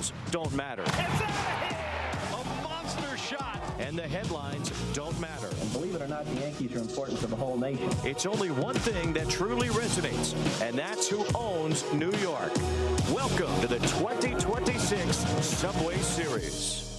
details don't matter. It's out of here! A monster shot. And the headlines don't matter. And believe it or not, the Yankees are important to the whole nation. It's only one thing that truly resonates, and that's who owns New York. Welcome to the 2026 Subway Series.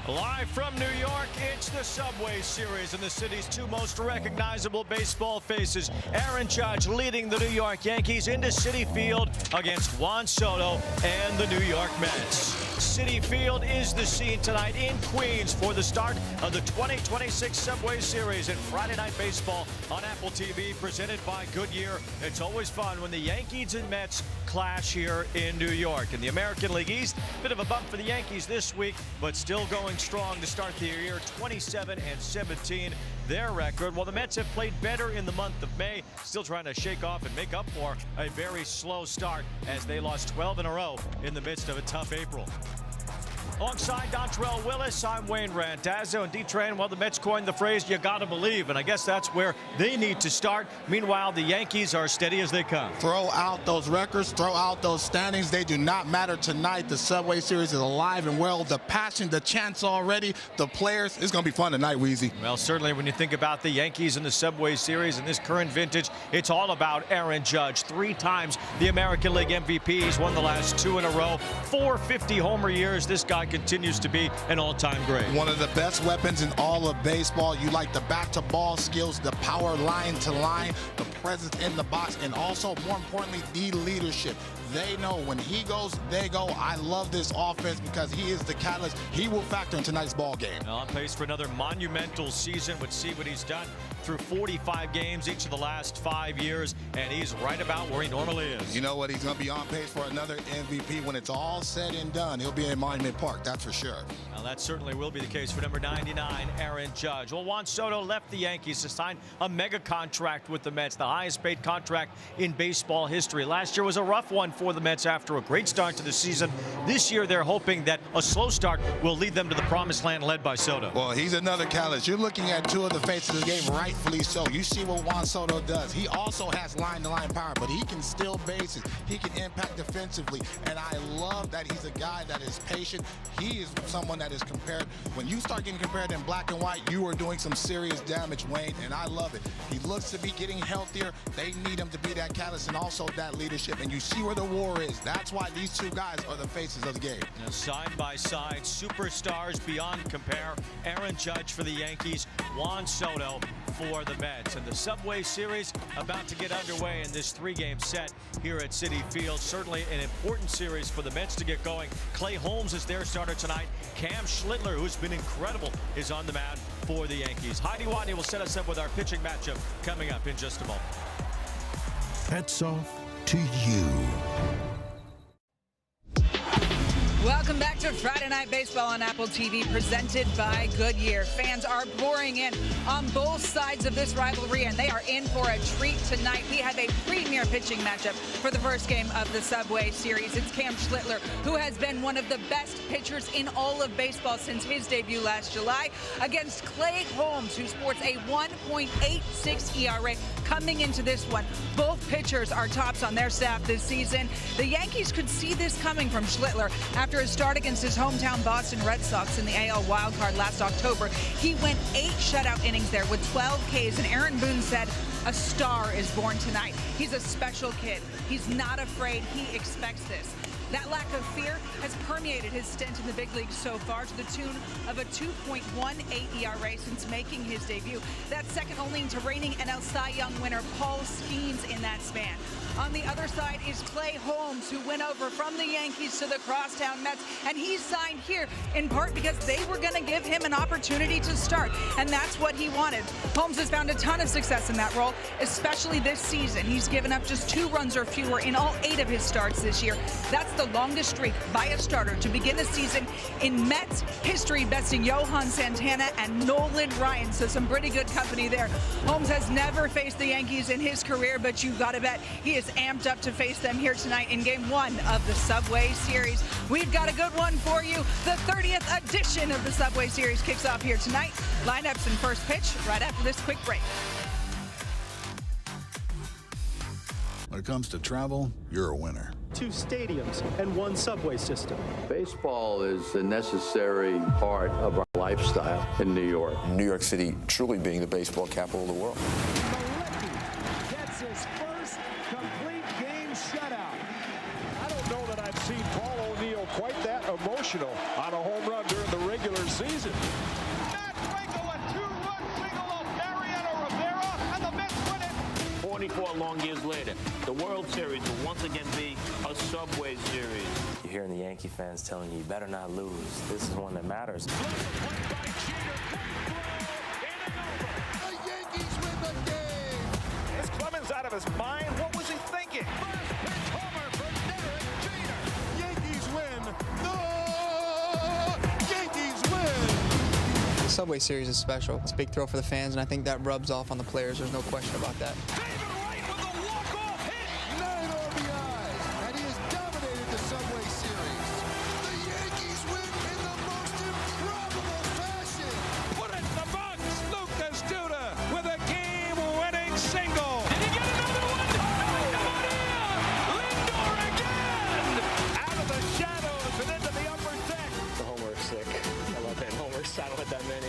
Live from New York, it's the Subway Series and the city's two most recognizable baseball faces. Aaron Judge leading the New York Yankees into Citi Field against Juan Soto and the New York Mets. Citi Field is the scene tonight in Queens for the start of the 2026 Subway Series and Friday Night Baseball on Apple TV, presented by Goodyear. It's always fun when the Yankees and Mets clash here in New York. In the American League East, bit of a bump for the Yankees this week, but still going strong to start the year, 27-17 their record. While the Mets have played better in the month of May, still trying to shake off and make up for a very slow start as they lost 12 in a row in the midst of a tough April. Alongside Dontrell Willis, I'm Wayne Randazzo, and D-Train, well, the Mets coined the phrase, you gotta believe, and I guess that's where they need to start. Meanwhile, the Yankees are steady as they come. Throw out those records, throw out those standings. They do not matter tonight. The Subway Series is alive and well. The passion, the chants already, the players. It's going to be fun tonight, Weezy. Well, certainly when you think about the Yankees in the Subway Series in this current vintage, it's all about Aaron Judge. 3 times the American League MVP. He's won the last 2 in a row. 450 homer years. This guy continues to be an all-time great. One of the best weapons in all of baseball. You like the bat-to-ball skills, the power line-to-line, the presence in the box, and also, more importantly, the leadership. They know when he goes, they go. I love this offense because he is the catalyst. He will factor in tonight's ball game. On pace for another monumental season. Let's see what he's done through 45 games each of the last 5 years, and he's right about where he normally is. You know what? He's going to be on pace for another MVP. When it's all said and done, he'll be in Monument Park, that's for sure. Well, that certainly will be the case for number 99, Aaron Judge. Well, Juan Soto left the Yankees to sign a mega contract with the Mets, the highest paid contract in baseball history. Last year was a rough one for the Mets after a great start to the season. This year, they're hoping that a slow start will lead them to the promised land led by Soto. Well, he's another catalyst. You're looking at 2 of the faces of the game, rightfully so. You see what Juan Soto does. He also has line-to-line power, but he can steal bases. He can impact defensively, and I love that he's a guy that is patient. He is someone that is compared. When you start getting compared in black and white, you are doing some serious damage, Wayne, and I love it. He looks to be getting healthier. They need him to be that catalyst and also that leadership, and you see where the war is. That's why these 2 guys are the faces of the game. Now, side by side, superstars beyond compare. Aaron Judge for the Yankees, Juan Soto for the Mets. And the Subway Series about to get underway in this 3-game set here at Citi Field. Certainly an important series for the Mets to get going. Clay Holmes is their starter tonight. Cam Schlittler, who's been incredible, is on the mound for the Yankees. Heidi Watney will set us up with our pitching matchup coming up in just a moment. Hats off to you. Welcome back to Friday Night Baseball on Apple TV, presented by Goodyear. Fans are pouring in on both sides of this rivalry, and they are in for a treat tonight. We have a premier pitching matchup for the first game of the Subway Series. It's Cam Schlittler, who has been one of the best pitchers in all of baseball since his debut last July, against Clay Holmes, who sports a 1.86 ERA coming into this one. Both pitchers are tops on their staff this season. The Yankees could see this coming from Schlittler after his start against his hometown Boston Red Sox in the AL wildcard last October. He went 8 shutout innings there with 12 Ks, and Aaron Boone said, a star is born tonight. He's a special kid. He's not afraid. He expects this. That last lack of fear has permeated his stint in the big leagues so far, to the tune of a 2.18 ERA since making his debut. That's second only to reigning NL Cy Young winner Paul Skeens in that span. On the other side is Clay Holmes, who went over from the Yankees to the crosstown Mets, and he signed here in part because they were going to give him an opportunity to start, and that's what he wanted. Holmes has found a ton of success in that role, especially this season. He's given up just 2 runs or fewer in all 8 of his starts this year. That's the longest streak by a starter to begin a season in Mets history, besting Johan Santana and Nolan Ryan, so some pretty good company there. Holmes has never faced the Yankees in his career, but you got to bet he is amped up to face them here tonight in Game 1 of the Subway Series. We've got a good one for you. The 30th edition of the Subway Series kicks off here tonight. Lineups and first pitch right after this quick break. When it comes to travel, you're a winner. 2 stadiums and 1 subway system. Baseball is a necessary part of our lifestyle in New York. New York City truly being the baseball capital of the world. Malecki gets his first complete game shutout. I don't know that I've seen Paul O'Neill quite that emotional on a home run during the regular season. 24 long years later, the World Series will once again be a Subway Series. You're hearing the Yankee fans telling you better not lose. This is one that matters. The Yankees win the game. Is Clemens out of his mind? What was he thinking? First pitch homer for Derek Jeter. Yankees win. The Yankees win. The Subway Series is special. It's a big thrill for the fans, and I think that rubs off on the players. There's no question about that. I don't hit that many.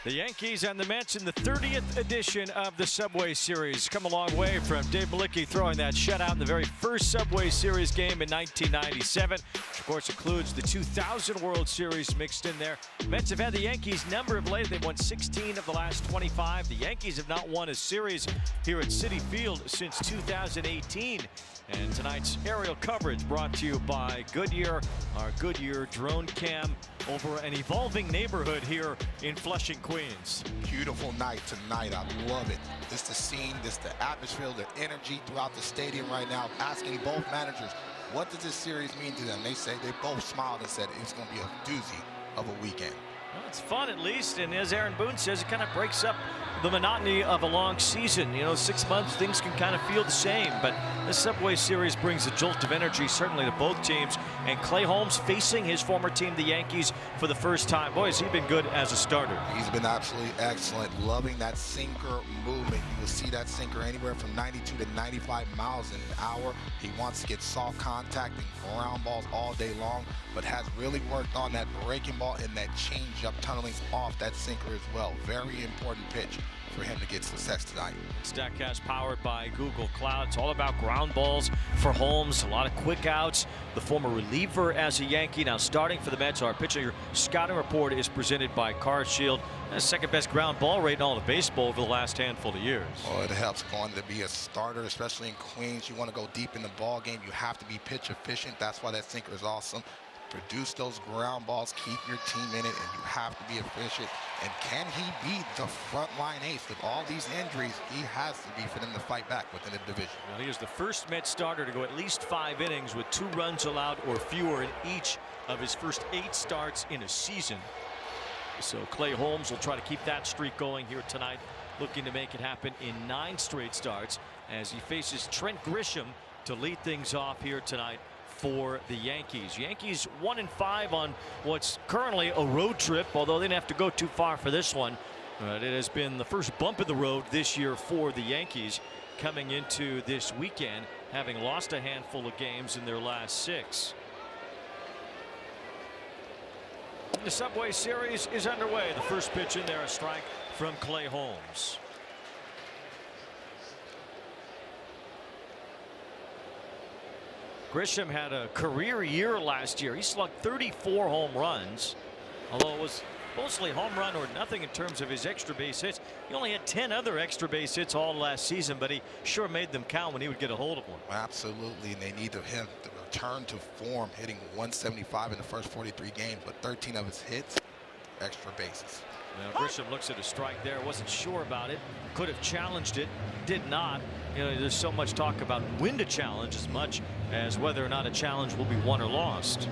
The Yankees and the Mets in the 30th edition of the Subway Series come a long way from Dave Malecki throwing that shutout in the very first Subway Series game in 1997, which of course includes the 2000 World Series mixed in there. Mets have had the Yankees number of late. They've won 16 of the last 25. The Yankees have not won a series here at Citi Field since 2018. And tonight's aerial coverage brought to you by Goodyear, our Goodyear drone cam over an evolving neighborhood here in Flushing, Queens. Beautiful night tonight. I love it. This the scene, this the atmosphere, the energy throughout the stadium right now. Asking both managers, what does this series mean to them? They say they both smiled and said it's going to be a doozy of a weekend. Well, it's fun at least, and as Aaron Boone says, it kind of breaks up the monotony of a long season. You know, 6 months, things can kind of feel the same, but the Subway Series brings a jolt of energy, certainly to both teams. And Clay Holmes facing his former team, the Yankees, for the first time. Boy, has he been good as a starter. He's been absolutely excellent. Loving that sinker movement. You will see that sinker anywhere from 92 to 95 miles an hour. He wants to get soft contact and ground balls all day long, but has really worked on that breaking ball and that change-up tunneling off that sinker as well. Very important pitch for him to get success tonight. StatCast powered by Google Cloud. It's all about ground balls for Holmes. A lot of quick outs. The former reliever as a Yankee, now starting for the Mets. Our pitcher scouting report is presented by Car Shield. That's second best ground ball rate in all of baseball over the last handful of years. Oh, it helps going to be a starter, especially in Queens. You want to go deep in the ball game. You have to be pitch efficient. That's why that sinker is awesome. Produce those ground balls, keep your team in it, and you have to be efficient. And can he be the frontline ace? With all these injuries, he has to be for them to fight back within the division. Well, he is the first Mets starter to go at least 5 innings with 2 runs allowed or fewer in each of his first 8 starts in a season. So Clay Holmes will try to keep that streak going here tonight, looking to make it happen in 9 straight starts as he faces Trent Grisham to lead things off here tonight for the Yankees. Yankees 1-5 on what's currently a road trip, although they didn't have to go too far for this one. It has been the first bump in the road this year for the Yankees coming into this weekend, having lost a handful of games in their last 6. The Subway Series is underway. The first pitch in there, a strike from Clay Holmes. Grisham had a career year last year. He slugged 34 home runs, although it was mostly home run or nothing in terms of his extra base hits. He only had 10 other extra base hits all last season, but he sure made them count when he would get a hold of one. Absolutely, and they need him to return to form, hitting 175 in the first 43 games, but 13 of his hits, extra bases. Now Grisham looks at a strike there. Wasn't sure about it. Could have challenged it. Did not. You know, there's so much talk about when to challenge as much as whether or not a challenge will be won or lost.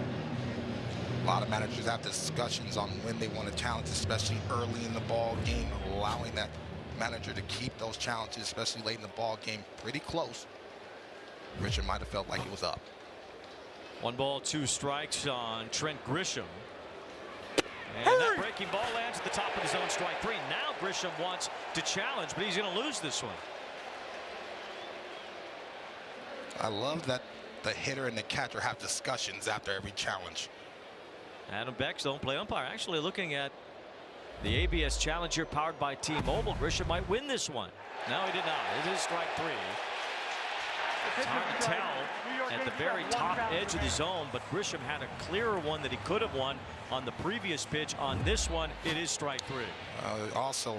A lot of managers have discussions on when they want to challenge, especially early in the ball game, allowing that manager to keep those challenges, especially late in the ball game, pretty close. Richard might have felt like it was up. 1 ball, 2 strikes on Trent Grisham. And that breaking ball lands at the top of his own strike 3. Now Grisham wants to challenge, but he's going to lose this one. I love that the hitter and the catcher have discussions after every challenge. Adam Beck's don't play umpire. Actually looking at the ABS Challenger powered by T-Mobile, Grisham might win this one. No, he did not. It is strike 3. It's hard to tell at the very top edge of the zone, but Grisham had a clearer one that he could have won on the previous pitch. On this one, it is strike 3. Also,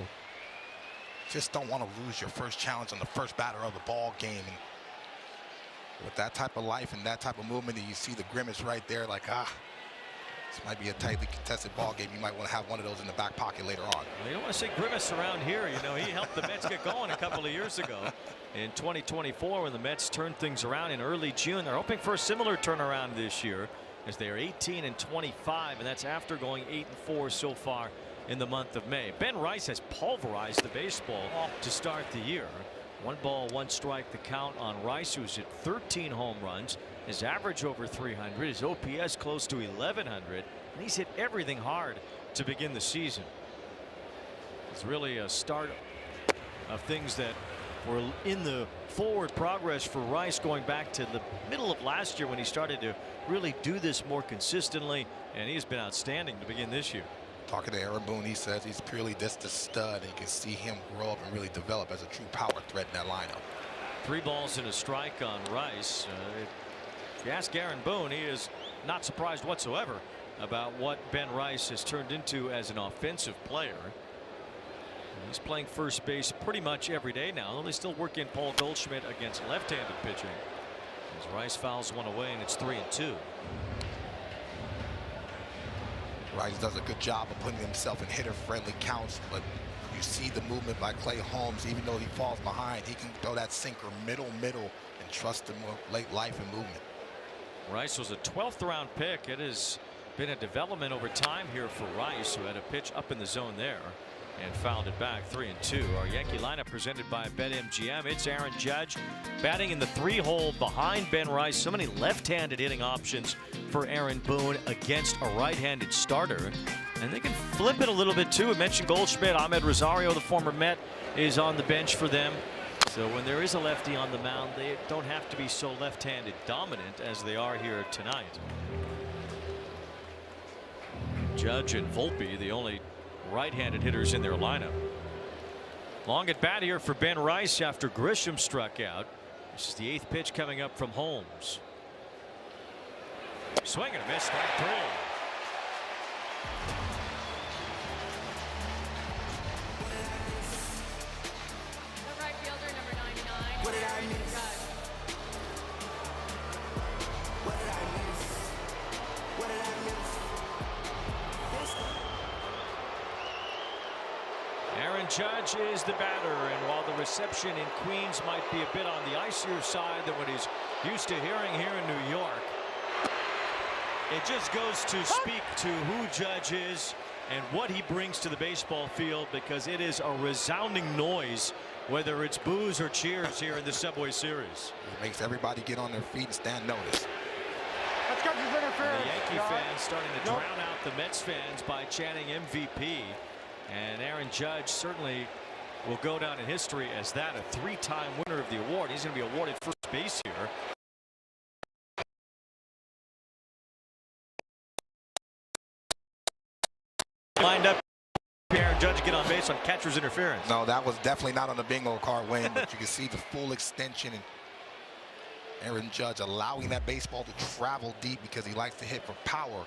just don't want to lose your first challenge on the first batter of the ball game. And with that type of life and that type of movement, and you see the grimace right there, like, this might be a tightly contested ball game. You might want to have one of those in the back pocket later on. Well, you don't want to say grimace around here. You know, he helped the Mets get going a couple of years ago. In 2024, when the Mets turned things around in early June, they're hoping for a similar turnaround this year, as they are 18-25, and that's after going 8-4 so far in the month of May. Ben Rice has pulverized the baseball to start the year. 1 ball, 1 strike the count on Rice, who's hit 13 home runs. His average over 300, his OPS close to 1100, and he's hit everything hard to begin the season. It's really a start of things that were in the forward progress for Rice going back to the middle of last year when he started to really do this more consistently, and he has been outstanding to begin this year. Talking to Aaron Boone, he says he's purely just a stud, and you can see him grow up and really develop as a true power threat in that lineup. 3 balls and a strike on Rice. If you ask Aaron Boone, he is not surprised whatsoever about what Ben Rice has turned into as an offensive player. He's playing first base pretty much every day now. They still work in Paul Goldschmidt against left-handed pitching, as Rice fouls one away, and it's 3-2. Rice does a good job of putting himself in hitter-friendly counts, but you see the movement by Clay Holmes. Even though he falls behind, he can throw that sinker middle, and trust him with late life and movement. Rice was a 12th round pick. It has been a development over time here for Rice, who had a pitch up in the zone there and fouled it back. 3-2. Our Yankee lineup presented by BetMGM. It's Aaron Judge batting in the 3-hole behind Ben Rice. So many left-handed hitting options for Aaron Boone against a right-handed starter, and they can flip it a little bit too. I mentioned Goldschmidt. Ahmed Rosario, the former Met, is on the bench for them. So when there is a lefty on the mound, they don't have to be so left-handed dominant as they are here tonight. Judge and Volpe, the only right-handed hitters in their lineup. Long at bat here for Ben Rice after Grisham struck out. This is the 8th pitch coming up from Holmes. Swing and a miss, strike 3. Aaron Judge is the batter, and while the reception in Queens might be a bit on the icier side than what he's used to hearing here in New York, it just goes to speak to who Judge is and what he brings to the baseball field, because it is a resounding noise, whether it's boos or cheers here in the Subway Series. It makes everybody get on their feet and stand notice. Let's go to the interference. The Yankee fans starting to drown out the Mets fans by chanting MVP. And Aaron Judge certainly will go down in history as that, a 3-time winner of the award. He's going to be awarded first base here. Lined up. Aaron Judge to get on base on catcher's interference. No, that was definitely not on the bingo card win, but you can see the full extension and Aaron Judge allowing that baseball to travel deep because he likes to hit for power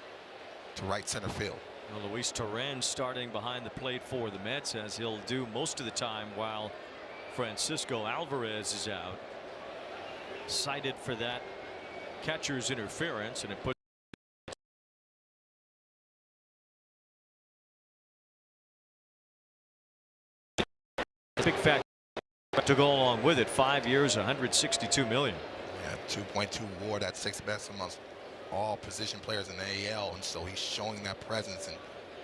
to right center field. Well, Luis Torrens starting behind the plate for the Mets, as he'll do most of the time while Francisco Alvarez is out. Cited for that catcher's interference, and it puts a big fat to go along with it. 5 years, $162 million. Yeah, 2.2 WAR, that's sixth best amongst all position players in the AL, and so he's showing that presence and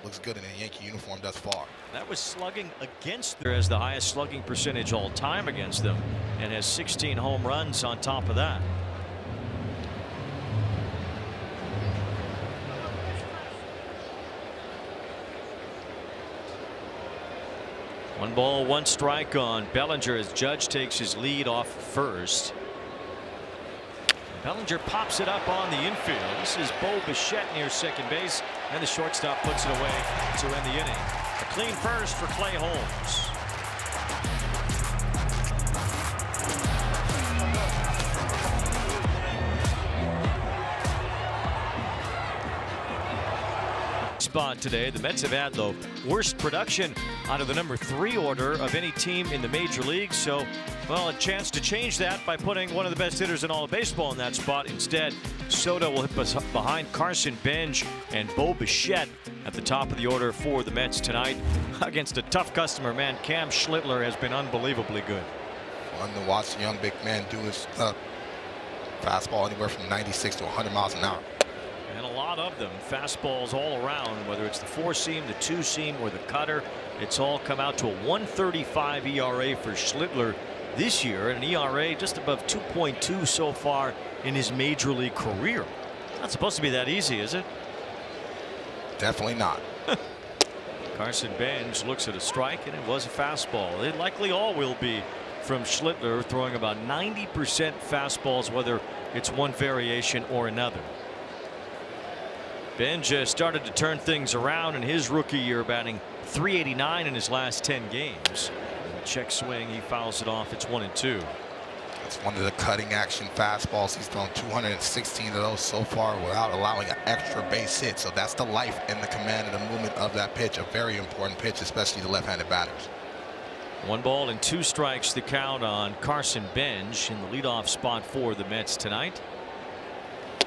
looks good in a Yankee uniform thus far. That was slugging against them, has the highest slugging percentage all time against them, and has 16 home runs on top of that. One ball, one strike on Bellinger as Judge takes his lead off first. Bellinger pops it up on the infield. This is Bo Bichette near second base, and the shortstop puts it away to end the inning. A clean first for Clay Holmes. Spot today. The Mets have had the worst production out of the number 3 order of any team in the major leagues. So, well, a chance to change that by putting one of the best hitters in all of baseball in that spot. Instead, Soto will hit behind Carson Bench and Bo Bichette at the top of the order for the Mets tonight against a tough customer. Man, Cam Schlittler has been unbelievably good. Fun to watch the young big man do his fastball anywhere from 96 to 100 miles an hour. And a lot of them. Fastballs all around, whether it's the 4-seam, the 2-seam, or the cutter. It's all come out to a 1.35 ERA for Schlittler this year, and an ERA just above 2.2 so far in his major league career. Not supposed to be that easy, is it? Definitely not. Carson Bench looks at a strike, and it was a fastball. It likely all will be from Schlittler, throwing about 90% fastballs, whether it's one variation or another. Bench started to turn things around in his rookie year, batting .389 in his last 10 games. Check swing, he fouls it off. It's 1-2. It's one of the cutting action fastballs. He's thrown 216 of those so far without allowing an extra base hit. So that's the life and the command and the movement of that pitch. A very important pitch, especially to left-handed batters. 1 ball and 2 strikes the count on Carson Bench in the leadoff spot for the Mets tonight.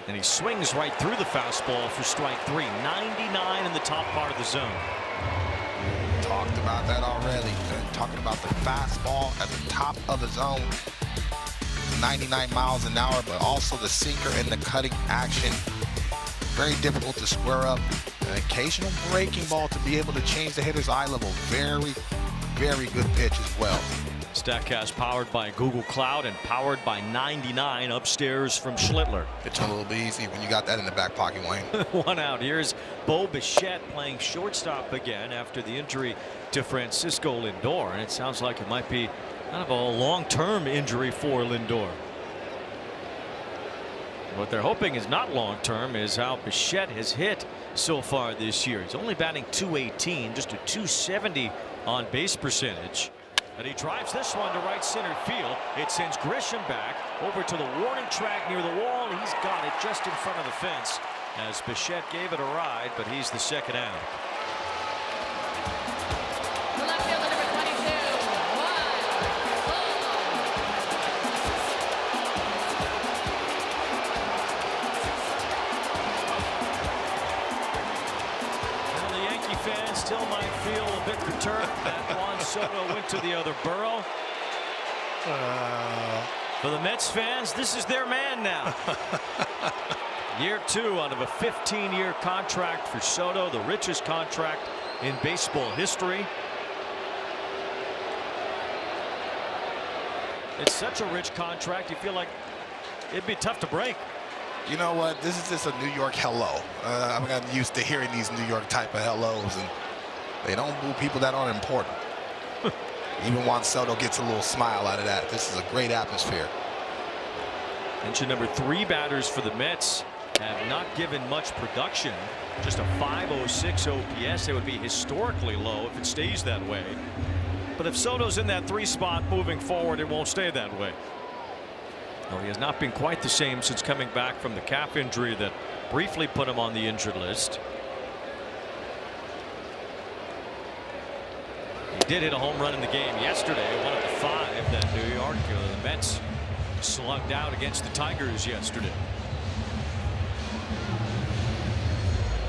And he swings right through the fastball for strike 3. 99 in the top part of the zone. Talked about that already. Talking about the fastball at the top of the zone. 99 miles an hour, but also the sinker and the cutting action. Very difficult to square up. An occasional breaking ball to be able to change the hitter's eye level. Very, very good pitch as well. Statcast powered by Google Cloud and powered by 99 upstairs from Schlittler. It's a little bit easy when you got that in the back pocket, Wayne. 1 out. Here's Bo Bichette playing shortstop again after the injury to Francisco Lindor, and it sounds like it might be kind of a long-term injury for Lindor. What they're hoping is not long-term is how Bichette has hit so far this year. He's only batting .218, just a .270 on base percentage. And he drives this one to right center field. It sends Grisham back over to the warning track near the wall. He's got it just in front of the fence as Bichette gave it a ride, but he's the second out. The left fielder, number 22, Well, the Yankee fans still might feel a bit perturbed that Juan Soto went to the other borough. For the Mets fans, this is their man now. Year 2 out of a 15-year contract for Soto, the richest contract in baseball history. It's such a rich contract, you feel like it'd be tough to break. You know what? This is just a New York hello. I'm used to hearing these New York type of hellos, and they don't boo people that aren't important. Even Juan Soto gets a little smile out of that. This is a great atmosphere. Mention number 3 batters for the Mets have not given much production. Just a 506 OPS. They would be historically low if it stays that way. But if Soto's in that 3 spot moving forward, it won't stay that way. Well, he has not been quite the same since coming back from the calf injury that briefly put him on the injured list. He did hit a home run in the game yesterday, one of the 5 that New York, the Mets, slugged out against the Tigers yesterday.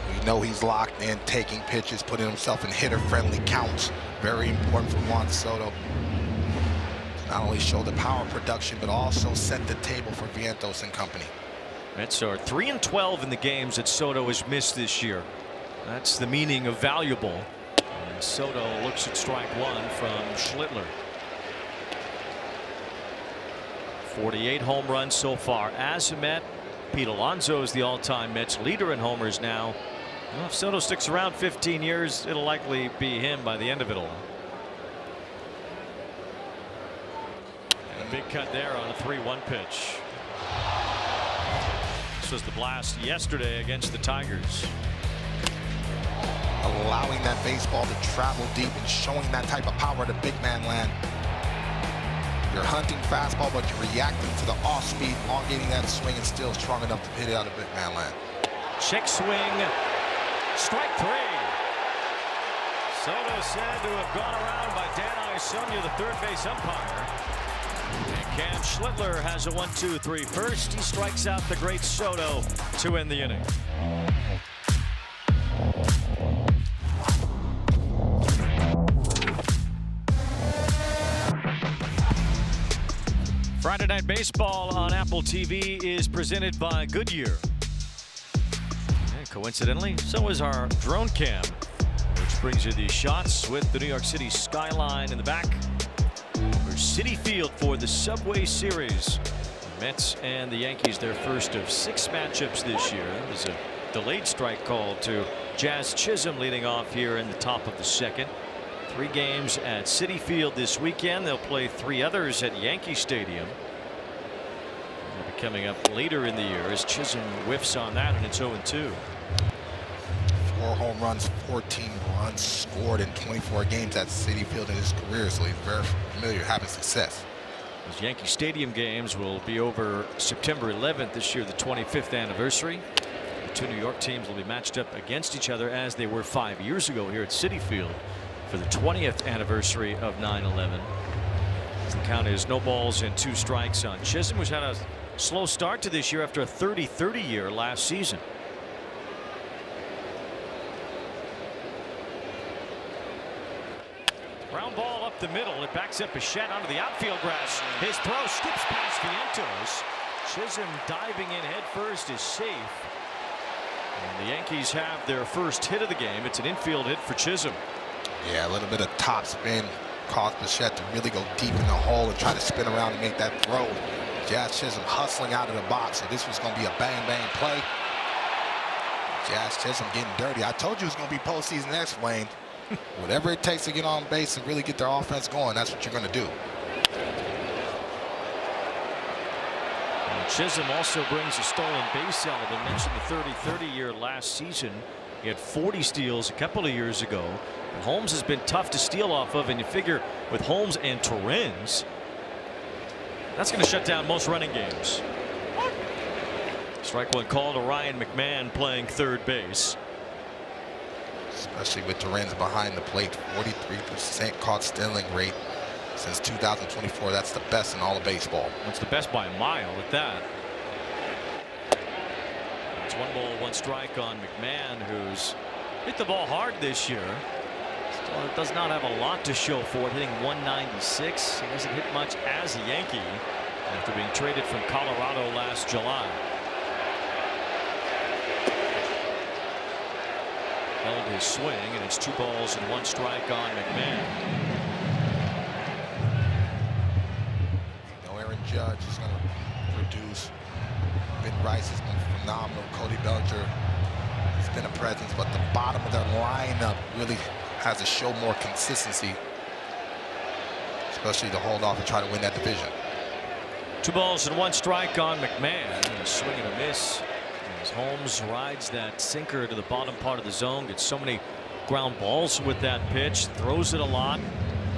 We know he's locked in, taking pitches, putting himself in hitter-friendly counts. Very important for Juan Soto to not only show the power production, but also set the table for Vientos and company. Mets are 3-12 in the games that Soto has missed this year. That's the meaning of valuable. And Soto looks at strike 1 from Schlittler. 48 home runs so far as a Met. Pete Alonso is the all-time Mets leader in homers now. Well, if Soto sticks around 15 years, it'll likely be him by the end of it all. And a big cut there on a 3-1 pitch. This was the blast yesterday against the Tigers. Allowing that baseball to travel deep and showing that type of power to big man land. You're hunting fastball, but you're reacting to the off speed, elongating that swing, and still strong enough to hit it out of big man land. Check swing. Strike 3. Soto said to have gone around by Dan Iasonia, the third base umpire. And Cam Schlittler has a 1-2-3 first. He strikes out the great Soto to end the inning. Friday Night Baseball on Apple TV is presented by Goodyear. And coincidentally, so is our drone cam, which brings you these shots with the New York City skyline in the back. For Citi Field for the Subway Series. The Mets and the Yankees, their first of 6 matchups this year. There's a delayed strike call to Jazz Chisholm leading off here in the top of the 2nd. 3 games at Citi Field this weekend. They'll play 3 others at Yankee Stadium. They'll be coming up later in the year as Chisholm whiffs on that, and it's 0-2. 4 home runs, 14 runs scored in 24 games at Citi Field in his career, so he's very familiar having success. Those Yankee Stadium games will be over September 11th this year, the 25th anniversary. The 2 New York teams will be matched up against each other as they were 5 years ago here at Citi Field for the 20th anniversary of 9/11. The count is no balls and 2 strikes on Chisholm, who's had a slow start to this year after a 30-30 year last season. Ground ball up the middle. It backs up Bichette onto the outfield grass. His throw skips past Vientos. Chisholm diving in head first is safe. And the Yankees have their first hit of the game. It's an infield hit for Chisholm. Yeah, a little bit of top spin caused Bichette to really go deep in the hole and try to spin around and make that throw. Jazz Chisholm hustling out of the box, so this was going to be a bang-bang play. Jazz Chisholm getting dirty. I told you it was going to be postseason next, Wayne. Whatever it takes to get on base and really get their offense going, that's what you're going to do. And Chisholm also brings a stolen base element. I mentioned the 30-30 year last season. He had 40 steals a couple of years ago. And Holmes has been tough to steal off of, and you figure with Holmes and Torrens, that's going to shut down most running games. Strike 1 call to Ryan McMahon playing third base. Especially with Torrens behind the plate, 43% caught stealing rate since 2024. That's the best in all of baseball. That's the best by a mile at that. It's 1 ball, 1 strike on McMahon, who's hit the ball hard this year. Still does not have a lot to show for it, hitting 196. He hasn't hit much as a Yankee after being traded from Colorado last July. Held his swing, and it's 2 balls and 1 strike on McMahon. Aaron Judge is going to produce. Ben Rice has been phenomenal. Cody Bellinger has been a presence, but the bottom of their lineup really has to show more consistency, especially to hold off and try to win that division. 2 balls and 1 strike on McMahon. And a swing and a miss. As Holmes rides that sinker to the bottom part of the zone, gets so many ground balls with that pitch, throws it a lot.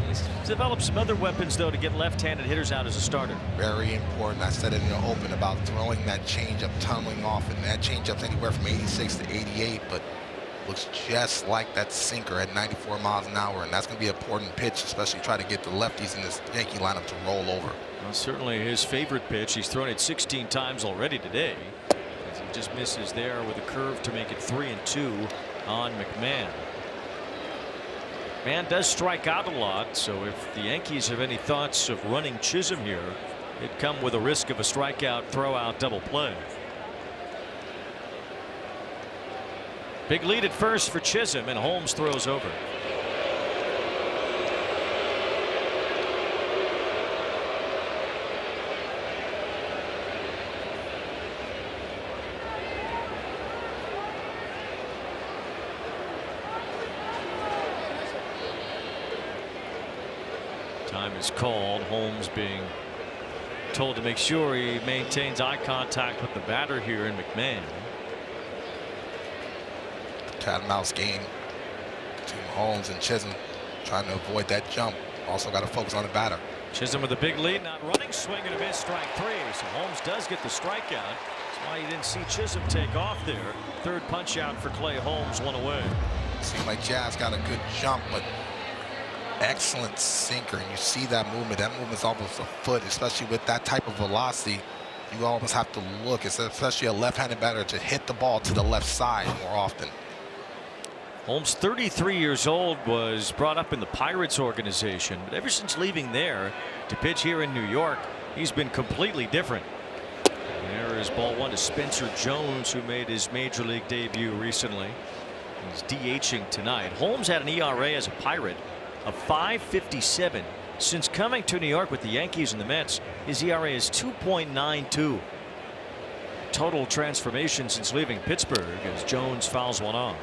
He's developed some other weapons, though, to get left-handed hitters out as a starter. Very important. I said it in the open about throwing that changeup, tunneling off, and that changeup's anywhere from 86 to 88, but looks just like that sinker at 94 miles an hour, and that's going to be an important pitch, especially try to get the lefties in this Yankee lineup to roll over. Well, certainly his favorite pitch. He's thrown it 16 times already today, as he just misses there with a curve to make it 3-2 on McMahon. Man does strike out a lot, so if the Yankees have any thoughts of running Chisholm here, it'd come with a risk of a strikeout, throw-out, double play. Big lead at first for Chisholm, and Holmes throws over. Time is called. Holmes being told to make sure he maintains eye contact with the batter here in McMahon. Cat and mouse game between Holmes and Chisholm, trying to avoid that jump. Also got to focus on the batter. Chisholm with a big lead, not running, swing and a miss, strike 3. So Holmes does get the strikeout. That's why you didn't see Chisholm take off there. Third punch out for Clay Holmes, one away. Seems like Jazz got a good jump, but excellent sinker, and you see that movement. That movement's almost a foot, especially with that type of velocity. You almost have to look, especially a left-handed batter, to hit the ball to the left side more often. Holmes, 33 years old, was brought up in the Pirates organization, but ever since leaving there to pitch here in New York, he's been completely different. There is ball one to Spencer Jones, who made his major league debut recently. He's DHing tonight. Holmes had an ERA as a Pirate of 5.57. Since coming to New York with the Yankees and the Mets, his ERA is 2.92. Total transformation since leaving Pittsburgh, as Jones fouls one off.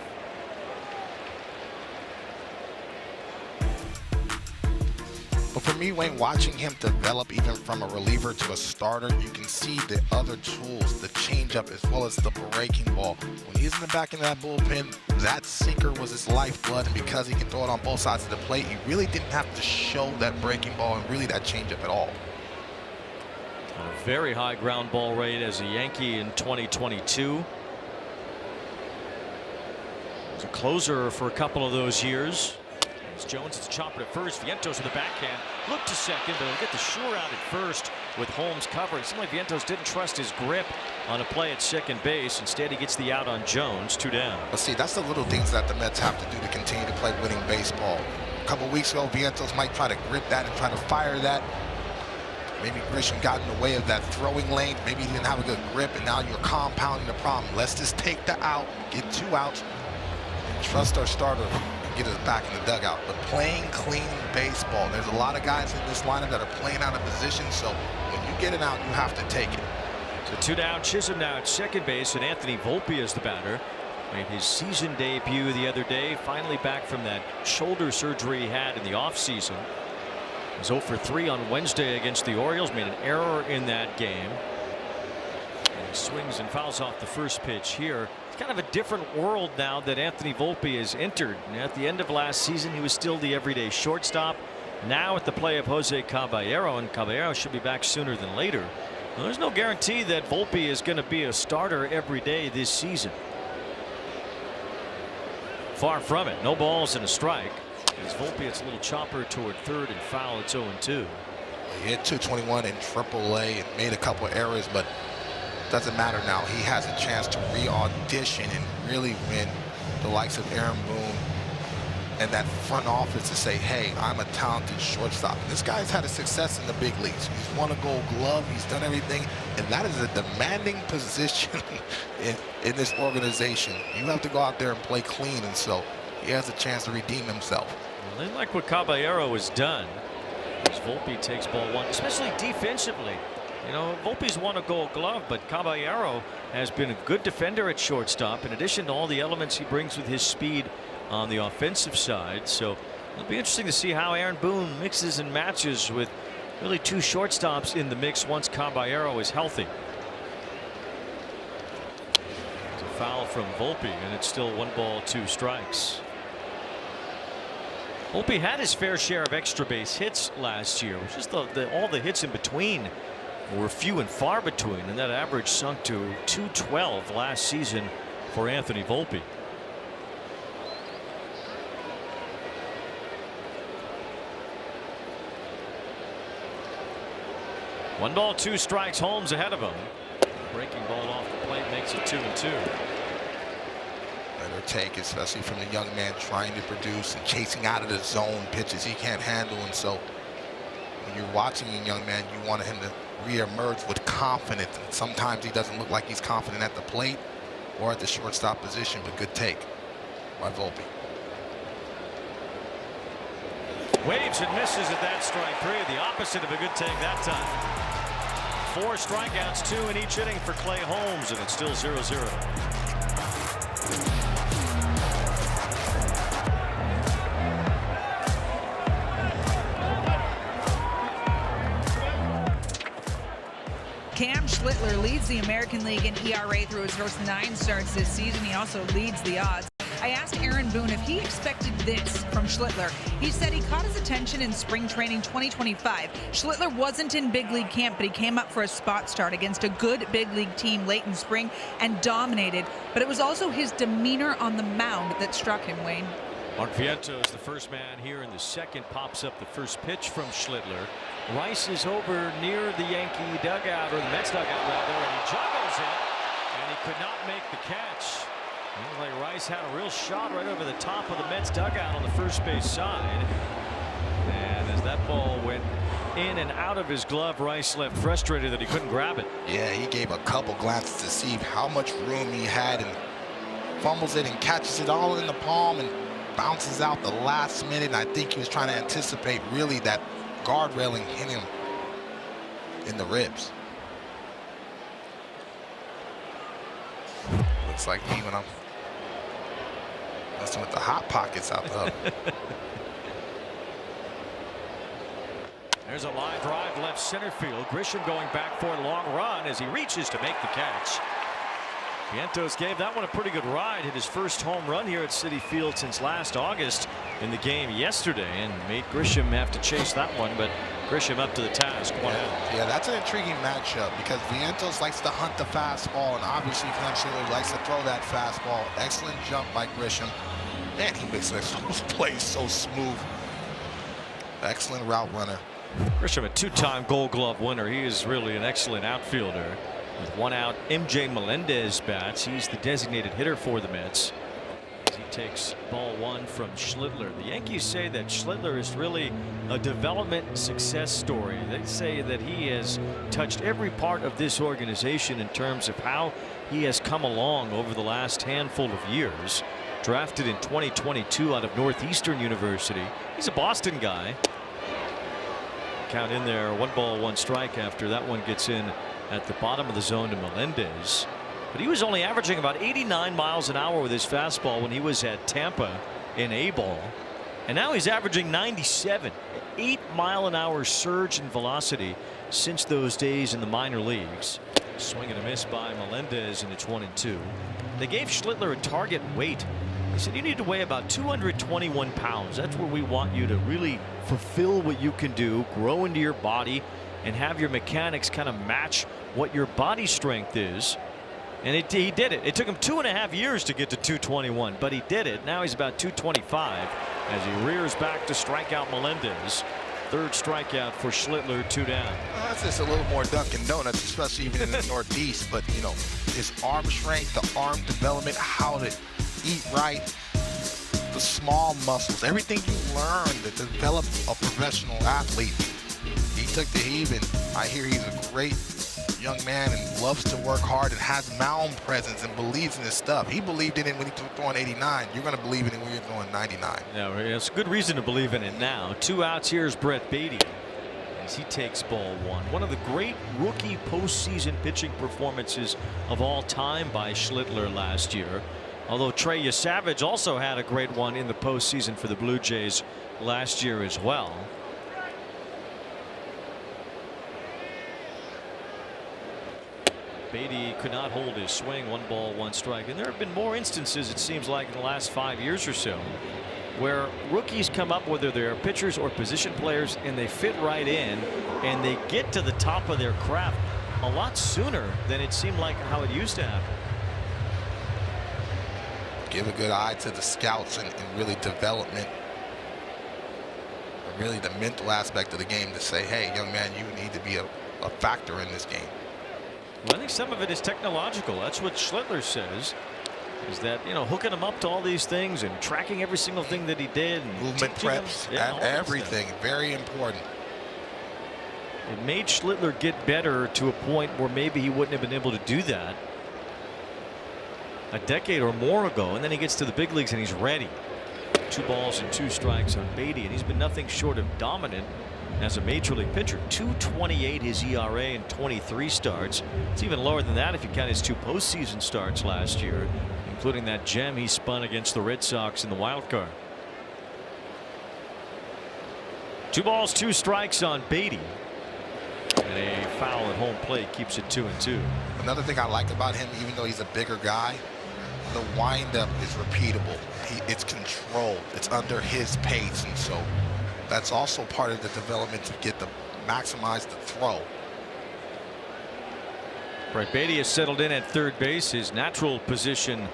But for me, Wayne, watching him develop even from a reliever to a starter, you can see the other tools, the changeup as well as the breaking ball. When he's in the back end of that bullpen, that sinker was his lifeblood, and because he can throw it on both sides of the plate, he really didn't have to show that breaking ball and really that changeup at all. A very high ground ball rate as a Yankee in 2022. Was a closer for a couple of those years. Jones is chopping at first. Vientos with the backhand. Look to second, but he'll get the sure out at first with Holmes covering. It seemed like Vientos didn't trust his grip on a play at second base. Instead, he gets the out on Jones. 2 down. But see, that's the little things that the Mets have to do to continue to play winning baseball. A couple weeks ago, Vientos might try to grip that and try to fire that. Maybe Grisham got in the way of that throwing lane. Maybe he didn't have a good grip, and now you're compounding the problem. Let's just take the out, get 2 outs, and trust our starter. Get us back in the dugout. But playing clean baseball, there's a lot of guys in this lineup that are playing out of position, so when you get it out, you have to take it. So 2 down. Chisholm now at second base, and Anthony Volpe is the batter. Made his season debut the other day, finally back from that shoulder surgery he had in the offseason. He was 0 for 3 on Wednesday against the Orioles, made an error in that game. And he swings and fouls off the first pitch here. It's kind of a different world now that Anthony Volpe has entered. And at the end of last season, he was still the everyday shortstop. Now at the play of Jose Caballero, and Caballero should be back sooner than later. Well, there's no guarantee that Volpe is going to be a starter every day this season. Far from it. No balls and a strike. As Volpe hits a little chopper toward third and foul. It's 0-2. He hit 221 in AAA and made a couple errors, but doesn't matter now. He has a chance to re-audition and really win the likes of Aaron Boone and that front office to say, hey, I'm a talented shortstop. This guy's had a success in the big leagues. He's won a Gold Glove. He's done everything. And that is a demanding position in this organization. You have to go out there and play clean. And so he has a chance to redeem himself. Well, they like what Caballero has done. As Volpe takes ball one, especially defensively. You know, Volpe's won a Gold Glove, but Caballero has been a good defender at shortstop, in addition to all the elements he brings with his speed on the offensive side. So it'll be interesting to see how Aaron Boone mixes and matches with really 2 shortstops in the mix once Caballero is healthy. foul from Volpe, and it's still 1 ball 2 strikes. Volpe had his fair share of extra base hits last year. Just all the hits in between were few and far between, and that average sunk to 212 last season for Anthony Volpe. One ball 2 strikes. Holmes ahead of him. Breaking ball off the plate makes it 2-2. Better take, especially from the young man trying to produce and chasing out of the zone pitches he can't handle. And so when you're watching a young man, you want him to reemerge with confidence. And sometimes he doesn't look like he's confident at the plate or at the shortstop position, but good take by Volpe. Waves and misses at that strike 3. The opposite of a good take that time. 4 strikeouts, 2 in each inning for Clay Holmes, and it's still 0-0. Cam Schlittler leads the American League in ERA through his first 9 starts this season. He also leads the odds. I asked Aaron Boone if he expected this from Schlittler. He said he caught his attention in spring training 2025. Schlittler wasn't in big league camp, but he came up for a spot start against a good big league team late in spring and dominated. But it was also his demeanor on the mound that struck him, Wayne. Mark Vientos, the first man here in the second, pops up the first pitch from Schlittler. Rice is over near the Yankee dugout, or the Mets dugout rather, and he juggles it, and he could not make the catch. Looked like Rice had a real shot right over the top of the Mets dugout on the first base side. And as that ball went in and out of his glove, Rice left frustrated that he couldn't grab it. Yeah, he gave a couple glances to see how much room he had and fumbles it and catches it all in the palm and bounces out the last minute. And I think he was trying to anticipate really that guard railing hitting him in the ribs. Looks like me when I'm messing with the hot pockets out there. There's a line drive left center field. Grisham going back for a long run as he reaches to make the catch. Vientos gave that one a pretty good ride. Hit his first home run here at Citi Field since last August in the game yesterday, and made Grisham have to chase that one, but Grisham up to the task. Yeah, that's an intriguing matchup because Vientos likes to hunt the fastball, and obviously Clem Schlittler likes to throw that fastball. Excellent jump by Grisham. Man, he makes those plays so smooth. Excellent route runner. Grisham, a 2-time Gold Glove winner. He is really an excellent outfielder. With 1 out, MJ Melendez bats. He's the designated hitter for the Mets. As he takes ball 1 from Schlittler. The Yankees say that Schlittler is really a development success story. They say that he has touched every part of this organization in terms of how he has come along over the last handful of years. Drafted in 2022 out of Northeastern University. He's a Boston guy. Count in there, 1 ball 1 strike after that one gets in at the bottom of the zone to Melendez. But he was only averaging about 89 miles an hour with his fastball when he was at Tampa in A-ball. And now he's averaging 97. 8-mile-an-hour surge in velocity since those days in the minor leagues. Swing and a miss by Melendez, and it's 1-2. They gave Schlittler a target weight. They said you need to weigh about 221 pounds. That's where we want you to really fulfill what you can do, grow into your body, and have your mechanics kind of match what your body strength is. And he did it. It took him 2.5 years to get to 221, but he did it. Now he's about 225 as he rears back to strike out Melendez. 3rd strikeout for Schlittler, 2 down. That's just a little more Dunkin' Donuts, especially even in the Northeast. But, you know, his arm strength, the arm development, how to eat right, the small muscles, everything you learn to develop a professional athlete. He took the heave, and I hear he's a great young man and loves to work hard and has mound presence and believes in his stuff. He believed in it when he was throwing 89. You're going to believe in it when you're throwing 99. Yeah, it's a good reason to believe in it now. 2 outs. Here's Brett Beatty as he takes ball 1. One of the great rookie postseason pitching performances of all time by Schlittler last year. Although Trey Yesavage also had a great one in the postseason for the Blue Jays last year as well. Beatty could not hold his swing. 1 ball, 1 strike. And there have been more instances, it seems like, in the last 5 years or so, where rookies come up, whether they're pitchers or position players, and they fit right in and they get to the top of their craft a lot sooner than it seemed like how it used to happen. Give a good eye to the scouts and really development, really the mental aspect of the game to say, hey, young man, you need to be a factor in this game. Well, I think some of it is technological. That's what Schlittler says, is that, you know, hooking him up to all these things and tracking every single thing that he did. And movement preps, everything, very important. It made Schlittler get better to a point where maybe he wouldn't have been able to do that a decade or more ago. And then he gets to the big leagues and he's ready. 2 balls and 2 strikes on Beatty, and he's been nothing short of dominant as a major league pitcher. 2.28 his ERA in 23 starts. It's even lower than that if you count his 2 postseason starts last year, including that gem he spun against the Red Sox in the wild card. 2 balls, 2 strikes on Beatty, and a foul at home plate keeps it 2-2. Another thing I like about him, even though he's a bigger guy, the windup is repeatable. It's controlled. It's under his pace, and so that's also part of the development to get the maximize the throw. Brett Beatty has settled in at third base, his natural position,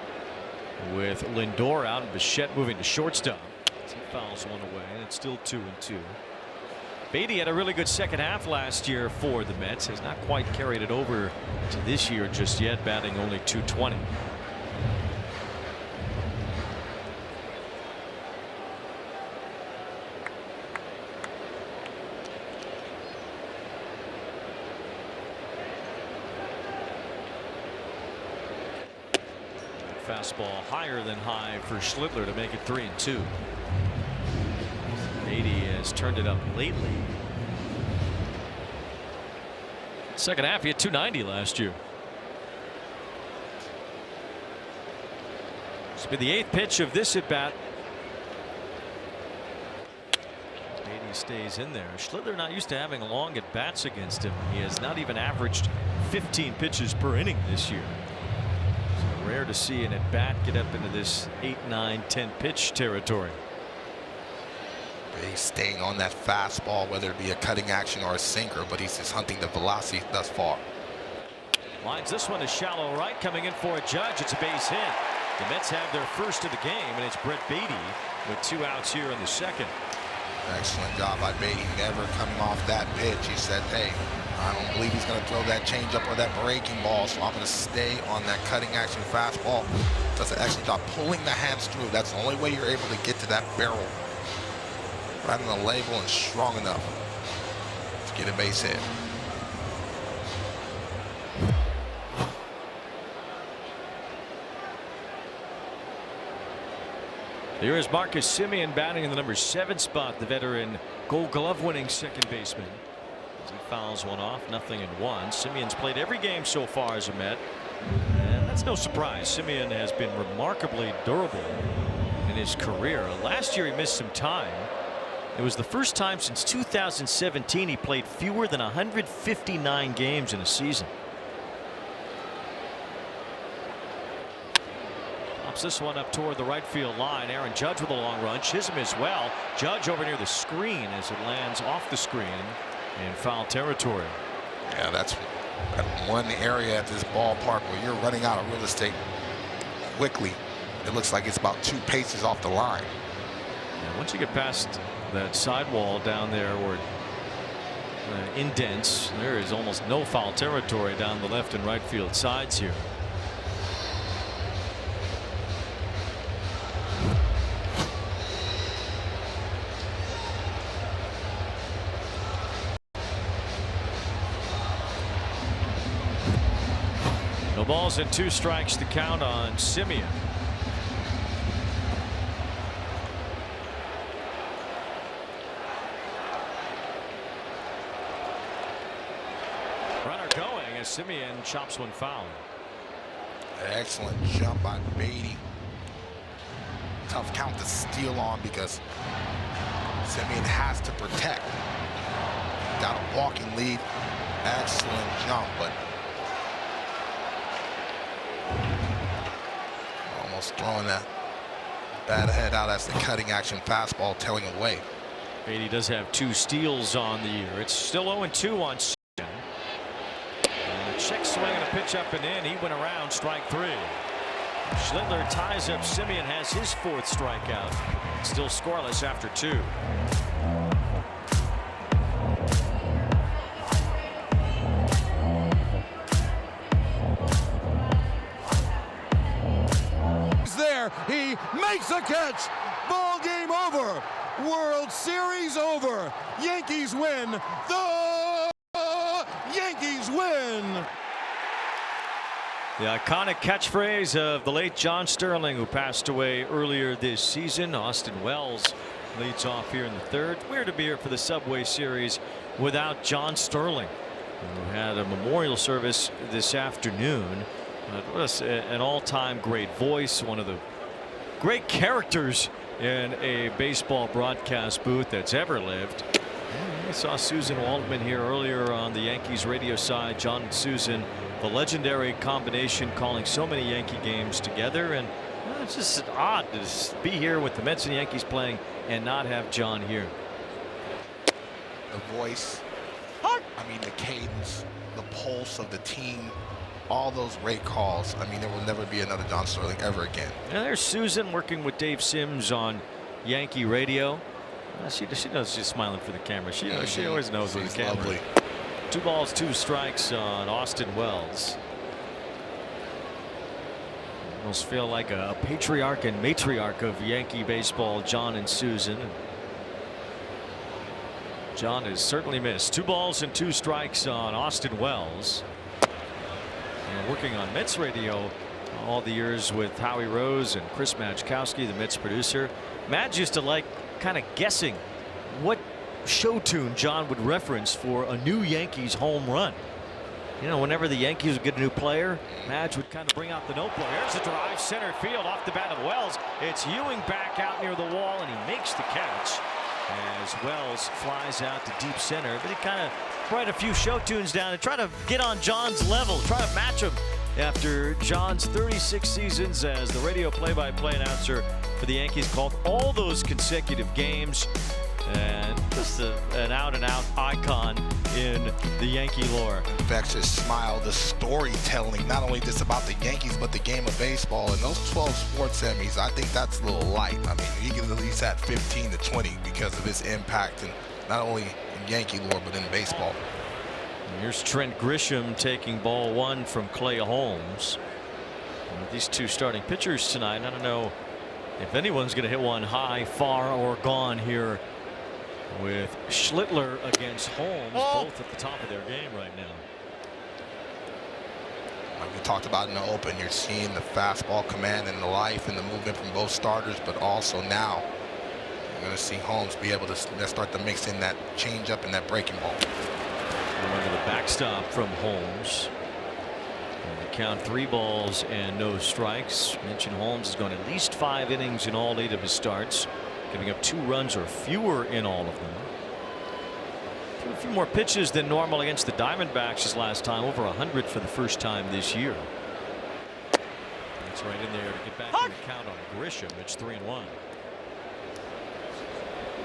with Lindor out and Bichette moving to shortstop. He fouls one away, and it's still 2-2. Beatty had a really good second half last year for the Mets. Has not quite carried it over to this year just yet, batting only .220. Fastball higher than high for Schlittler to make it 3-2. Beatty has turned it up lately. Second half, he had .290 last year. This will be the 8th pitch of this at bat. Beatty stays in there. Schlittler not used to having long at bats against him. He has not even averaged 15 pitches per inning this year. So rare to see an at bat get up into this 8, 9, 10 pitch territory. He's staying on that fastball, whether it be a cutting action or a sinker, but he's just hunting the velocity thus far. Lines this one to shallow right, coming in for a Judge. It's a base hit. The Mets have their first of the game, and it's Brett Beatty with 2 outs here in the second. Excellent job by Beatty, never coming off that pitch. He said, hey, I don't believe he's going to throw that changeup or that breaking ball, so I'm going to stay on that cutting action fastball. Does an excellent job pulling the hands through. That's the only way you're able to get to that barrel. Rather than the label and strong enough to get a base hit. Here is Marcus Semien batting in the number 7 spot, the veteran Gold Glove winning second baseman. As he fouls one off, 0-1. Semien's played every game so far as a Met, and that's no surprise. Semien has been remarkably durable in his career. Last year he missed some time. It was the first time since 2017 he played fewer than 159 games in a season. Pops this one up toward the right field line. Aaron Judge with a long run. Chisholm as well. Judge over near the screen as it lands off the screen in foul territory. Yeah, that's one area at this ballpark where you're running out of real estate quickly. It looks like it's about 2 paces off the line. And once you get past that sidewall down there where it indents, there is almost no foul territory down the left and right field sides here. No balls and 2 strikes to count on Semien. Semien chops one foul. Excellent jump by Beatty. Tough count to steal on because Semien has to protect. Got a walking lead. Excellent jump, but almost throwing that bad head out as the cutting action fastball tailing away. Beatty does have 2 steals on the year. It's still 0-2 on Simeon. And a check swing and a pitch up and in. He went around, strike 3. Schlittler ties up Simeon, has his 4th strikeout. Still scoreless after 2. There, he makes a catch. Ball game over. World Series over. Yankees win. The Yankees win. The iconic catchphrase of the late John Sterling, who passed away earlier this season. Austin Wells leads off here in the 3rd. Weird to be here for the Subway Series without John Sterling, who had a memorial service this afternoon. What an all-time great voice, one of the great characters in a baseball broadcast booth that's ever lived. We saw Susan Waldman here earlier on the Yankees radio side. John and Susan, the legendary combination, calling so many Yankee games together, and it's just odd to just be here with the Mets and Yankees playing and not have John here. The voice, I mean the cadence, the pulse of the team, all those great calls. I mean, there will never be another John Sterling ever again. And there's Susan working with Dave Sims on Yankee radio. She knows she's smiling for the camera. She always knows with the camera. Lovely. 2 balls, 2 strikes on Austin Wells. Almost feel like a patriarch and matriarch of Yankee baseball, John and Susan. John is certainly missed. 2 balls and 2 strikes on Austin Wells. And working on Mets radio all the years with Howie Rose and Chris Majkowski, the Mets producer. Madge used to like kind of guessing what show tune John would reference for a new Yankees home run. You know, whenever the Yankees would get a new player, Madge would kind of bring out the notebook. Here's a drive center field off the bat of Wells. It's Ewing back out near the wall, and he makes the catch as Wells flies out to deep center. But he kind of write a few show tunes down and try to get on John's level, try to match him after John's 36 seasons as the radio play-by-play announcer for the Yankees, called all those consecutive games, and just an out-and-out icon in the Yankee lore. Infectious smile, the storytelling, not only just about the Yankees, but the game of baseball. And those 12 sports Emmys, I think that's a little light. I mean, he can at least have 15 to 20 because of his impact, and not only in Yankee lore, but in baseball. Here's Trent Grisham taking ball 1 from Clay Holmes. And with these 2 starting pitchers tonight, I don't know if anyone's going to hit one high, far, or gone here with Schlittler against Holmes, both at the top of their game right now. Like we talked about in the open, you're seeing the fastball command and the life and the movement from both starters, but also now you're going to see Holmes be able to start to mix in that changeup and that breaking ball. Remember the backstop from Holmes. And the count 3 balls and no strikes. Mentioned Holmes has gone at least 5 innings in all 8 of his starts, giving up 2 runs or fewer in all of them. A few more pitches than normal against the Diamondbacks his last time, over 100 for the first time this year. That's right in there to get back in the count on Grisham. It's 3-1.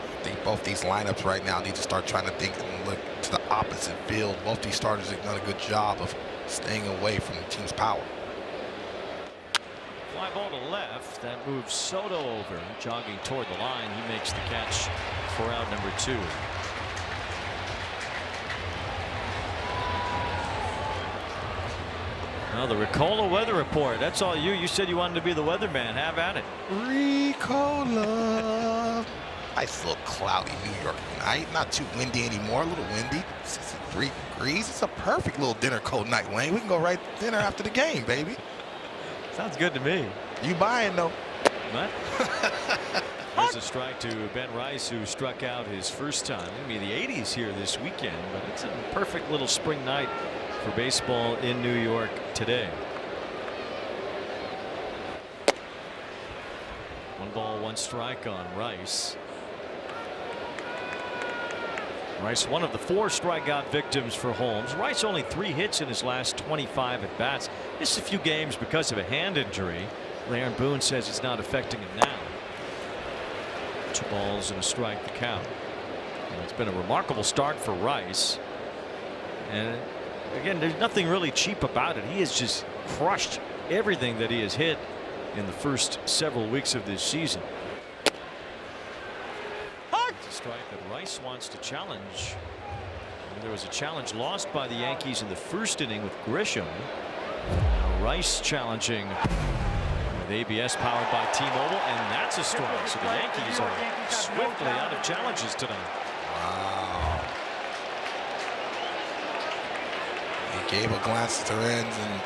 I think both these lineups right now need to start trying to think and look to the opposite field. Both these starters have done a good job of staying away from the team's power. Fly ball to left. That moves Soto over, jogging toward the line. He makes the catch for out number 2. Now the Ricola weather report. That's all you. You said you wanted to be the weatherman. Have at it. Ricola. Nice little cloudy New York night. Not too windy anymore. A little windy. 63 degrees. It's a perfect little dinner coat night, Wayne. We can go right to dinner after the game, baby. Sounds good to me. You buying though? What? There's a strike to Ben Rice, who struck out his first time. It'll be the 80s here this weekend, but it's a perfect little spring night for baseball in New York today. 1 ball, 1 strike on Rice. Rice, one of the 4 strikeout victims for Holmes. Rice only 3 hits in his last 25 at bats. Missed a few games because of a hand injury. Aaron Boone says it's not affecting him now. 2 balls and a strike to count. And it's been a remarkable start for Rice. And again, there's nothing really cheap about it. He has just crushed everything that he has hit in the first several weeks of this season. It's a strike that Rice wants to challenge. And there was a challenge lost by the Yankees in the first inning with Grisham. Now Rice challenging with ABS powered by T-Mobile, and that's a strike. So the Yankees are swiftly out of challenges tonight. Wow. He gave a glance to Torrens and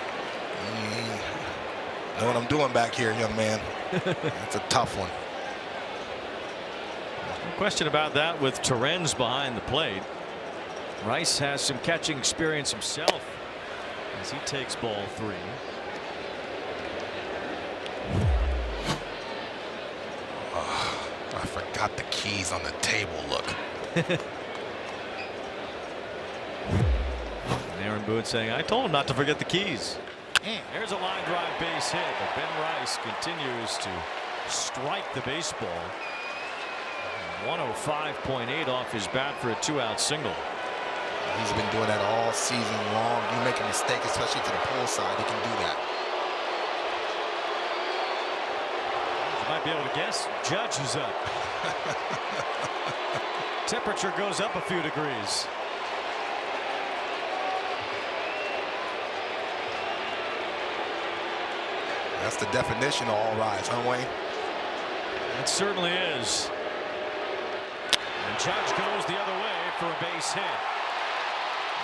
know what I'm doing back here, young man. It's a tough one. No question about that with Torrens behind the plate. Rice has some catching experience himself as he takes ball 3. I forgot the keys on the table. Look. And Aaron Boone saying, I told him not to forget the keys. There's a line drive base hit, but Ben Rice continues to strike the baseball. 105.8 off his bat for a 2-out single. He's been doing that all season long. You make a mistake, especially to the pull side, he can do that. You might be able to guess. Judge is up. Temperature goes up a few degrees. That's the definition of all rise, huh, Wayne? It certainly is. And Judge goes the other way for a base hit.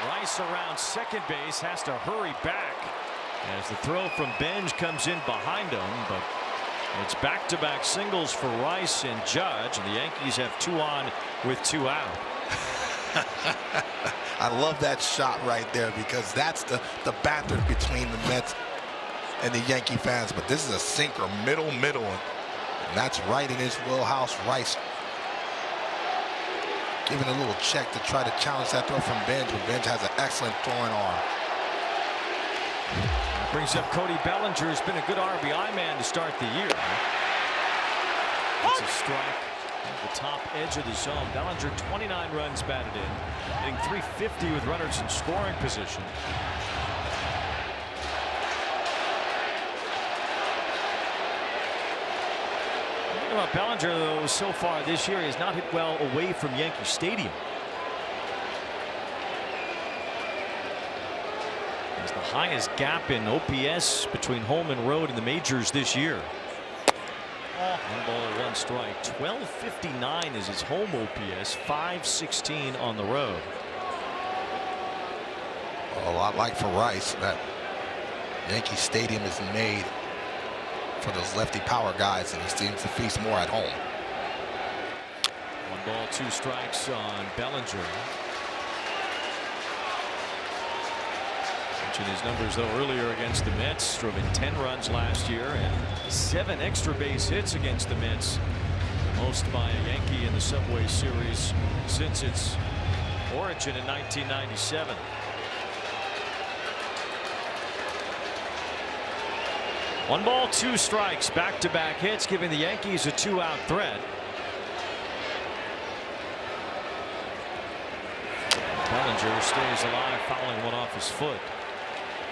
Rice around second base has to hurry back as the throw from Benj comes in behind him, but it's back-to-back singles for Rice and Judge, and the Yankees have 2 on with 2 out. I love that shot right there because that's the banter between the Mets and the Yankee fans, but this is a sinker, middle, and that's right in his wheelhouse. Rice giving a little check to try to challenge that throw from Benj, but Benj has an excellent throwing arm. Brings up Cody Bellinger, who's been a good RBI man to start the year. It's a strike at the top edge of the zone. Bellinger 29 runs batted in, hitting .350 with runners in scoring position. About Bellinger, though, so far this year, he has not hit well away from Yankee Stadium. It's the highest gap in OPS between home and road in the majors this year. 1 ball, 1 strike. 1259 is his home OPS, 516 on the road. A lot like for Rice, that Yankee Stadium is made for those lefty power guys, and he seems to feast more at home. 1 ball, 2 strikes on Bellinger. Mentioned his numbers though earlier against the Mets, drove in 10 runs last year and 7 extra base hits against the Mets, the most by a Yankee in the Subway Series since its origin in 1997. One ball, 2 strikes, back-to-back hits, giving the Yankees a 2-out threat. Bellinger stays alive, fouling one off his foot.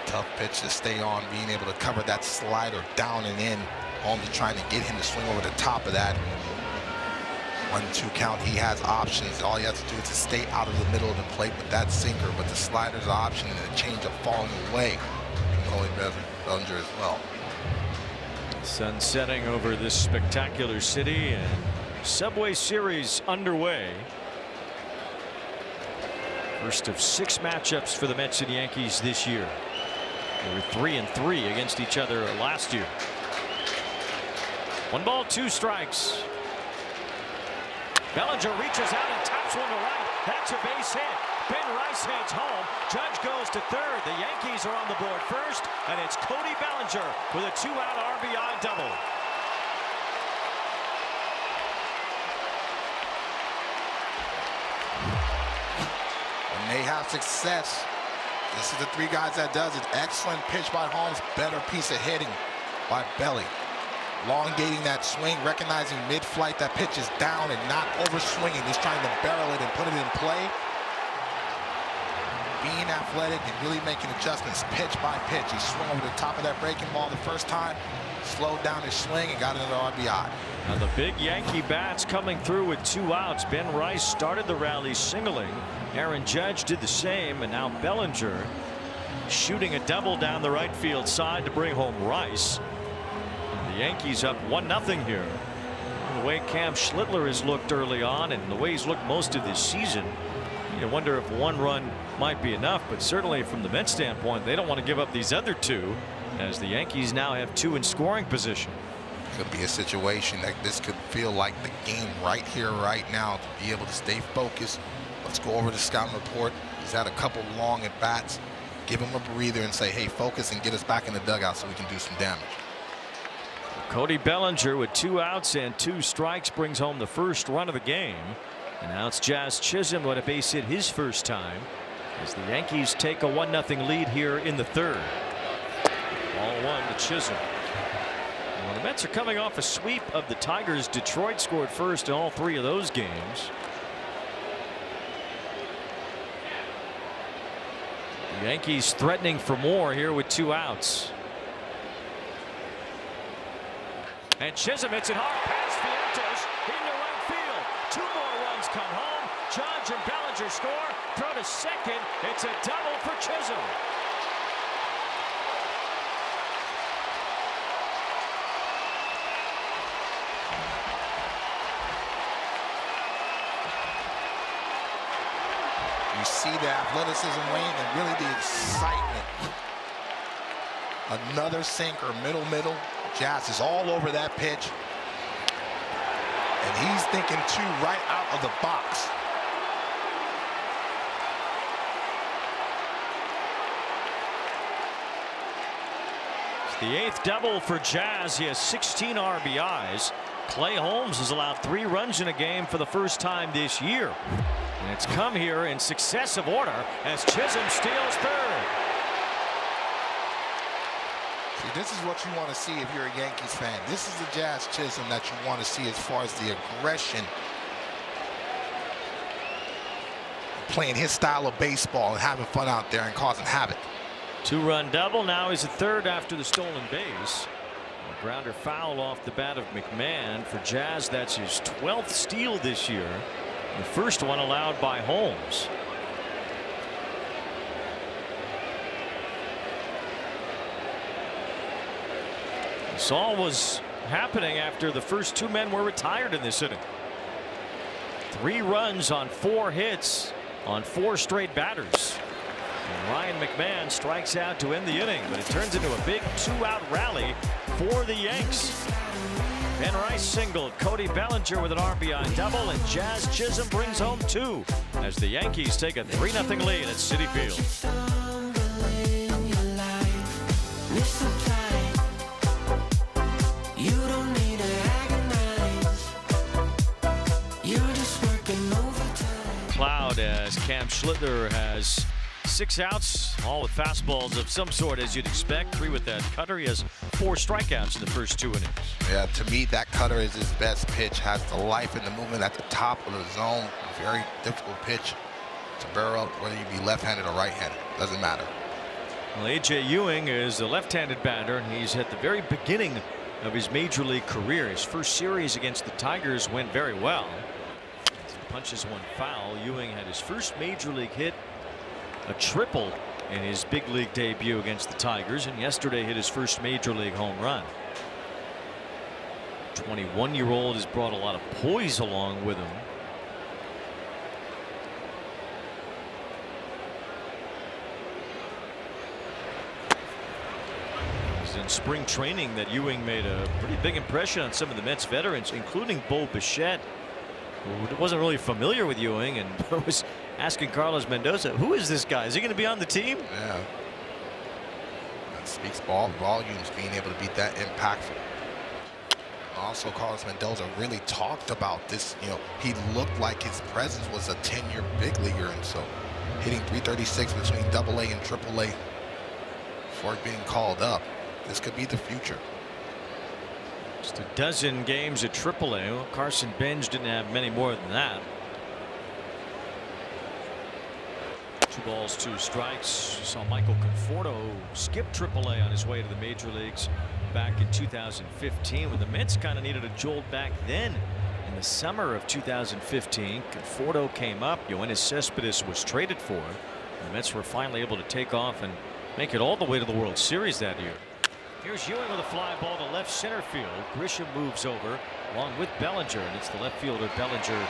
Tough pitch to stay on, being able to cover that slider down and in. Holmes trying to get him to swing over the top of that. 1-2 count. He has options. All he has to do is to stay out of the middle of the plate with that sinker, but the slider's an option and a change of falling away. Only Bellinger as well. Sun setting over this spectacular city and Subway Series underway. First of 6 matchups for the Mets and Yankees this year. They were 3-3 against each other last year. 1 ball, 2 strikes. Bellinger reaches out and taps one to right. That's a base hit. Ben Rice heads home. Judge goes to third. The Yankees are on the board first, and it's Cody Bellinger with a 2-out RBI double. When they have success, this is the 3 guys that does it. Excellent pitch by Holmes. Better piece of hitting by Belly. elongating that swing, recognizing mid-flight that pitch is down and not over-swinging, just trying to barrel it and put it in play. Being athletic and really making adjustments pitch by pitch. He swung over the top of that breaking ball the first time, slowed down his swing, and got another RBI. Now the big Yankee bats coming through with 2 outs. Ben Rice started the rally singling. Aaron Judge did the same, and now Bellinger shooting a double down the right field side to bring home Rice. And the Yankees up 1-0 here. And the way Cam Schlittler has looked early on and the way he's looked most of this season, you wonder if 1 run might be enough, but certainly from the Mets standpoint, they don't want to give up these other 2, as the Yankees now have 2 in scoring position. Could be a situation that this could feel like the game right here, right now, to be able to stay focused. Let's go over the scouting report. He's had a couple long at bats. Give him a breather and say, hey, focus and get us back in the dugout so we can do some damage. Cody Bellinger with 2 outs and 2 strikes brings home the first run of the game. And now it's Jazz Chisholm with a base hit his first time, as the Yankees take a 1-0 lead here in the 3rd. Ball 1 to Chisholm. Well, the Mets are coming off a sweep of the Tigers. Detroit scored first in all 3 of those games. The Yankees threatening for more here with 2 outs. And Chisholm hits it hard past Vientos into right field. 2 more runs come home. Judge and Bellinger score. Throw to second. It's a double for Chisholm. You see the athleticism, Wayne, and really the excitement. Another sinker, middle. Jazz is all over that pitch. And he's thinking 2 right out of the box. It's the 8th double for Jazz. He has 16 RBIs. Clay Holmes has allowed 3 runs in a game for the first time this year. And it's come here in successive order as Chisholm steals 3rd. See, this is what you want to see if you're a Yankees fan. This is the Jazz Chisholm that you want to see as far as the aggression. Playing his style of baseball and having fun out there and causing havoc. 2-run double. Now he's at 3rd after the stolen base. A grounder foul off the bat of McMahon. For Jazz, that's his 12th steal this year. The first one allowed by Holmes. This all was happening after the first 2 men were retired in this inning. 3 runs on 4 hits on 4 straight batters. And Ryan McMahon strikes out to end the inning, but it turns into a big 2-out rally for the Yanks. Ben Rice singled, Cody Bellinger with an RBI double, and Jazz Chisholm brings home 2 as the Yankees take a 3-0 lead at Citi Field. Cloud as Cam Schlittler has 6 outs, all with fastballs of some sort, as you'd expect. 3 with that cutter. He has 4 strikeouts in the first 2 innings. Yeah, to me, that cutter is his best pitch. Has the life and the movement at the top of the zone. Very difficult pitch to barrel up, whether you be left-handed or right-handed. Doesn't matter. Well, A.J. Ewing is a left-handed batter, and he's at the very beginning of his major league career. His first series against the Tigers went very well. As he punches one foul, Ewing had his first major league hit, a triple, in his big league debut against the Tigers, and yesterday hit his first major league home run. 21-year-old has brought a lot of poise along with him. In spring training that Ewing made a pretty big impression on some of the Mets veterans, including Bo Bichette, who wasn't really familiar with Ewing and was asking Carlos Mendoza, who is this guy? Is he going to be on the team? Yeah. That speaks volumes, being able to be that impactful. Also, Carlos Mendoza really talked about this. You know, he looked like his presence was a 10-year big leaguer, and so hitting .336 between AA and AAA before being called up. This could be the future. Just a dozen games at AAA. Well, Carson Bench didn't have many more than that. 2 balls, 2 strikes. You saw Michael Conforto skip AAA on his way to the major leagues back in 2015 when the Mets kind of needed a jolt back then. In the summer of 2015, Conforto came up. Yoenis Cespedes was traded for. The Mets were finally able to take off and make it all the way to the World Series that year. Here's Ewing with a fly ball to left center field. Grisham moves over along with Bellinger, and it's the left fielder Bellinger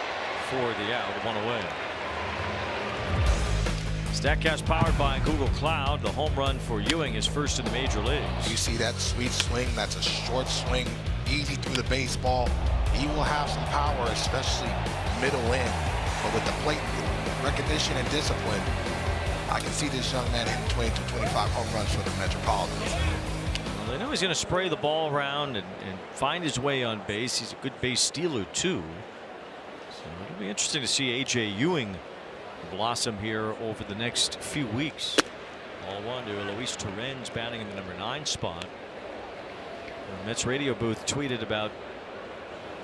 for the out, 1 away. Statcast powered by Google Cloud. The home run for Ewing is first in the major leagues. You see that sweet swing? That's a short swing, easy through the baseball. He will have some power, especially middle in. But with the plate recognition and discipline, I can see this young man hitting 20 to 25 home runs for the Metropolitans. Well, they know he's going to spray the ball around and find his way on base. He's a good base stealer too. So it'll be interesting to see A.J. Ewing blossom here over the next few weeks. Ball 1 to Luis Torrens, batting in the number 9 spot. The Mets radio booth tweeted about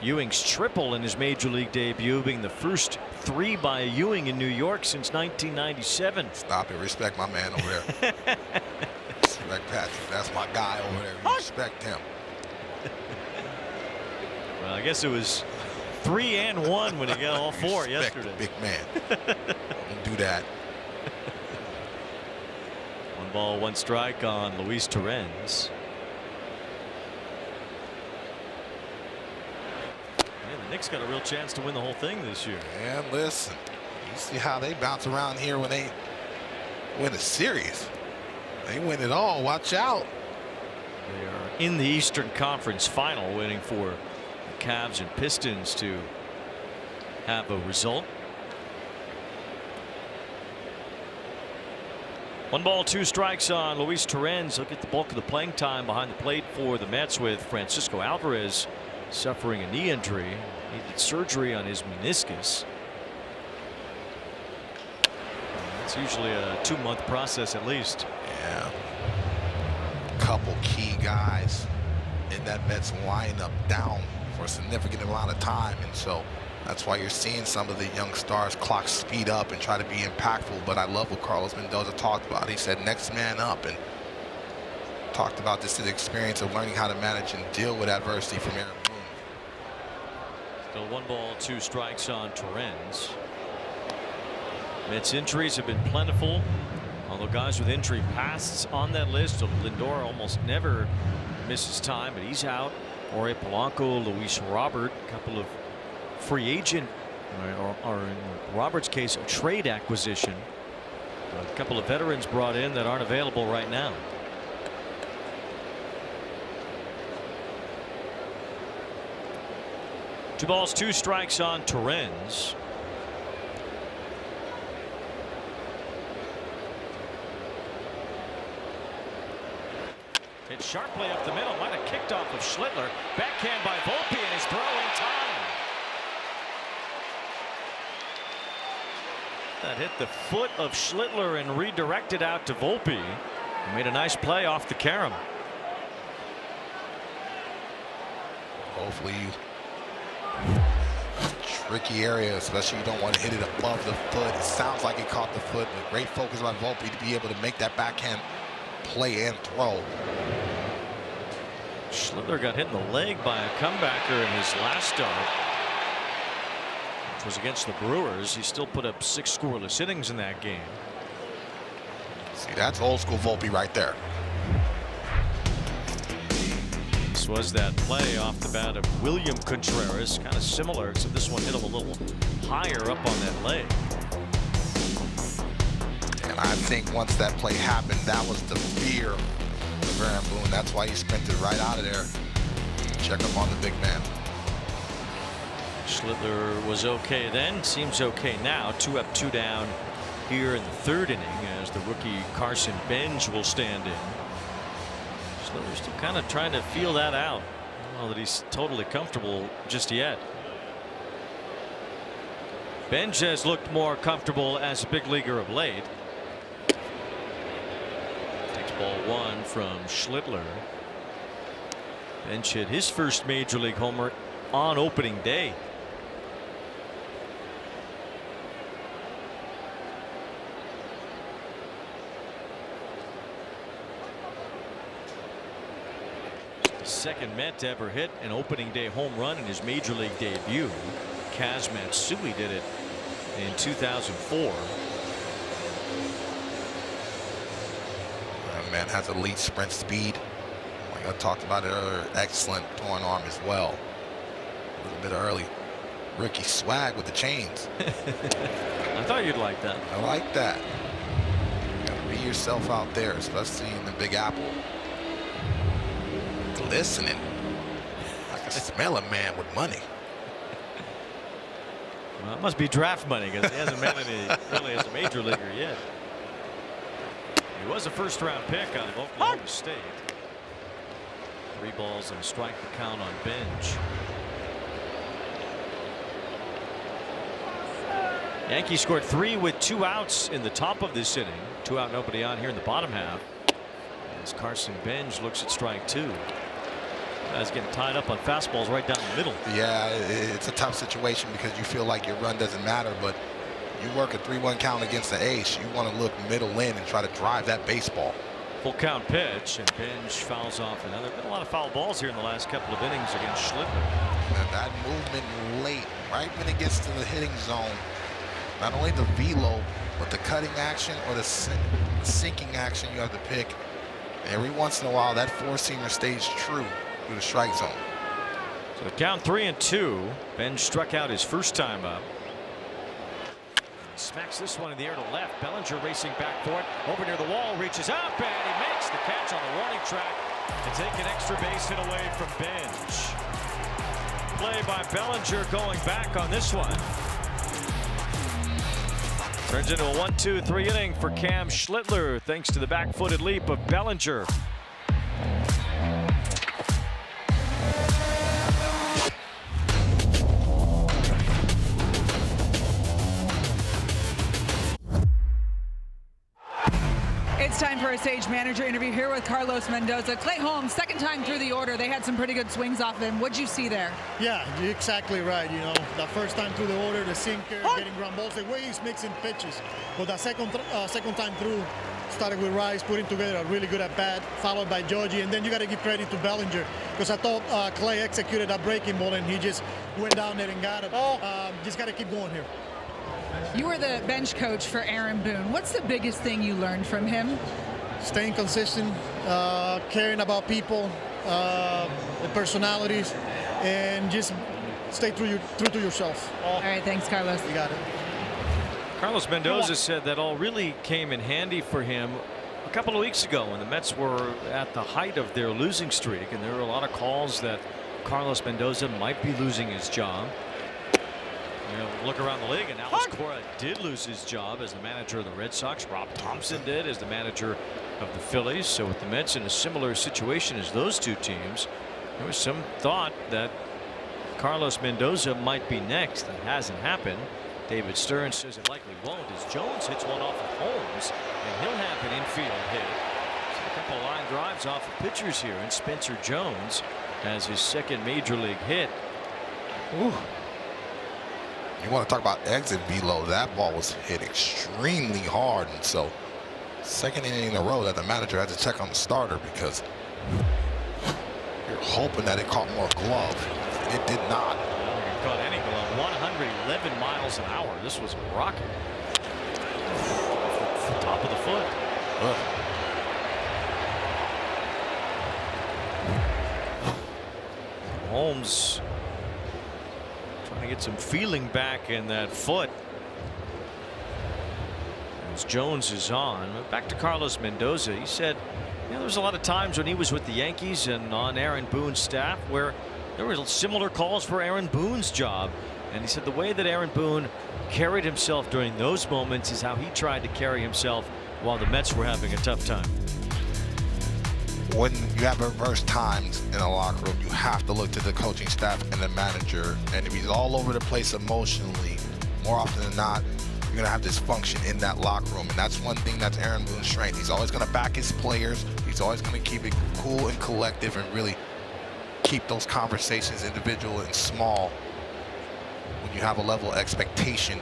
Ewing's triple in his major league debut, being the first 3 by Ewing in New York since 1997. Stop it. Respect my man over there. Respect Patrick. That's my guy over there. You respect him. Well, I guess it was 3 and 1 when he got all 4 yesterday. Big man. Don't do that. 1 ball, 1 strike on Luis Torrens. The Knicks got a real chance to win the whole thing this year. And listen, you see how they bounce around here when they win a series. They win it all. Watch out. They are in the Eastern Conference Final, waiting for the Cavs and Pistons to have a result. 1 ball, 2 strikes on Luis Torrens. Look at the bulk of the playing time behind the plate for the Mets, with Francisco Alvarez suffering a knee injury. Needed surgery on his meniscus. It's usually a 2-month process at least. Yeah. Couple key guys in that Mets lineup down for a significant amount of time, and so that's why you're seeing some of the young stars clock speed up and try to be impactful. But I love what Carlos Mendoza talked about. He said next man up, and talked about this experience of learning how to manage and deal with adversity from Aaron Boone. Still 1 ball, 2 strikes on Torrens. Mets injuries have been plentiful, although guys with injury pasts on that list. Lindor almost never misses time, but he's out. Jorge Polanco, Luis Robert, a couple of free agent, or in Robert's case, a trade acquisition. A couple of veterans brought in that aren't available right now. Two balls, 2 strikes on Torrens. Hit sharply up the middle. Might have kicked off of Schlittler. Backhand by Volpe, and his throw in time. That hit the foot of Schlittler and redirected out to Volpe. He made a nice play off the carom. Hopefully, tricky area, especially you don't want to hit it above the foot. It sounds like it caught the foot, but great focus by Volpe to be able to make that backhand play and throw. Schlittler got hit in the leg by a comebacker in his last start, which was against the Brewers. He still put up 6 scoreless innings in that game. See, that's old school Volpe right there. This was that play off the bat of William Contreras, kind of similar, except this one hit him a little higher up on that leg. And I think once that play happened, that was the fear of Aaron Boone. That's why he sprinted right out of there. Check up on the big man. Schlittler was okay then, seems okay now. 2 up, 2 down here in the 3rd inning as the rookie Carson Bench will stand in. Schlittler's still kind of trying to feel that out. I don't know that he's totally comfortable just yet. Bench has looked more comfortable as a big leaguer of late. Takes ball 1 from Schlittler. Bench hit his first major league homer on opening day. Second Met to ever hit an opening day home run in his major league debut. Kaz Matsui did it in 2004. That man has elite sprint speed. Like I talked about it earlier, excellent throwing arm as well. A little bit early. Ricky swag with the chains. I thought you'd like that. I like that. You gotta be yourself out there, especially in the Big Apple. Listening. I can smell a man with money. Well, it must be draft money because he hasn't made any really as a major leaguer yet. He was a first-round pick out of Oklahoma State. 3 balls and a strike to count on Bench. Yankees scored 3 with 2 outs in the top of this inning. 2 out, nobody on here in the bottom half. As Carson Bench looks at strike 2. Guys getting tied up on fastballs right down the middle. Yeah, it's a tough situation because you feel like your run doesn't matter, but you work a 3-1 count against the ace. You want to look middle in and try to drive that baseball. Full count pitch, and Bench fouls off another. Been a lot of foul balls here in the last couple of innings against Schlittler. And that movement late, right when it gets to the hitting zone, not only the velo, but the cutting action or the sinking action you have to pick. Every once in a while, that 4-seamer stays true through the strike zone. So the count 3-2. Bench struck out his first time up. Smacks this one in the air to left. Bellinger racing back for it. Over near the wall, reaches up, and he makes the catch on the warning track to take an extra base hit away from Bench. Play by Bellinger going back on this one. Turns into a 1-2-3 inning for Cam Schlittler thanks to the back-footed leap of Bellinger. It's time for a Sage manager interview here with Carlos Mendoza. Clay Holmes, second time through the order. They had some pretty good swings off him. What'd you see there? Yeah, you're exactly right. You know, the first time through the order, the sinker, getting ground balls, the way he's mixing pitches. But the second time through, started with Rice, putting together a really good at-bat, followed by Georgie. And then you got to give credit to Bellinger because I thought Clay executed that breaking ball and he just went down there and got it. Just got to keep going here. You were the bench coach for Aaron Boone. What's the biggest thing you learned from him? Staying consistent, caring about people, the personalities, and just stay true to yourself. All right, thanks, Carlos. You got it. Carlos Mendoza said that all really came in handy for him a couple of weeks ago when the Mets were at the height of their losing streak, and there were a lot of calls that Carlos Mendoza might be losing his job. You know, look around the league, and Alex Cora did lose his job as the manager of the Red Sox. Rob Thompson did as the manager of the Phillies. So with the Mets in a similar situation as those two teams, there was some thought that Carlos Mendoza might be next. That hasn't happened. David Stern says it likely won't as Jones hits one off of Holmes, and he'll have an infield hit. So a couple of line drives off of pitchers here, and Spencer Jones has his second major league hit. Ooh. You want to talk about exit velo? That ball was hit extremely hard, and so second inning in a row that the manager had to check on the starter because you're hoping that it caught more glove. It did not. It caught any glove. 111 miles an hour. This was a rocket. Top of the foot. Holmes trying to get some feeling back in that foot as Jones is on. Back to Carlos Mendoza. He said, you know, there was a lot of times when he was with the Yankees and on Aaron Boone's staff where there were similar calls for Aaron Boone's job, and he said the way that Aaron Boone carried himself during those moments is how he tried to carry himself while the Mets were having a tough time. When you have reverse times in a locker room, you have to look to the coaching staff and the manager. And if he's all over the place emotionally, more often than not, you're going to have dysfunction in that locker room. And that's one thing that's Aaron Boone's strength. He's always going to back his players. He's always going to keep it cool and collective and really keep those conversations individual and small when you have a level of expectation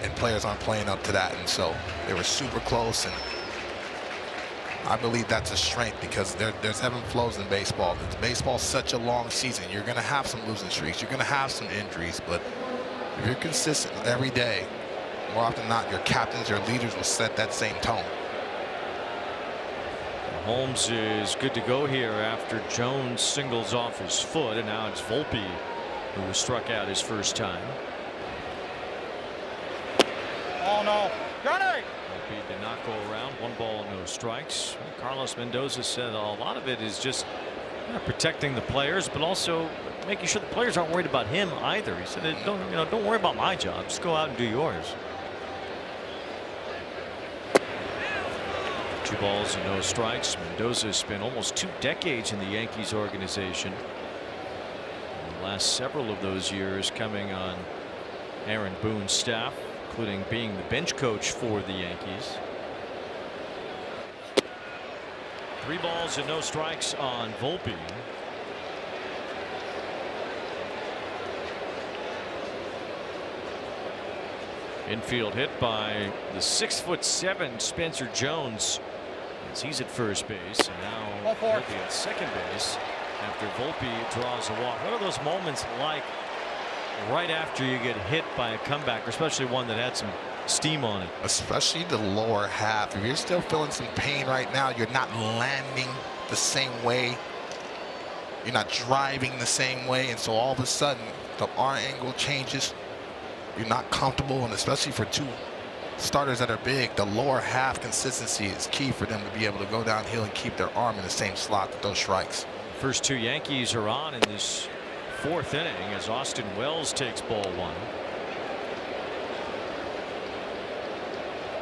and players aren't playing up to that. And so they were super close, and I believe that's a strength because there's ebb and flows in baseball. Baseball's such a long season. You're going to have some losing streaks. You're going to have some injuries. But if you're consistent every day, more often than not, your captains, your leaders will set that same tone. Holmes is good to go here after Jones singles off his foot, and now it's Volpe who was struck out his first time. Oh no, Johnny! Volpe did not go around. 1 ball, no strikes. Carlos Mendoza said a lot of it is just protecting the players, but also making sure the players aren't worried about him either. He said, don't worry about my job. Just go out and do yours. 2 balls and no strikes. Mendoza spent almost 2 decades in the Yankees organization. And the last several of those years coming on Aaron Boone's staff, including being the bench coach for the Yankees. 3 balls and no strikes on Volpe. Infield hit by the 6'7" Spencer Jones, as he's at first base, and now Volpe at second base after Volpe draws a walk. What are those moments like right after you get hit by a comeback, especially one that had some steam on it? Especially the lower half. If you're still feeling some pain right now, you're not landing the same way. You're not driving the same way, and so all of a sudden the arm angle changes. You're not comfortable, and especially for 2 starters that are big, the lower half consistency is key for them to be able to go downhill and keep their arm in the same slot with those strikes. First 2 Yankees are on in this 4th inning as Austin Wells takes ball 1.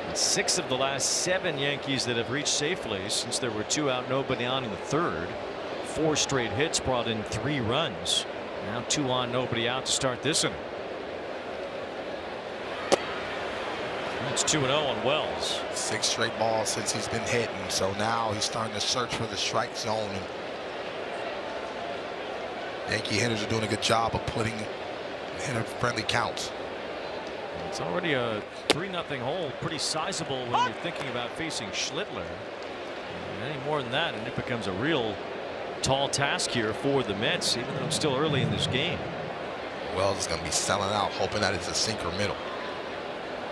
And 6 of the last 7 Yankees that have reached safely since there were 2 out, nobody on in the 3rd. 4 straight hits brought in 3 runs. Now 2 on, nobody out to start this inning. It's 2-0 on Wells. 6 straight balls since he's been hit, and so now he's starting to search for the strike zone. And Yankee hitters are doing a good job of putting hitter-friendly counts. It's already a 3-0 hole, pretty sizable when you're thinking about facing Schlittler. And any more than that, and it becomes a real tall task here for the Mets, even though it's still early in this game. Wells is going to be selling out, hoping that it's a sinker middle.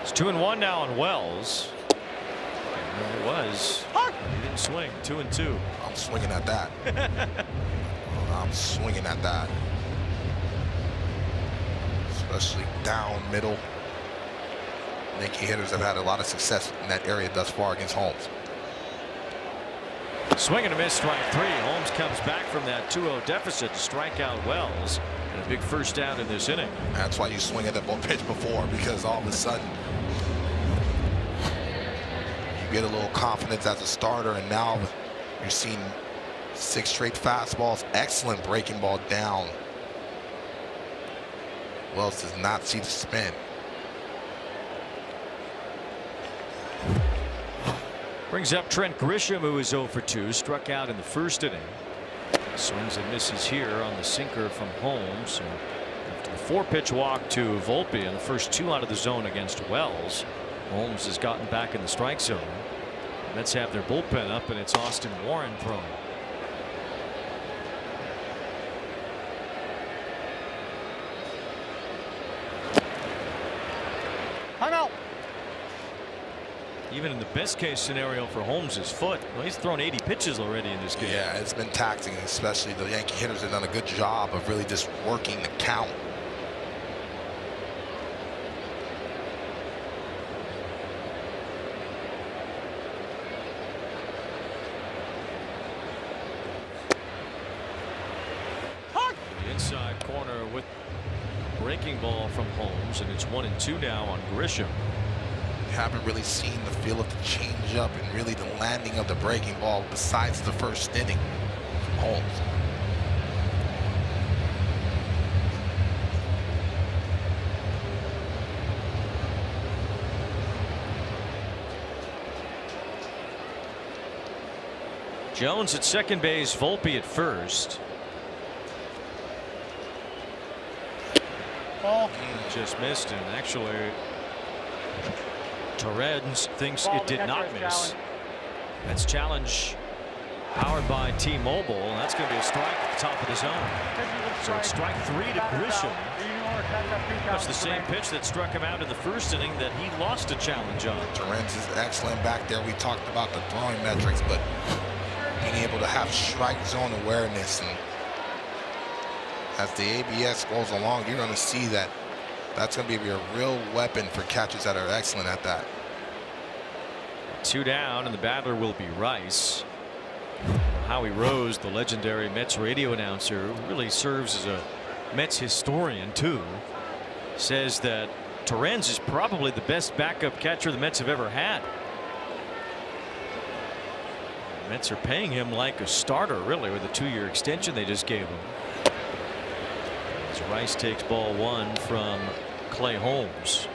It's 2-1 now on Wells. And it was. He didn't swing. 2-2. I'm swinging at that. I'm swinging at that. Especially down middle. Yankee hitters have had a lot of success in that area thus far against Holmes. Swing and a miss, strike 3. Holmes comes back from that 2-0 deficit to strike out Wells. And a big first down in this inning. That's why you swing at that ball pitch before, because all of a sudden you get a little confidence as a starter, and now you're seeing 6 straight fastballs. Excellent breaking ball down. Wells does not see the spin. Brings up Trent Grisham, who is 0 for 2, struck out in the 1st inning. Swings and misses here on the sinker from Holmes. And after the 4-pitch walk to Volpe in the first 2 out of the zone against Wells, Holmes has gotten back in the strike zone. Mets have their bullpen up, and it's Austin Warren throwing. Timeout. Even in the best case scenario for Holmes' foot, well, he's thrown 80 pitches already in this game. Yeah, it's been taxing, especially the Yankee hitters have done a good job of really just working the count. The inside corner with breaking ball from Holmes, and it's 1-2 now on Grisham. Haven't really seen the feel of the changeup and really the landing of the breaking ball besides the first inning from Holmes. Jones at second base, Volpe at first. Just missed, and actually Torrens thinks it did not miss. That's challenge powered by T-Mobile, and that's going to be a strike at the top of the zone. So it's strike 3 to Grisham. That's the same pitch that struck him out in the first inning that he lost a challenge on. Torrens is excellent back there. We talked about the throwing metrics, but being able to have strike zone awareness, and as the ABS goes along, you're going to see that that's going to be a real weapon for catchers that are excellent at that. 2 down, and the batter will be Rice. Howie Rose, the legendary Mets radio announcer, who really serves as a Mets historian too, says that Torrens is probably the best backup catcher the Mets have ever had. The Mets are paying him like a starter, really, with a 2-year extension they just gave him. As Rice takes ball 1 from Clay Holmes.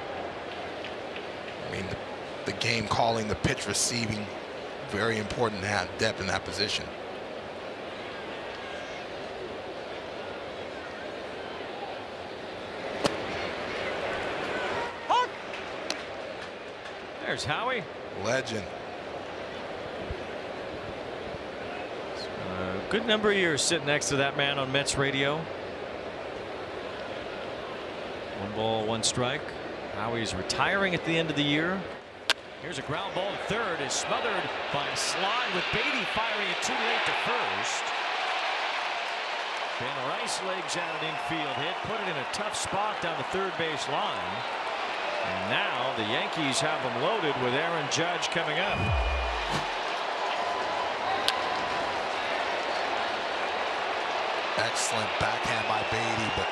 I mean, the game calling, the pitch receiving, very important to have depth in that position. There's Howie. Legend. A good number of years sitting next to that man on Mets radio. 1 ball, 1 strike. Howie's retiring at the end of the year. Here's a ground ball to third, is smothered by a slide with Beatty firing it too late to first. Ben Rice legs out an infield hit, put it in a tough spot down the third base line. And now the Yankees have them loaded with Aaron Judge coming up. Excellent backhand by Beatty, but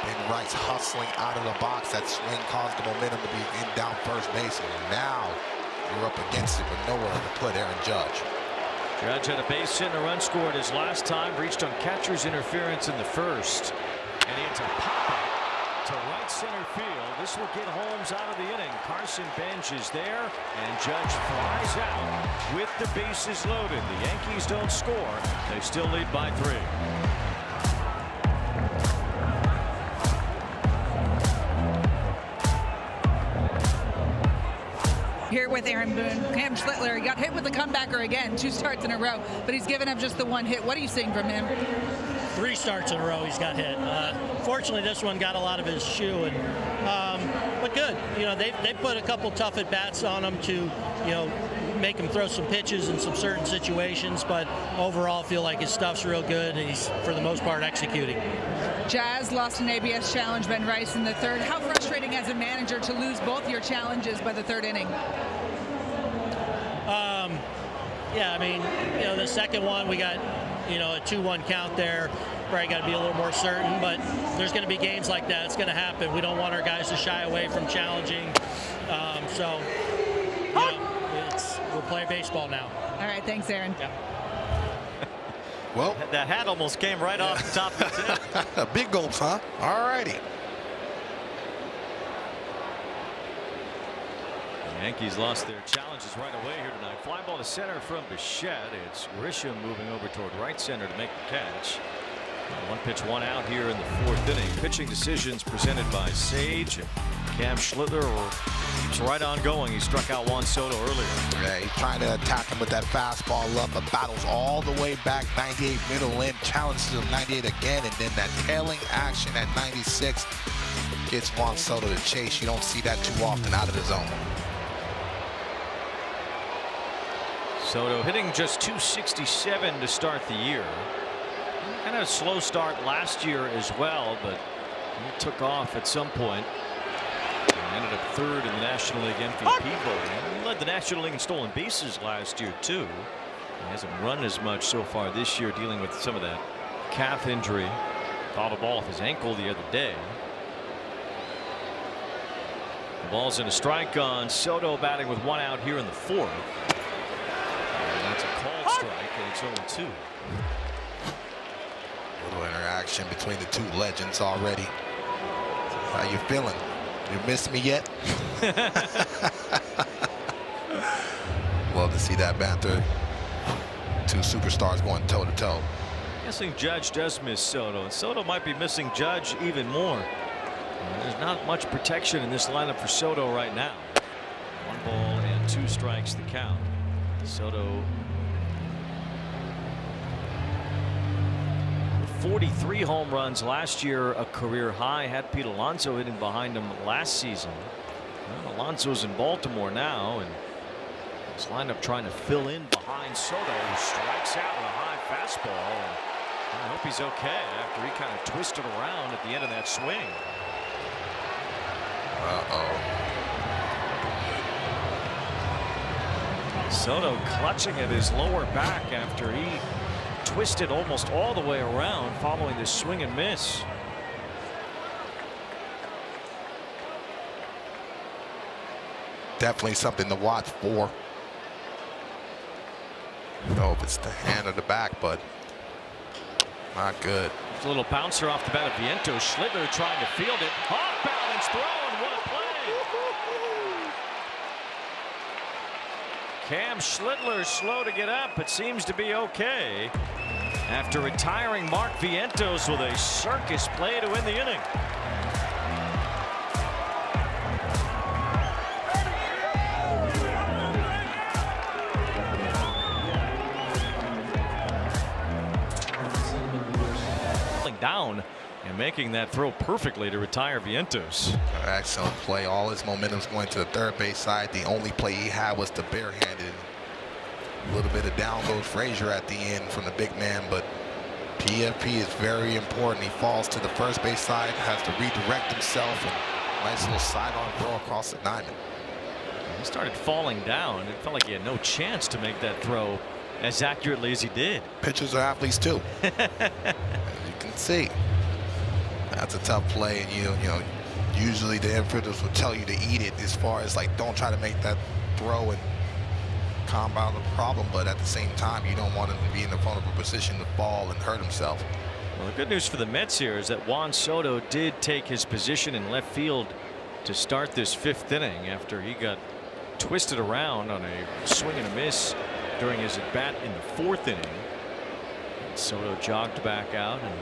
Ben Rice hustling out of the box. That swing caused the momentum to be in down first base. And now you're up against it with nowhere to put Aaron Judge. Judge had a base hit and a run scored his last time. Reached on catcher's interference in the first. And it's a pop-up to right center field. This will get Holmes out of the inning. Carson Bench is there, and Judge flies out with the bases loaded. The Yankees don't score. They still lead by 3. Here with Aaron Boone, Cam Schlittler got hit with the comebacker again, 2 starts in a row, but he's given up just the 1 hit. What are you seeing from him? 3 starts in a row he's got hit. Fortunately, this one got a lot of his shoe, and but good. You know, they put a couple tough at bats on him to, you know, make him throw some pitches in some certain situations, but overall feel like his stuff's real good, and he's for the most part executing. Jazz lost an ABS challenge, Ben Rice in the 3rd. How frustrating as a manager to lose both your challenges by the 3rd inning? Yeah, I mean, you know, the second one we got, you know, a 2-1 count there. Probably got to be a little more certain, but there's going to be games like that. It's going to happen. We don't want our guys to shy away from challenging. So, you know, we'll play baseball now. All right, thanks, Aaron. Yeah. Well, that hat almost came right off the top of his head. Big gulps, huh? All righty. The Yankees lost their challenges right away here tonight. Fly ball to center from Bichette. It's Grisham moving over toward right center to make the catch. 1 pitch, 1 out here in the 4th inning. Pitching decisions presented by Sage. Cam Schlittler keeps right on going. He struck out Juan Soto earlier. Yeah, he's trying to attack him with that fastball up, but battles all the way back 98 middle in, challenges him 98 again, and then that tailing action at 96 gets Juan Soto to chase. You don't see that too often out of the zone. Soto hitting just .267 to start the year. Kind of a slow start last year as well, but he took off at some point. And ended up 3rd in the National League MVP voting. He led the National League in stolen bases last year too. He hasn't run as much so far this year, dealing with some of that calf injury. Caught a ball off his ankle the other day. The ball's in a strike on Soto, batting with 1 out here in the 4th. And that's a called strike, and it's 0-2. Little interaction between the 2 legends already. How you feeling? You missed me yet? Love to see that banter. two superstars going toe-to-toe. Guessing Judge does miss Soto, and Soto might be missing Judge even more. There's not much protection in this lineup for Soto right now. 1 ball and 2 strikes the count. Soto 43 home runs last year, a career high. Had Pete Alonso hitting behind him last season. Well, Alonso's in Baltimore now, and this lineup trying to fill in behind Soto, who strikes out with a high fastball. And I hope he's okay after he kind of twisted around at the end of that swing. Soto clutching at his lower back after he twisted almost all the way around following this swing and miss. Definitely something to watch for. I don't know if it's the hand or the back, but not good. There's a little bouncer off the bat of Vientos. Schlittler trying to field it. Off balance throw, and what a play! Cam Schlittler slow to get up, but seems to be okay after retiring Mark Vientos with a circus play to win the inning. Down and making that throw perfectly to retire Vientos. Excellent play. All his momentum's going to the third base side. The only play he had was the barehanded. A little bit of down goes Frazier at the end from the big man, but PFP is very important. He falls to the first base side, has to redirect himself, and nice little side-on throw across the diamond. He started falling down. It felt like he had no chance to make that throw as accurately as he did. Pitchers are athletes too. See, that's a tough play, and you know usually the infielders will tell you to eat it, as far as like don't try to make that throw and compound the problem, but at the same time you don't want him to be in the vulnerable position to fall and hurt himself. Well, the good news for the Mets here is that Juan Soto did take his position in left field to start this 5th inning after he got twisted around on a swing and a miss during his at bat in the 4th inning. Soto jogged back out and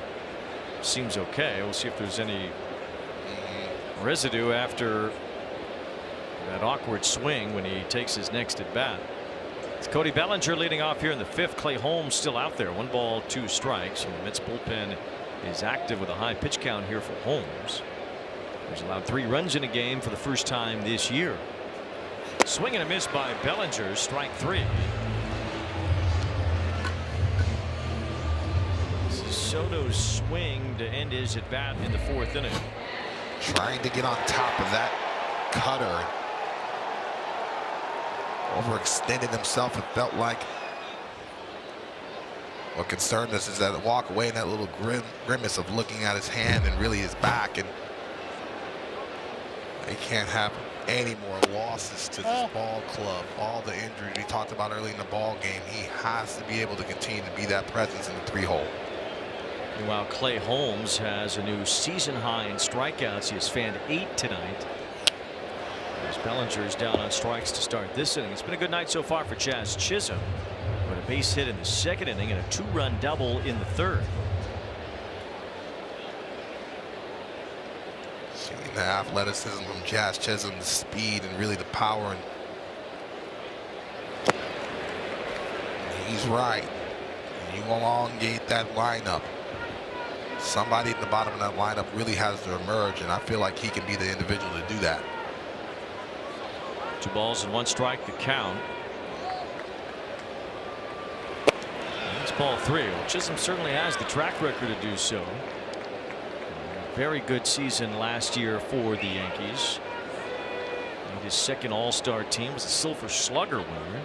seems okay. We'll see if there's any residue after that awkward swing when he takes his next at bat. It's Cody Bellinger leading off here in the 5th. Clay Holmes still out there. 1 ball, 2 strikes. And the Mets bullpen is active with a high pitch count here for Holmes. He's allowed 3 runs in a game for the first time this year. Swing and a miss by Bellinger. Strike 3. Soto's swing to end his at bat in the 4th inning. Trying to get on top of that cutter. Overextended himself, it felt like. What concerned us is that walk away and that little grimace of looking at his hand and really his back, and they can't have any more losses to this ball club. All the injuries we talked about early in the ball game, he has to be able to continue to be that presence in the 3-hole. Meanwhile, Clay Holmes has a new season high in strikeouts. He has fanned 8 tonight. As Bellinger is down on strikes to start this inning. It's been a good night so far for Jazz Chisholm, with a base hit in the 2nd inning and a 2-run double in the 3rd. Seeing the athleticism from Jazz Chisholm, the speed and really the power, and he's right. You elongate that lineup. Somebody at the bottom of that lineup really has to emerge, and I feel like he can be the individual to do that. 2 balls and 1 strike the count. And it's ball 3. Well, Chisholm certainly has the track record to do so. Very good season last year for the Yankees. And his 2nd All-Star team was a Silver Slugger winner.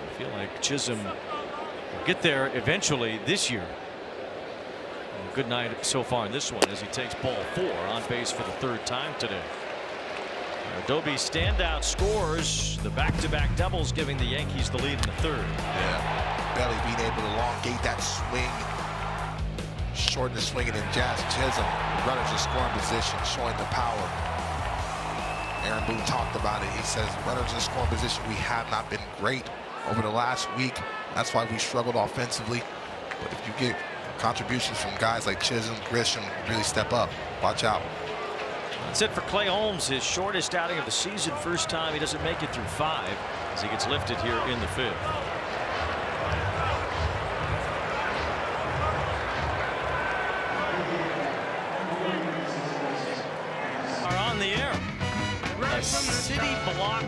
I feel like Chisholm will get there eventually this year. Good night so far in this one as he takes ball 4 on base for the 3rd time today. Adobe standout scores, the back-to-back doubles giving the Yankees the lead in the 3rd. Yeah, Belly being able to elongate that swing, shorten the swing, and then Jazz Chisholm, runners in scoring position, showing the power. Aaron Boone talked about it. He says runners in scoring position, we have not been great over the last week. That's why we struggled offensively. But if you get contributions from guys like Chisholm, Grisham, really step up. Watch out. That's it for Clay Holmes, his shortest outing of the season. First time he doesn't make it through 5 as he gets lifted here in the 5th. Are on the air. A city block.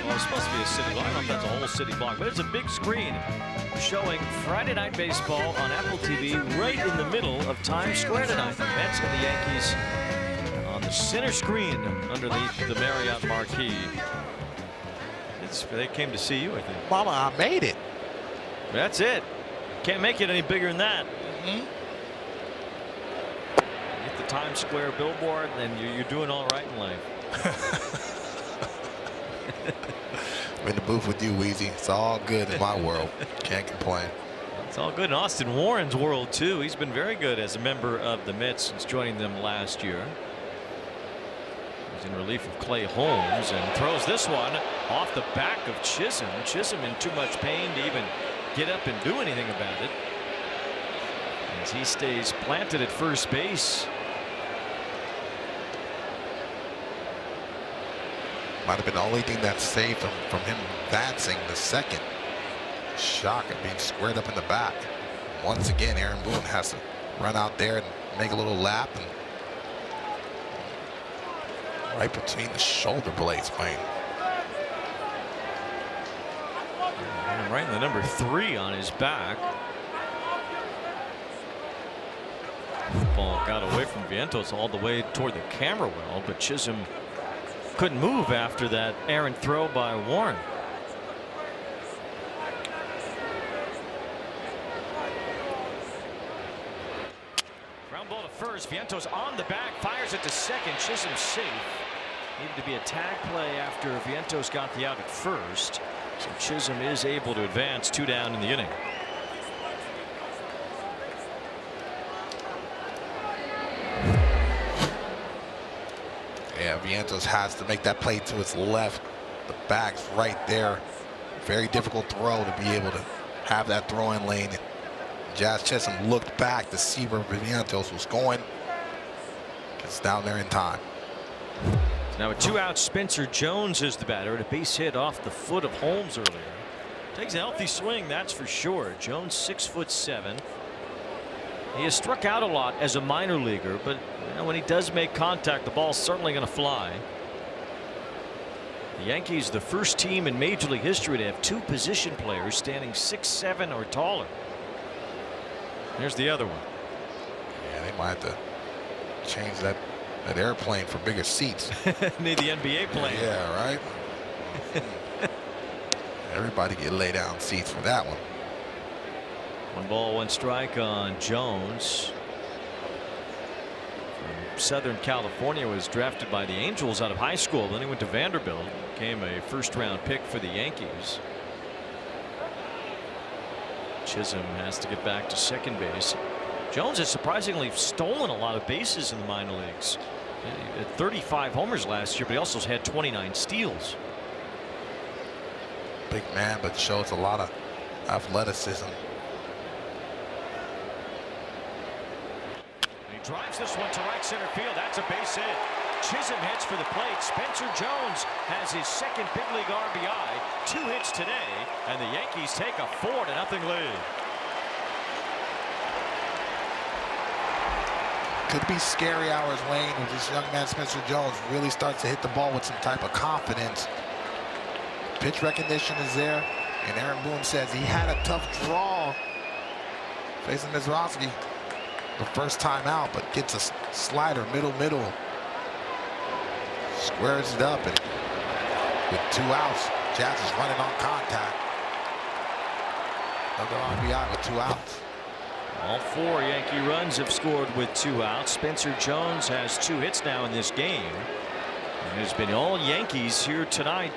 Well, it's supposed to be a city block. I don't know if that's a whole city block, but it's a big screen showing Friday Night Baseball on Apple TV right in the middle of Times Square tonight. The Mets and the Yankees on the center screen underneath the Marriott marquee. They came to see you, I think. Mama, I made it. That's it. Can't make it any bigger than that. Get the Times Square billboard, and you're doing all right in life. I'm in the booth with you, Weezy. It's all good in my world. Can't complain. It's all good in Austin Warren's world, too. He's been very good as a member of the Mets since joining them last year. He's in relief of Clay Holmes and throws this one off the back of Chisholm. Chisholm in too much pain to even get up and do anything about it, as he stays planted at first base. Might have been the only thing that saved him from him advancing the second. Shock of being squared up in the back. Once again, Aaron Boone has to run out there and make a little lap, and right between the shoulder blades, Wayne. And right in the number 3 on his back. The ball got away from Vientos all the way toward the camera well, but Chisholm couldn't move after that errant throw by Warren. Ground ball to first. Vientos on the back, fires it to second. Chisholm safe. Needed to be a tag play after Vientos got the out at first. So Chisholm is able to advance 2 down in the inning. Yeah, Vientos has to make that play to his left. The bag's right there. Very difficult throw to be able to have that throwing lane. Jazz Chisholm looked back to see where Vientos was going. Gets down there in time. Now with 2 outs, Spencer Jones is the batter, and a base hit off the foot of Holmes earlier. Takes a healthy swing, that's for sure. Jones 6'7". He has struck out a lot as a minor leaguer, but when he does make contact, the ball's certainly going to fly. The Yankees, the first team in Major League history to have 2 position players standing 6'7" or taller. There's the other one. Yeah, they might have to change that airplane for bigger seats. Need the NBA plane. Yeah, right. Everybody get lay down seats for that one. 1 ball, 1 strike on Jones. From Southern California, was drafted by the Angels out of high school. Then he went to Vanderbilt, became a first-round pick for the Yankees. Chisholm has to get back to second base. Jones has surprisingly stolen a lot of bases in the minor leagues. He had 35 homers last year, but he also had 29 steals. Big man, but shows a lot of athleticism. Drives this one to right center field. That's a base hit. Chisholm heads for the plate. Spencer Jones has his second big league RBI. 2 hits today, and the Yankees take a 4-0 lead. Could be scary hours, Wayne, when this young man Spencer Jones really starts to hit the ball with some type of confidence. Pitch recognition is there, and Aaron Boone says he had a tough draw facing Mizrowski the first time out, but gets a slider middle. Squares it up, and with 2 outs, Jazz is running on contact. Another RBI with 2 outs. All 4 Yankee runs have scored with 2 outs. Spencer Jones has 2 hits now in this game. And it's been all Yankees here tonight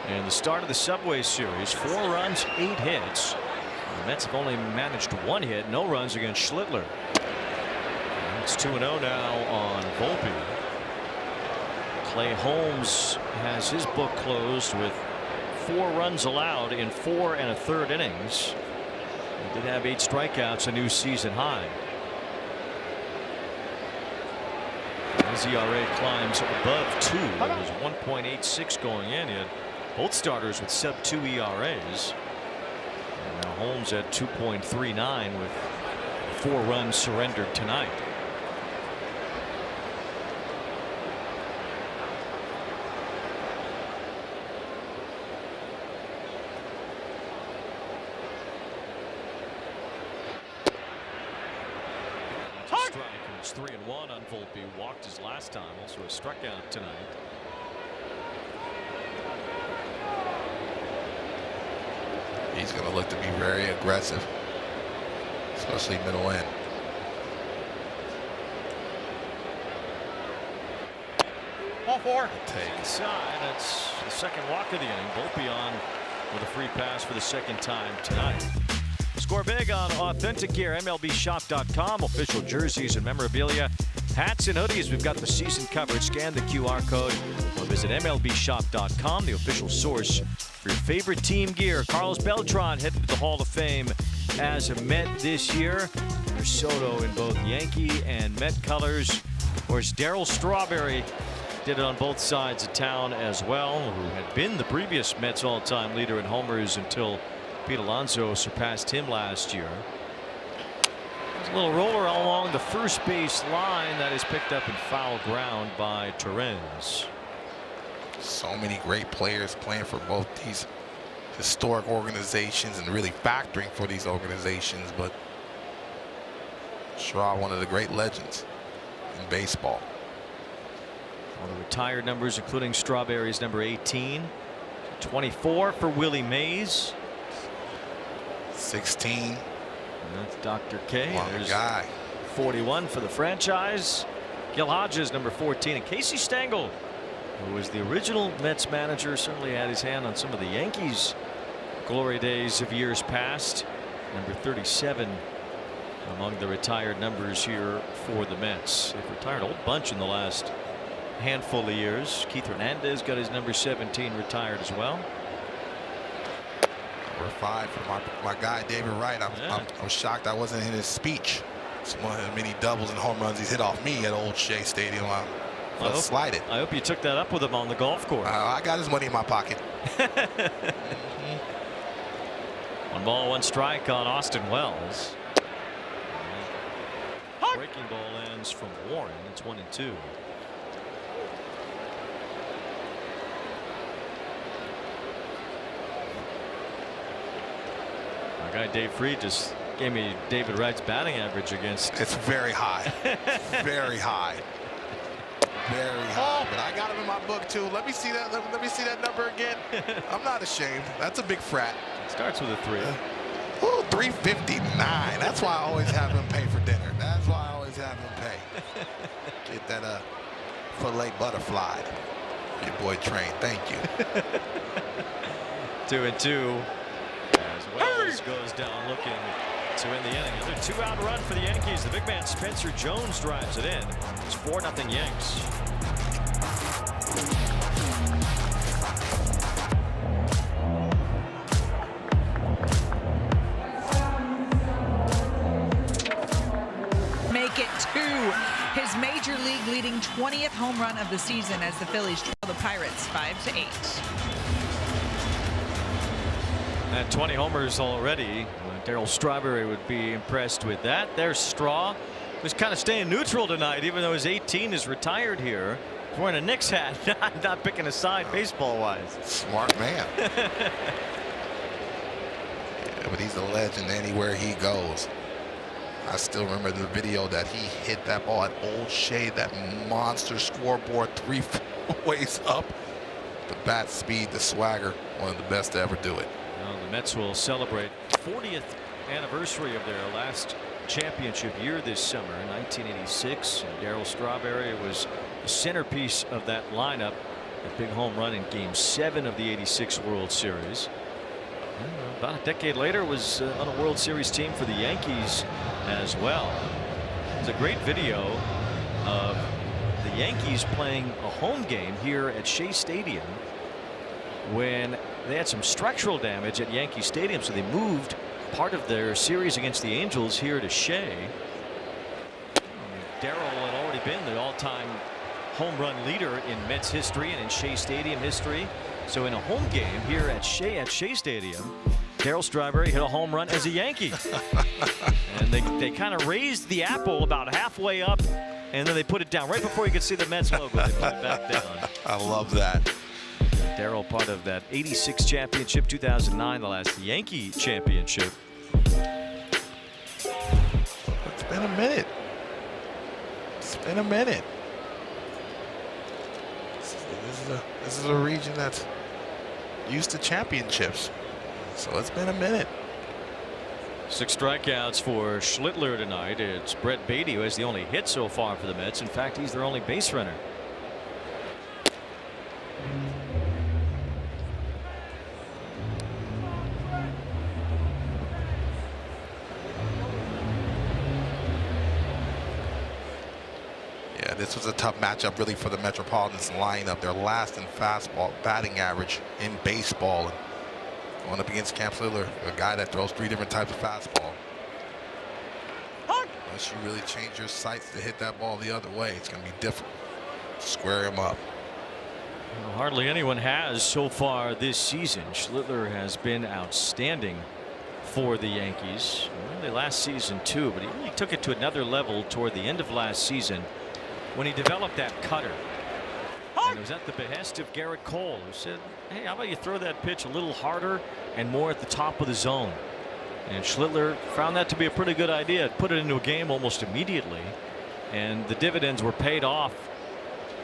in the start of the Subway Series. 4 runs, 8 hits. The Mets have only managed 1 hit, no runs against Schlittler. It's 2-0 now on Volpe. Clay Holmes has his book closed with 4 runs allowed in 4 1/3 innings. He did have 8 strikeouts, a new season high. His ERA climbs above 2. It was 1.86 going in. He had both starters with sub-2 ERAs. And now Holmes at 2.39 with 4 runs surrendered tonight. Strike, and it's 3-1 on Volpe. Walked his last time, also a strikeout tonight. He's going to look to be very aggressive, especially middle end. Ball 4. Take inside. That's the second walk of the inning. Volpe on with a free pass for the second time tonight. Score big on Authentic Gear. MLBshop.com. Official jerseys and memorabilia, hats and hoodies. We've got the season covered. Scan the QR code or visit MLBshop.com, the official source for your favorite team gear. Carlos Beltran headed to the Hall of Fame as a Met this year. There's Soto in both Yankee and Met colors. Of course, Darryl Strawberry did it on both sides of town as well, who had been the previous Mets all-time leader in homers until Pete Alonso surpassed him last year. There's a little roller along the first base line that is picked up in foul ground by Torrens. So many great players playing for both these historic organizations and really factoring for these organizations, but Straw, one of the great legends in baseball. All the retired numbers, including Strawberry's number 18, 24 for Willie Mays. 16. And that's Dr. K. There's guy. 41 for the franchise. Gil Hodges, number 14. And Casey Stengel, who was the original Mets manager, certainly had his hand on some of the Yankees' glory days of years past. Number 37 among the retired numbers here for the Mets. They've retired a whole bunch in the last handful of years. Keith Hernandez got his number 17 retired as well. Number 5 for my guy David Wright. I'm shocked I wasn't in his speech. It's one of the many doubles and home runs he's hit off me at Old Shea Stadium. I slighted. I hope you took that up with him on the golf course. I got his money in my pocket. 1 ball, 1 strike on Austin Wells. Breaking ball ends from Warren. It's 1-2. My guy Dave Freed just gave me David Wright's batting average against. It's very high. Very high. Very high. But I got him in my book too. Let me see that. Let me see that number again. I'm not ashamed. That's a big frat. Starts with a 3. Ooh, 359. That's why I always have him pay for dinner. That's why I always have him pay. Get that filet butterfly. Your boy Train. Thank you. 2-2. As Wells goes down looking to end the inning. Another 2-out run for the Yankees. The big man Spencer Jones drives it in. It's 4-0 Yanks. Make it 2. His major league leading 20th home run of the season as the Phillies trail the Pirates 5-8. At 20 homers already. Darryl Strawberry would be impressed with that. There's Straw, who's kind of staying neutral tonight, even though his 18 is retired here. He's wearing a Knicks hat, not picking a side baseball-wise. Smart man. Yeah, but he's a legend anywhere he goes. I still remember the video that he hit that ball at Old Shea, that monster scoreboard 3 ways up. The bat speed, the swagger, one of the best to ever do it. Well, the Mets will celebrate 40th anniversary of their last championship year this summer, 1986. And Darryl Strawberry was the centerpiece of that lineup. A big home run in Game 7 of the '86 World Series. And about a decade later, was on a World Series team for the Yankees as well. It's a great video of the Yankees playing a home game here at Shea Stadium when they had some structural damage at Yankee Stadium, so they moved part of their series against the Angels here to Shea. Darryl had already been the all-time home run leader in Mets history and in Shea Stadium history. So in a home game here at Shea Stadium, Darryl Strawberry hit a home run as a Yankee. And they kind of raised the apple about halfway up, and then they put it down right before you could see the Mets logo. They put it back down. I love that. Darryl, part of that '86 championship, 2009, the last Yankee championship. It's been a minute. It's been a minute. This is a region that's used to championships. So it's been a minute. 6 strikeouts for Schlittler tonight. It's Brett Beatty who has the only hit so far for the Mets. In fact, he's their only base runner. Yeah, this was a tough matchup really for the Metropolitans lineup. Their last in fastball batting average in baseball. Going up against Cam Schlittler, a guy that throws 3 different types of fastball. Unless you really change your sights to hit that ball the other way, it's going to be difficult to square him up. Well, hardly anyone has so far this season. Schlittler has been outstanding for the Yankees. Really last season too, but he really took it to another level toward the end of last season when he developed that cutter. And it was at the behest of Garrett Cole, who said, hey, how about you throw that pitch a little harder and more at the top of the zone. And Schlittler found that to be a pretty good idea. Put it into a game almost immediately, and the dividends were paid off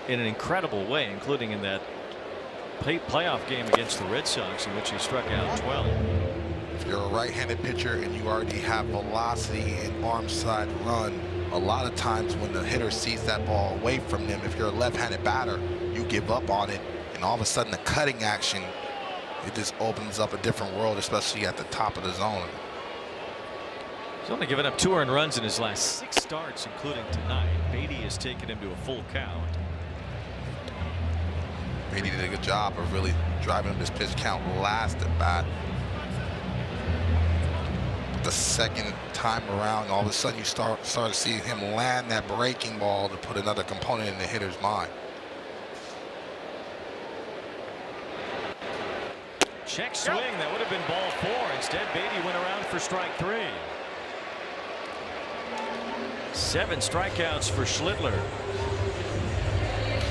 in an incredible way, including in that playoff game against the Red Sox, in which he struck out 12. If you're a right-handed pitcher and you already have velocity and arm side run, a lot of times when the hitter sees that ball away from them, if you're a left-handed batter, you give up on it, and all of a sudden the cutting action, it just opens up a different world, especially at the top of the zone. He's only given up 2 earned runs in his last 6 starts, including tonight. Beatty has taken him to a full count. Beatty did a good job of really driving up his pitch count last at bat. The second time around, all of a sudden you start to see him land that breaking ball to put another component in the hitter's mind. Check swing, that would have been ball 4. Instead, Beatty went around for strike 3. 7 strikeouts for Schlittler.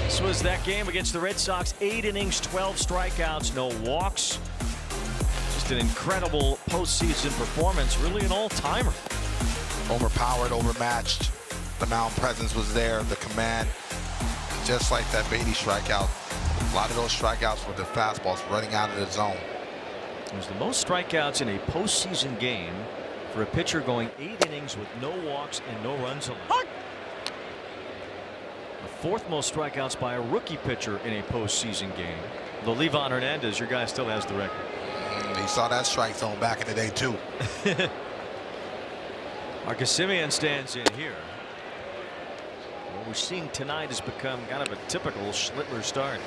This was that game against the Red Sox. 8 innings, 12 strikeouts, no walks. Just an incredible postseason performance, really an all-timer. Overpowered, overmatched. The mound presence was there, the command. Just like that Beatty strikeout, a lot of those strikeouts were the fastballs running out of the zone. It was the most strikeouts in a postseason game for a pitcher going 8 innings with no walks and no runs allowed. The 4th most strikeouts by a rookie pitcher in a postseason game. Though Levon Hernandez, your guy, still has the record. He saw that strike zone back in the day too. Marcus Semien stands in here. What we're seeing tonight has become kind of a typical Schlittler start.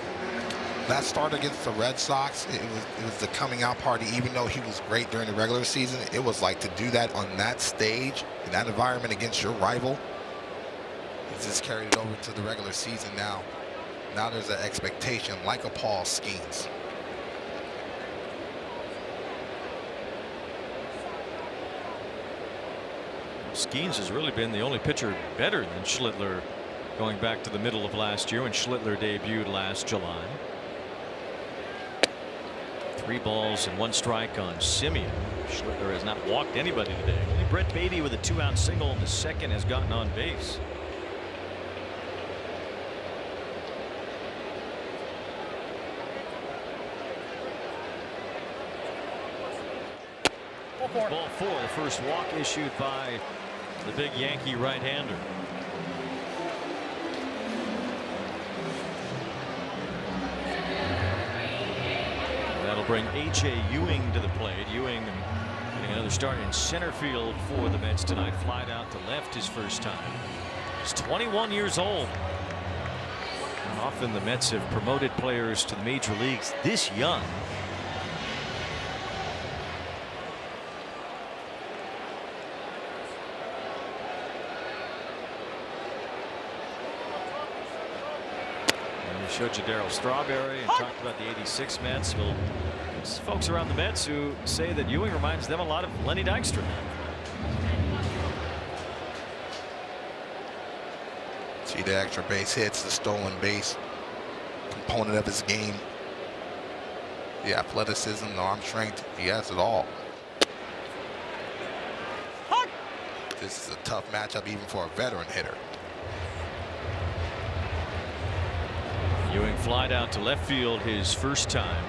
That start against the Red Sox, it was the coming out party. Even though he was great during the regular season, it was like to do that on that stage in that environment against your rival. He just carried it over to the regular season now. Now there's an expectation, like a Paul Skeens. Skeens has really been the only pitcher better than Schlittler going back to the middle of last year when Schlittler debuted last July. 3 balls and 1 strike on Semien. Schlittler has not walked anybody today. Only Brett Beatty with a 2-out single in the 2nd has gotten on base. Ball 4, the first walk issued by the big Yankee right-hander. That'll bring A.J. Ewing to the plate. Ewing getting another start in center field for the Mets tonight. Flied out to left his first time. He's 21 years old. And often the Mets have promoted players to the major leagues this young. Showed you Darryl Strawberry and talked about the '86 Mets. Well, there's folks around the Mets who say that Ewing reminds them a lot of Lenny Dykstra. See the extra base hits, the stolen base component of his game. The athleticism, the arm strength, he has it all. This is a tough matchup even for a veteran hitter. Ewing fly down to left field his first time.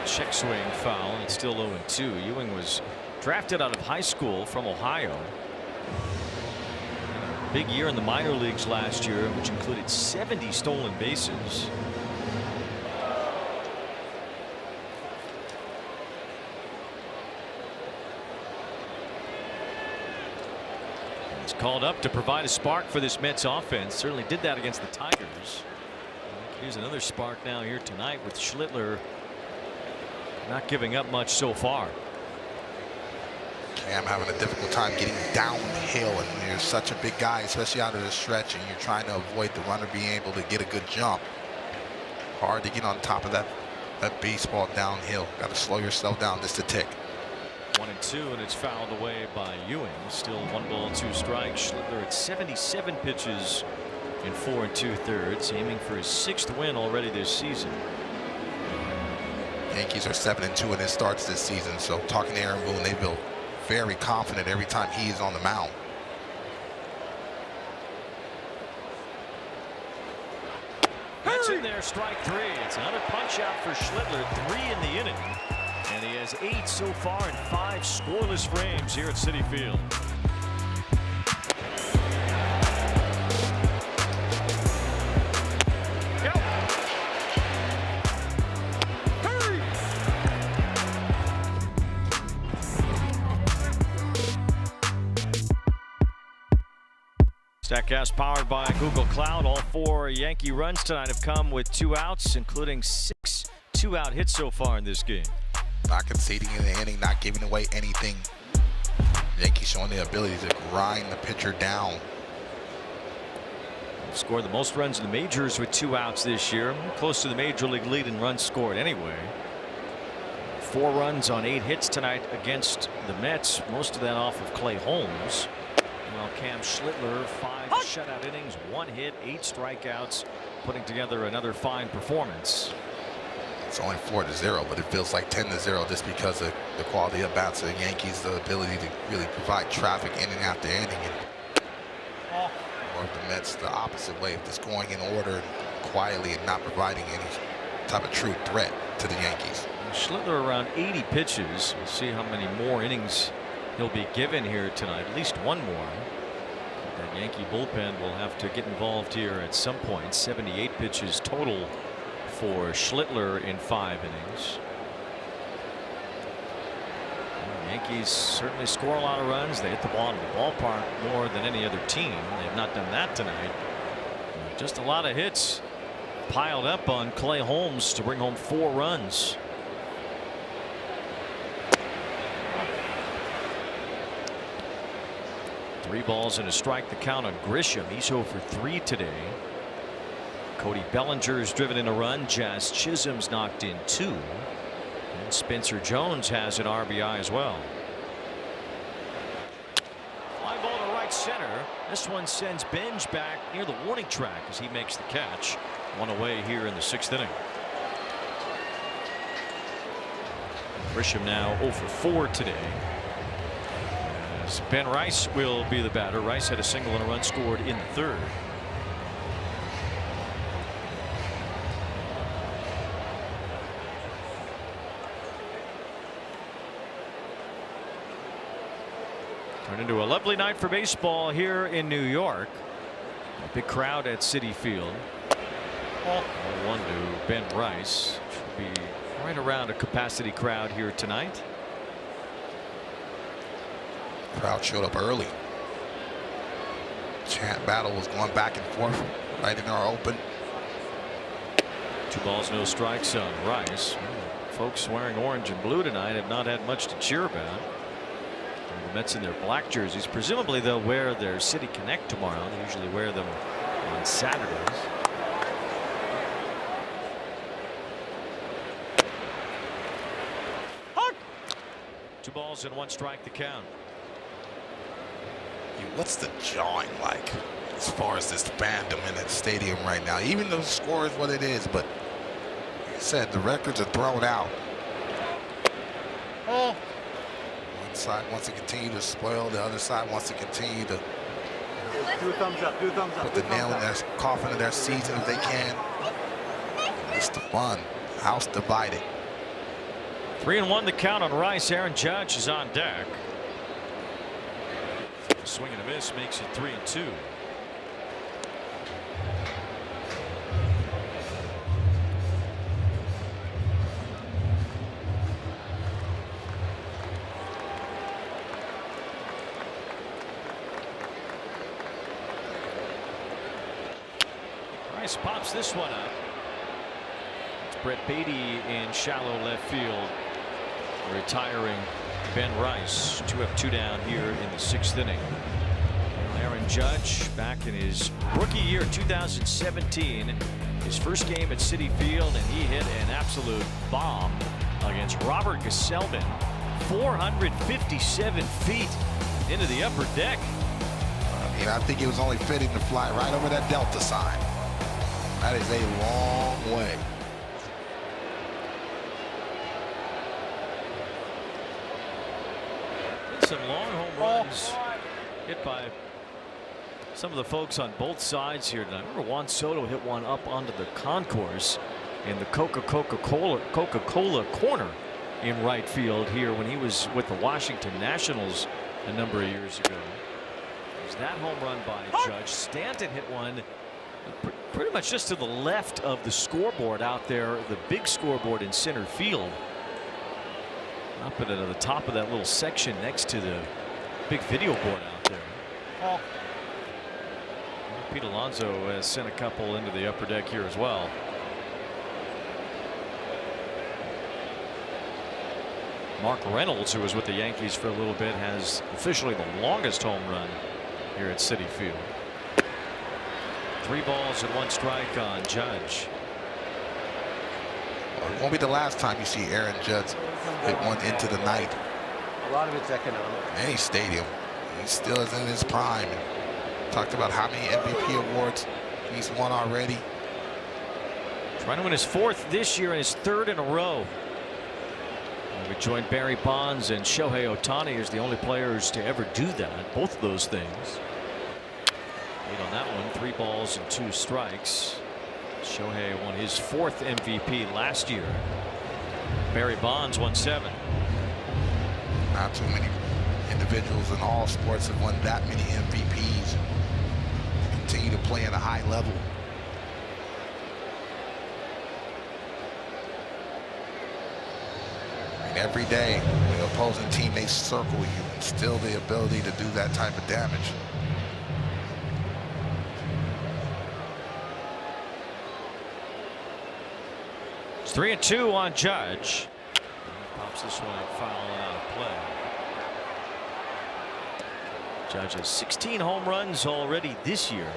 Check swing foul, and it's still 0-2. Ewing was drafted out of high school from Ohio. Big year in the minor leagues last year, which included 70 stolen bases. He's called up to provide a spark for this Mets offense. Certainly did that against the Tigers. Here's another spark now here tonight with Schlittler not giving up much so far. I'm having a difficult time getting downhill, and you're such a big guy, especially out of the stretch, and you're trying to avoid the runner being able to get a good jump. Hard to get on top of that baseball downhill. Got to slow yourself down just a tick. 1-2, and it's fouled away by Ewing. Still 1 ball, 2 strikes. Schlittler at 77 pitches in 4 2/3, aiming for his 6th win already this season. Yankees are 7-2 in his starts this season, so talking to Aaron Boone, they feel very confident every time he is on the mound. That's in there, strike 3. It's another punch out for Schlittler, 3 in the inning, and he has 8 so far in 5 scoreless frames here at Citi Field. Statcast powered by Google Cloud. All 4 Yankee runs tonight have come with 2 outs, including 6 2-out hits so far in this game. Not conceding in the inning, not giving away anything. Yankees showing the ability to grind the pitcher down. Scored the most runs in the majors with 2 outs this year, close to the major league lead in runs scored anyway. 4 runs on 8 hits tonight against the Mets, most of that off of Clay Holmes. Well, Cam Schlittler, 5 shutout innings, 1 hit, 8 strikeouts, putting together another fine performance. It's only 4-0, but it feels like 10-0 just because of the quality of bats of the Yankees, the ability to really provide traffic inning after inning. Or if the Mets the opposite way, just going in order quietly and not providing any type of true threat to the Yankees. Schlittler around 80 pitches. We'll see how many more innings he'll be given here tonight. At least 1 more. The Yankee bullpen will have to get involved here at some point. 78 pitches total for Schlittler in 5 innings. The Yankees certainly score a lot of runs. They hit the ball in the ballpark more than any other team. They have not done that tonight. Just a lot of hits piled up on Clay Holmes to bring home 4 runs. Three balls and a strike, the count on Grisham. He's 0 for 3 today. Cody Bellinger's driven in a run. Jazz Chisholm's knocked in 2. And Spencer Jones has an RBI as well. Fly ball to right center. This one sends Benj back near the warning track as he makes the catch. 1 away here in the 6th inning. Grisham now 0 for 4 today. Ben Rice will be the batter. Rice had a single and a run scored in the 3rd. Turned into a lovely night for baseball here in New York. A big crowd at Citi Field. 1 to Ben Rice. Should be right around a capacity crowd here tonight. Crowd showed up early. Chant battle was going back and forth right in our open. 2 balls, no strikes on Rice. Folks wearing orange and blue tonight have not had much to cheer about. The Mets in their black jerseys. Presumably they'll wear their Citi Connect tomorrow. They usually wear them on Saturdays. Hard. 2 balls and 1 strike to count. What's the jawing like as far as this fandom in that stadium right now? Even though the score is what it is, but like I said, the records are thrown out. One side wants to continue to spoil, the other side wants to continue to Do a thumbs up. Do a thumbs up. put the nail in their coffin of their season if they can. It's the fun. House divided. 3-1 the count on Rice. Aaron Judge is on deck. Swing and a miss makes it 3-2. Rice pops this one up. It's Brett Beatty in shallow left field, retiring Ben Rice. 2 up, 2 down here in the 6th inning. Aaron Judge back in his rookie year 2017, his first game at Citi Field, and he hit an absolute bomb against Robert Gesellman. 457 feet into the upper deck. I mean, I think it was only fitting to fly right over that Delta sign. That is a long way. Some long home runs hit by some of the folks on both sides here tonight. Remember Juan Soto hit one up onto the concourse in the Coca-Cola corner in right field here when he was with the Washington Nationals a number of years ago. There's that home run by Judge. Stanton hit one pretty much just to the left of the scoreboard out there, the big scoreboard in center field. Up at the top of that little section next to the big video board out there. Pete Alonso has sent a couple into the upper deck here as well. Mark Reynolds, who was with the Yankees for a little bit, has officially the longest home run here at Citi Field. 3 balls and 1 strike on Judge. Well, it won't be the last time you see Aaron Judge hit one into the night. A lot of it's economic. Any stadium. He still is in his prime. Talked about how many MVP awards he's won already. Trying to win his 4th this year and his 3rd in a row. We joined Barry Bonds and Shohei Ohtani as the only players to ever do that. Both of those things. Lead on that one. 3 balls and 2 strikes. Shohei won his 4th MVP last year. Barry Bonds won 7. Not too many individuals in all sports have won that many MVPs. Continue to play at a high level. And every day, when the opposing teammates circle you, and still the ability to do that type of damage. It's 3-2 on Judge. Pops this one up, foul and out of play. Judge has 16 home runs already this year.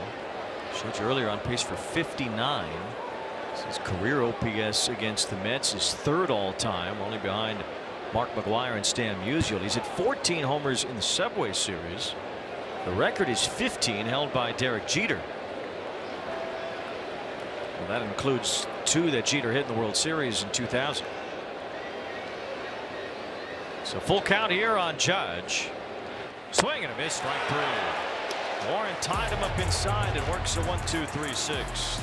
Showed you earlier on pace for 59. His career OPS against the Mets is 3rd all time, only behind Mark McGwire and Stan Musial. He's had 14 homers in the Subway Series. The record is 15, held by Derek Jeter. Well, that includes 2 that Jeter hit in the World Series in 2000. So full count here on Judge. Swing and a miss, strike 3. Warren tied him up inside and works a 1-2-3-6.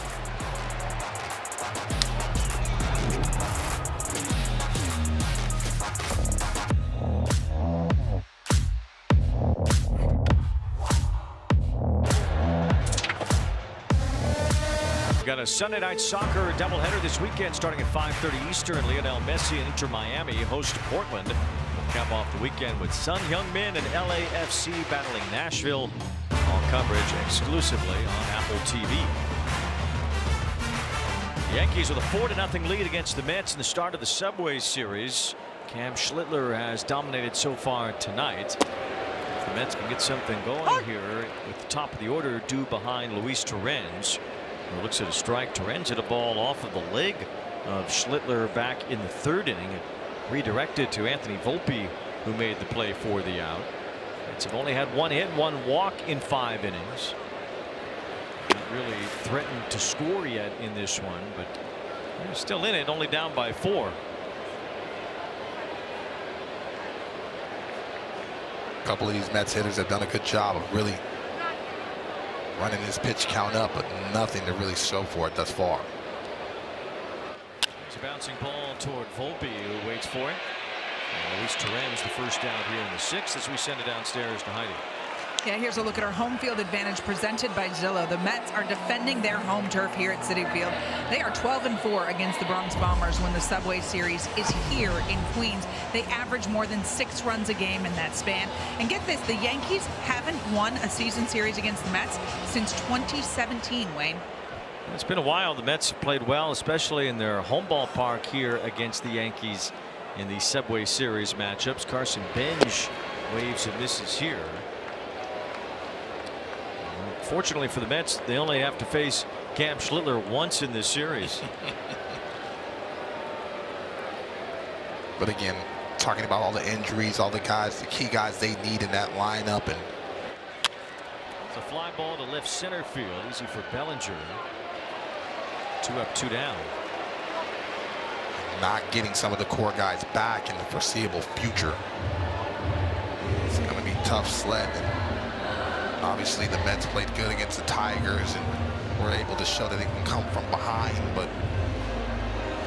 And a Sunday night soccer doubleheader this weekend starting at 5:30 Eastern. Lionel Messi and Inter Miami host Portland. We'll cap off the weekend with Sun Heung-min and LAFC battling Nashville. All coverage exclusively on Apple TV. The Yankees with a 4-0 lead against the Mets in the start of the Subway Series. Cam Schlittler has dominated so far tonight. If the Mets can get something going here with the top of the order due behind Luis Torrens. Who looks at a strike. Torrens hit a ball off of the leg of Schlittler back in the third inning. It redirected to Anthony Volpe, who made the play for the out. Mets have only had one hit, one walk in 5 innings. Not really threatened to score yet in this one, but they're still in it, only down by 4. A couple of these Mets hitters have done a good job of really running his pitch count up, but nothing to really show for it thus far. It's a bouncing ball toward Volpe, who waits for it. And Luis Torrens the first down here in the 6th as we send it downstairs to Heidi. Yeah, here's a look at our home field advantage presented by Zillow. The Mets are defending their home turf here at Citi Field. They are 12-4 against the Bronx Bombers when the Subway Series is here in Queens. They average more than 6 runs a game in that span. And get this, the Yankees haven't won a season series against the Mets since 2017, Wayne. It's been a while. The Mets played well, especially in their home ballpark here against the Yankees in the Subway Series matchups. Carson Bench waves and misses here. Fortunately for the Mets, they only have to face Cam Schlittler once in this series. But again, talking about all the injuries, all the guys, the key guys they need in that lineup. And it's a fly ball to left center field, easy for Bellinger. 2 up, 2 down. Not getting some of the core guys back in the foreseeable future. It's going to be tough sled. And obviously the Mets played good against the Tigers and were able to show that they can come from behind, but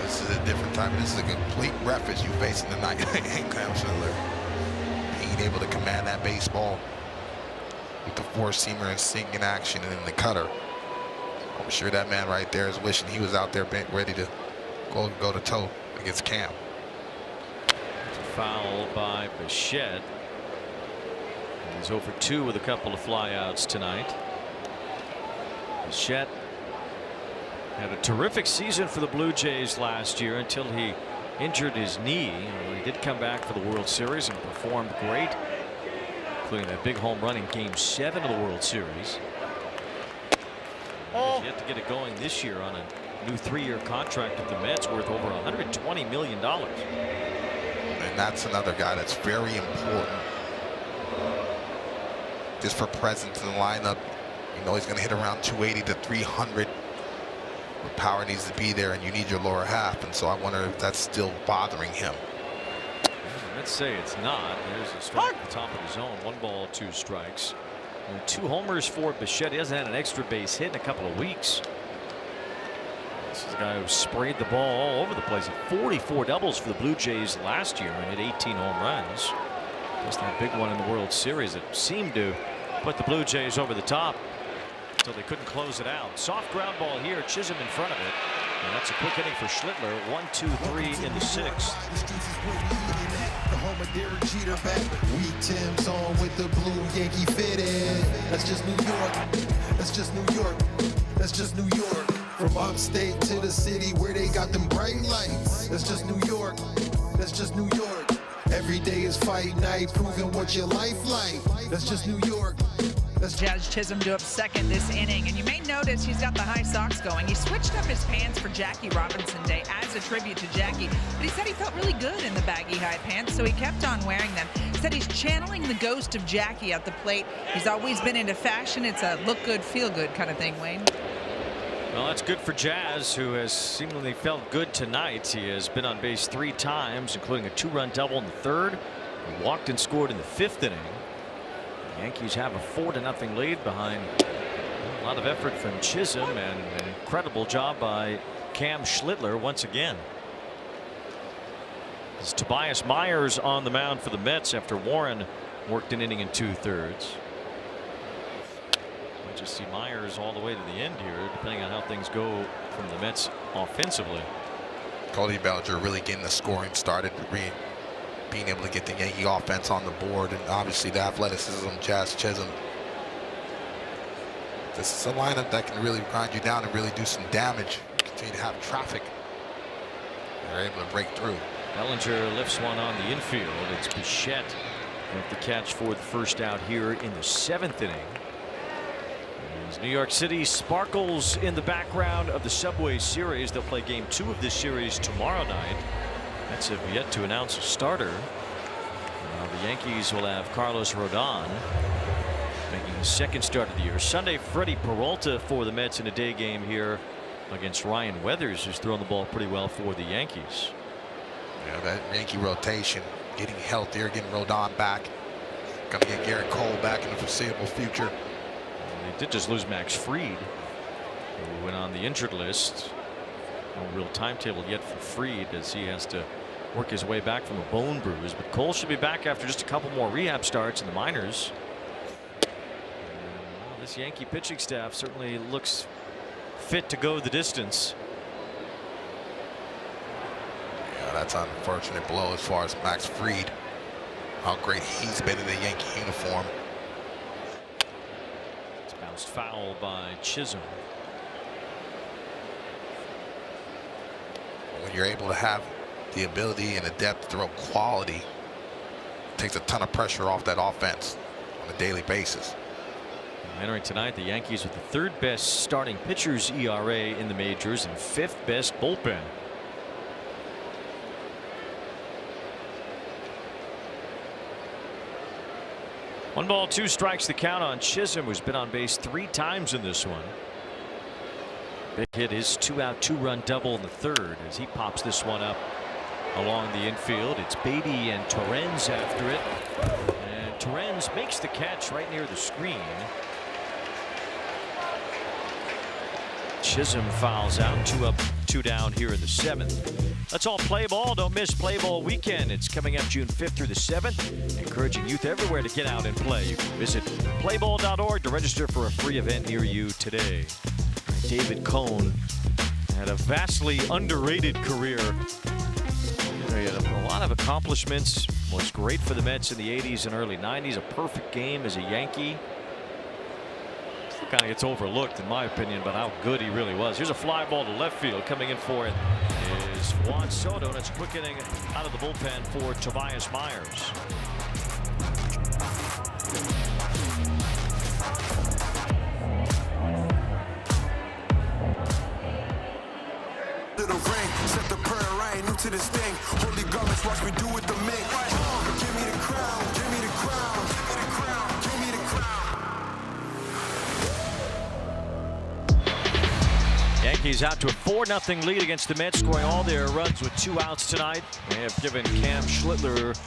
this is a different time. This is a complete refuge you face in the night. Cam Schlittler being able to command that baseball with the four-seamer and sinking action and then the cutter. I'm sure that man right there is wishing he was out there ready to go to toe against Cam. It's a foul by Bichette. He's over 2 with a couple of flyouts tonight. Bichette had a terrific season for the Blue Jays last year until he injured his knee. He did come back for the World Series and performed great, including that big home run in Game 7 of the World Series. He's yet to get it going this year on a new 3-year contract with the Mets worth over $120 million. And that's another guy that's very important just for presence in the lineup. You know he's going to hit around 280 to 300. The power needs to be there, and you need your lower half. And so I wonder if that's still bothering him. Let's say it's not. There's a strike at the top of the zone. 1 ball, 2 strikes. And 2 homers for Bichette. He hasn't had an extra base hit in a couple of weeks. This is a guy who sprayed the ball all over the place. 44 doubles for the Blue Jays last year and hit 18 home runs. Just that big one in the World Series that seemed to put the Blue Jays over the top until they couldn't close it out. Soft ground ball here. Chisholm in front of it. And that's a quick inning for Schlittler. 1, 2, 3 in the 6th. Derek Jeter back. Weak Tim's on with the blue Yankee fitted. That's just New York. That's just New York. That's just New York. From upstate to the city where they got them bright lights. That's just New York. That's just New York. Every day is fight night, proving what your life like. That's just New York. Jazz Chisholm due up second this inning, and you may notice he's got the high socks going. He switched up his pants for Jackie Robinson Day as a tribute to Jackie, but he said he felt really good in the baggy high pants, so he kept on wearing them. Said he's channeling the ghost of Jackie at the plate. He's always been into fashion. It's a look good, feel good kind of thing, Wayne. Well, that's good for Jazz, who has seemingly felt good tonight. He has been on base 3 times, including a 2-run double in the 3rd. He walked and scored in the 5th inning. The Yankees have a 4-0 lead behind a lot of effort from Chisholm and an incredible job by Cam Schlittler once again. It's Tobias Myers on the mound for the Mets after Warren worked an inning and 2/3. just see Myers all the way to the end here, depending on how things go from the Mets offensively. Cody Bellinger really getting the scoring started, being able to get the Yankee offense on the board, and obviously the athleticism, Jazz Chisholm. This is a lineup that can really grind you down and really do some damage. Continue to have traffic. They're able to break through. Bellinger lifts one on the infield. It's Bichette with the catch for the first out here in the 7th inning. As New York City sparkles in the background of the Subway Series. They'll play game 2 of this series tomorrow night. Mets have yet to announce a starter. The Yankees will have Carlos Rodon making his 2nd start of the year. Sunday, Freddie Peralta for the Mets in a day game here against Ryan Weathers, who's thrown the ball pretty well for the Yankees. Yeah, that Yankee rotation getting healthier, getting Rodon back. Gonna get Garrett Cole back in the foreseeable future. They did just lose Max Fried, who went on the injured list. No real timetable yet for Fried, as he has to work his way back from a bone bruise. But Cole should be back after just a couple more rehab starts in the minors. Well, this Yankee pitching staff certainly looks fit to go the distance. Yeah, that's an unfortunate blow as far as Max Fried. How great he's been in the Yankee uniform. It's bounced foul by Chisholm. When you're able to have the ability and the depth to throw quality, it takes a ton of pressure off that offense on a daily basis. Entering tonight, the Yankees with the 3rd best starting pitchers ERA in the majors and 5th best bullpen. One ball, 2 strikes, the count on Chisholm, who's been on base 3 times in this one. Big hit, his 2-out 2-run double in the 3rd as he pops this one up along the infield. It's Beatty and Torrens after it, and Torrens makes the catch right near the screen. Chisholm fouls out. 2 up, 2 down here in the 7th. That's all play ball. Don't miss play ball weekend. It's coming up June 5th through the 7th. Encouraging youth everywhere to get out and play. You can visit playball.org to register for a free event near you today. David Cone had a vastly underrated career. He had a lot of accomplishments. Was great for the Mets in the 80s and early 90s. A perfect game as a Yankee. Kind of gets overlooked in my opinion, but how good he really was. Here's a fly ball to left field. Coming in for it is Juan Soto, and it's a quick inning out of the bullpen for Tobias Myers. Little ring, set the prayer right into this thing. Holy garments, watch me do it the mink. Give me the crown, give me the crown, give me the crown, give me the crown. Yankees out to a 4-0 lead against the Mets, scoring all their runs with 2 outs tonight. They have given Cam Schlittler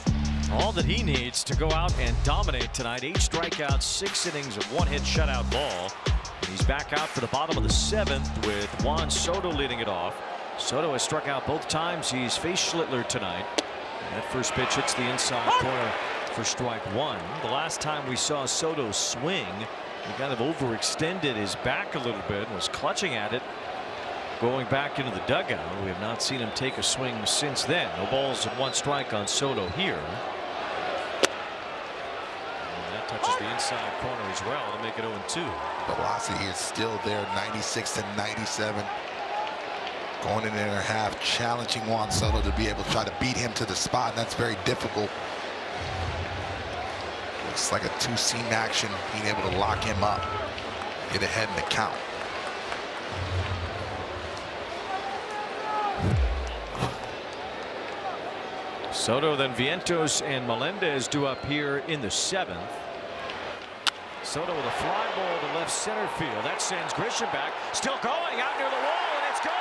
all that he needs to go out and dominate tonight. 8 strikeouts, 6 innings of 1-hit shutout ball. And he's back out for the bottom of the 7th with Juan Soto leading it off. Soto has struck out both times he's faced Schlittler tonight. And that first pitch hits the inside corner for strike 1. The last time we saw Soto swing, he kind of overextended his back a little bit and was clutching at it going back into the dugout. We have not seen him take a swing since then. No balls and 1 strike on Soto here. And that touches the inside corner as well to make it 0-2. Velocity is still there, 96 to 97. Going in there half, challenging Juan Soto to be able to try to beat him to the spot, and that's very difficult. Looks like a 2-seam action, being able to lock him up, get ahead in the count. Soto, then Vientos and Melendez due up here in the 7th. Soto with a fly ball to left center field. That sends Grisham back. Still going out near the wall, and it's gone.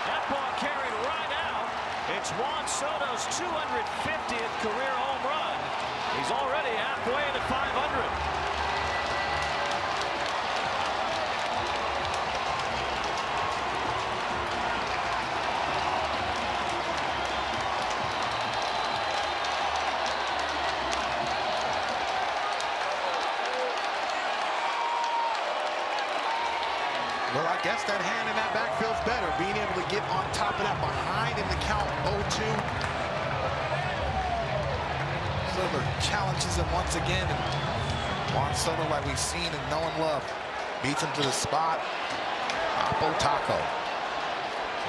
That ball carried right out. It's Juan Soto's 250th career home run. He's already halfway to 500. I guess that hand in that backfield's better. Being able to get on top of that behind in the count 0-2. Schlittler challenges him once again. And Juan Soto, like we've seen and known and loved, beats him to the spot. Oppo Taco.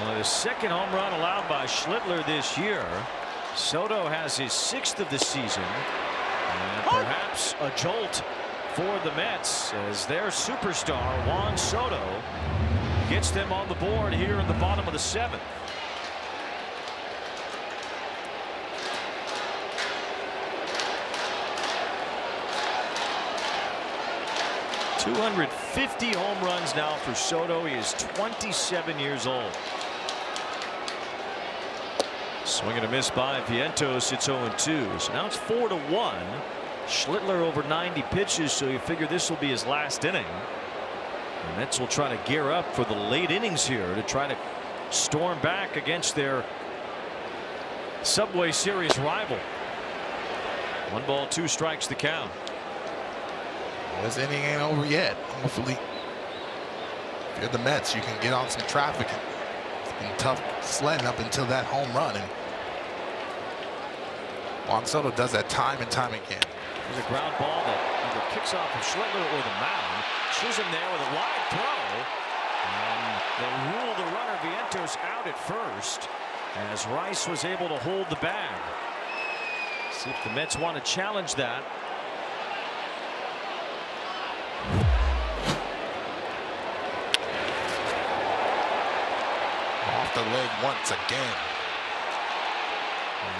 Well, the second home run allowed by Schlittler this year. Soto has his 6th of the season. And perhaps a jolt for the Mets as their superstar Juan Soto gets them on the board here in the bottom of the 7th. .250 home runs now for Soto. He is 27 years old. Swing and a miss by Vientos. It's 0-2. So now it's 4-1. Schlittler over 90 pitches, so you figure this will be his last inning. The Mets will try to gear up for the late innings here to try to storm back against their Subway Series rival. 1 ball, 2 strikes the count. Well, this inning ain't over yet. Hopefully, if you're the Mets, you can get on some traffic. It's been tough sledding up until that home run. And Juan Soto does that time and time again. There's a ground ball that either kicks off of Schlittler or the mound. Chisholm there with a wide throw. And they rule the runner Vientos out at first as Rice was able to hold the bag. See if the Mets want to challenge that. Off the leg once again.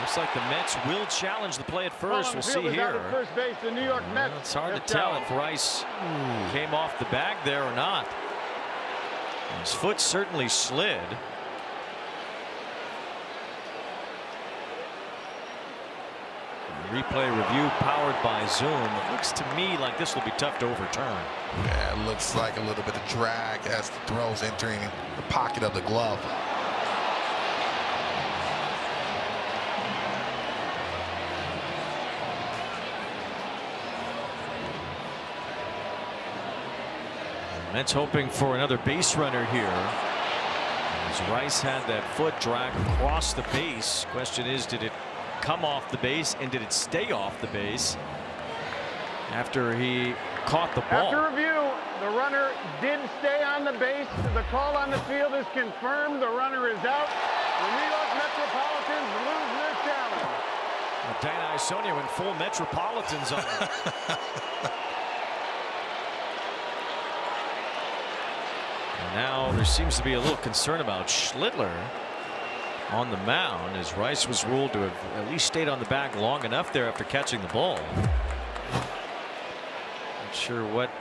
Looks like the Mets will challenge the play at first. We'll see here. First base, the New York Mets. It's hard to tell if Rice came off the bag there or not. His foot certainly slid. Replay review powered by Zoom. It looks to me like this will be tough to overturn. Yeah, it looks like a little bit of drag as the throw's entering the pocket of the glove. Mets hoping for another base runner here. As Rice had that foot drag across the base. Question is, did it come off the base and did it stay off the base after he caught the ball? After review, the runner did stay on the base. The call on the field is confirmed. The runner is out. The New York Metropolitans lose their challenge. Well, Dana Isonia went full Metropolitans on him. Now there seems to be a little concern about Schlittler on the mound as Rice was ruled to have at least stayed on the bag long enough there after catching the ball. Not sure what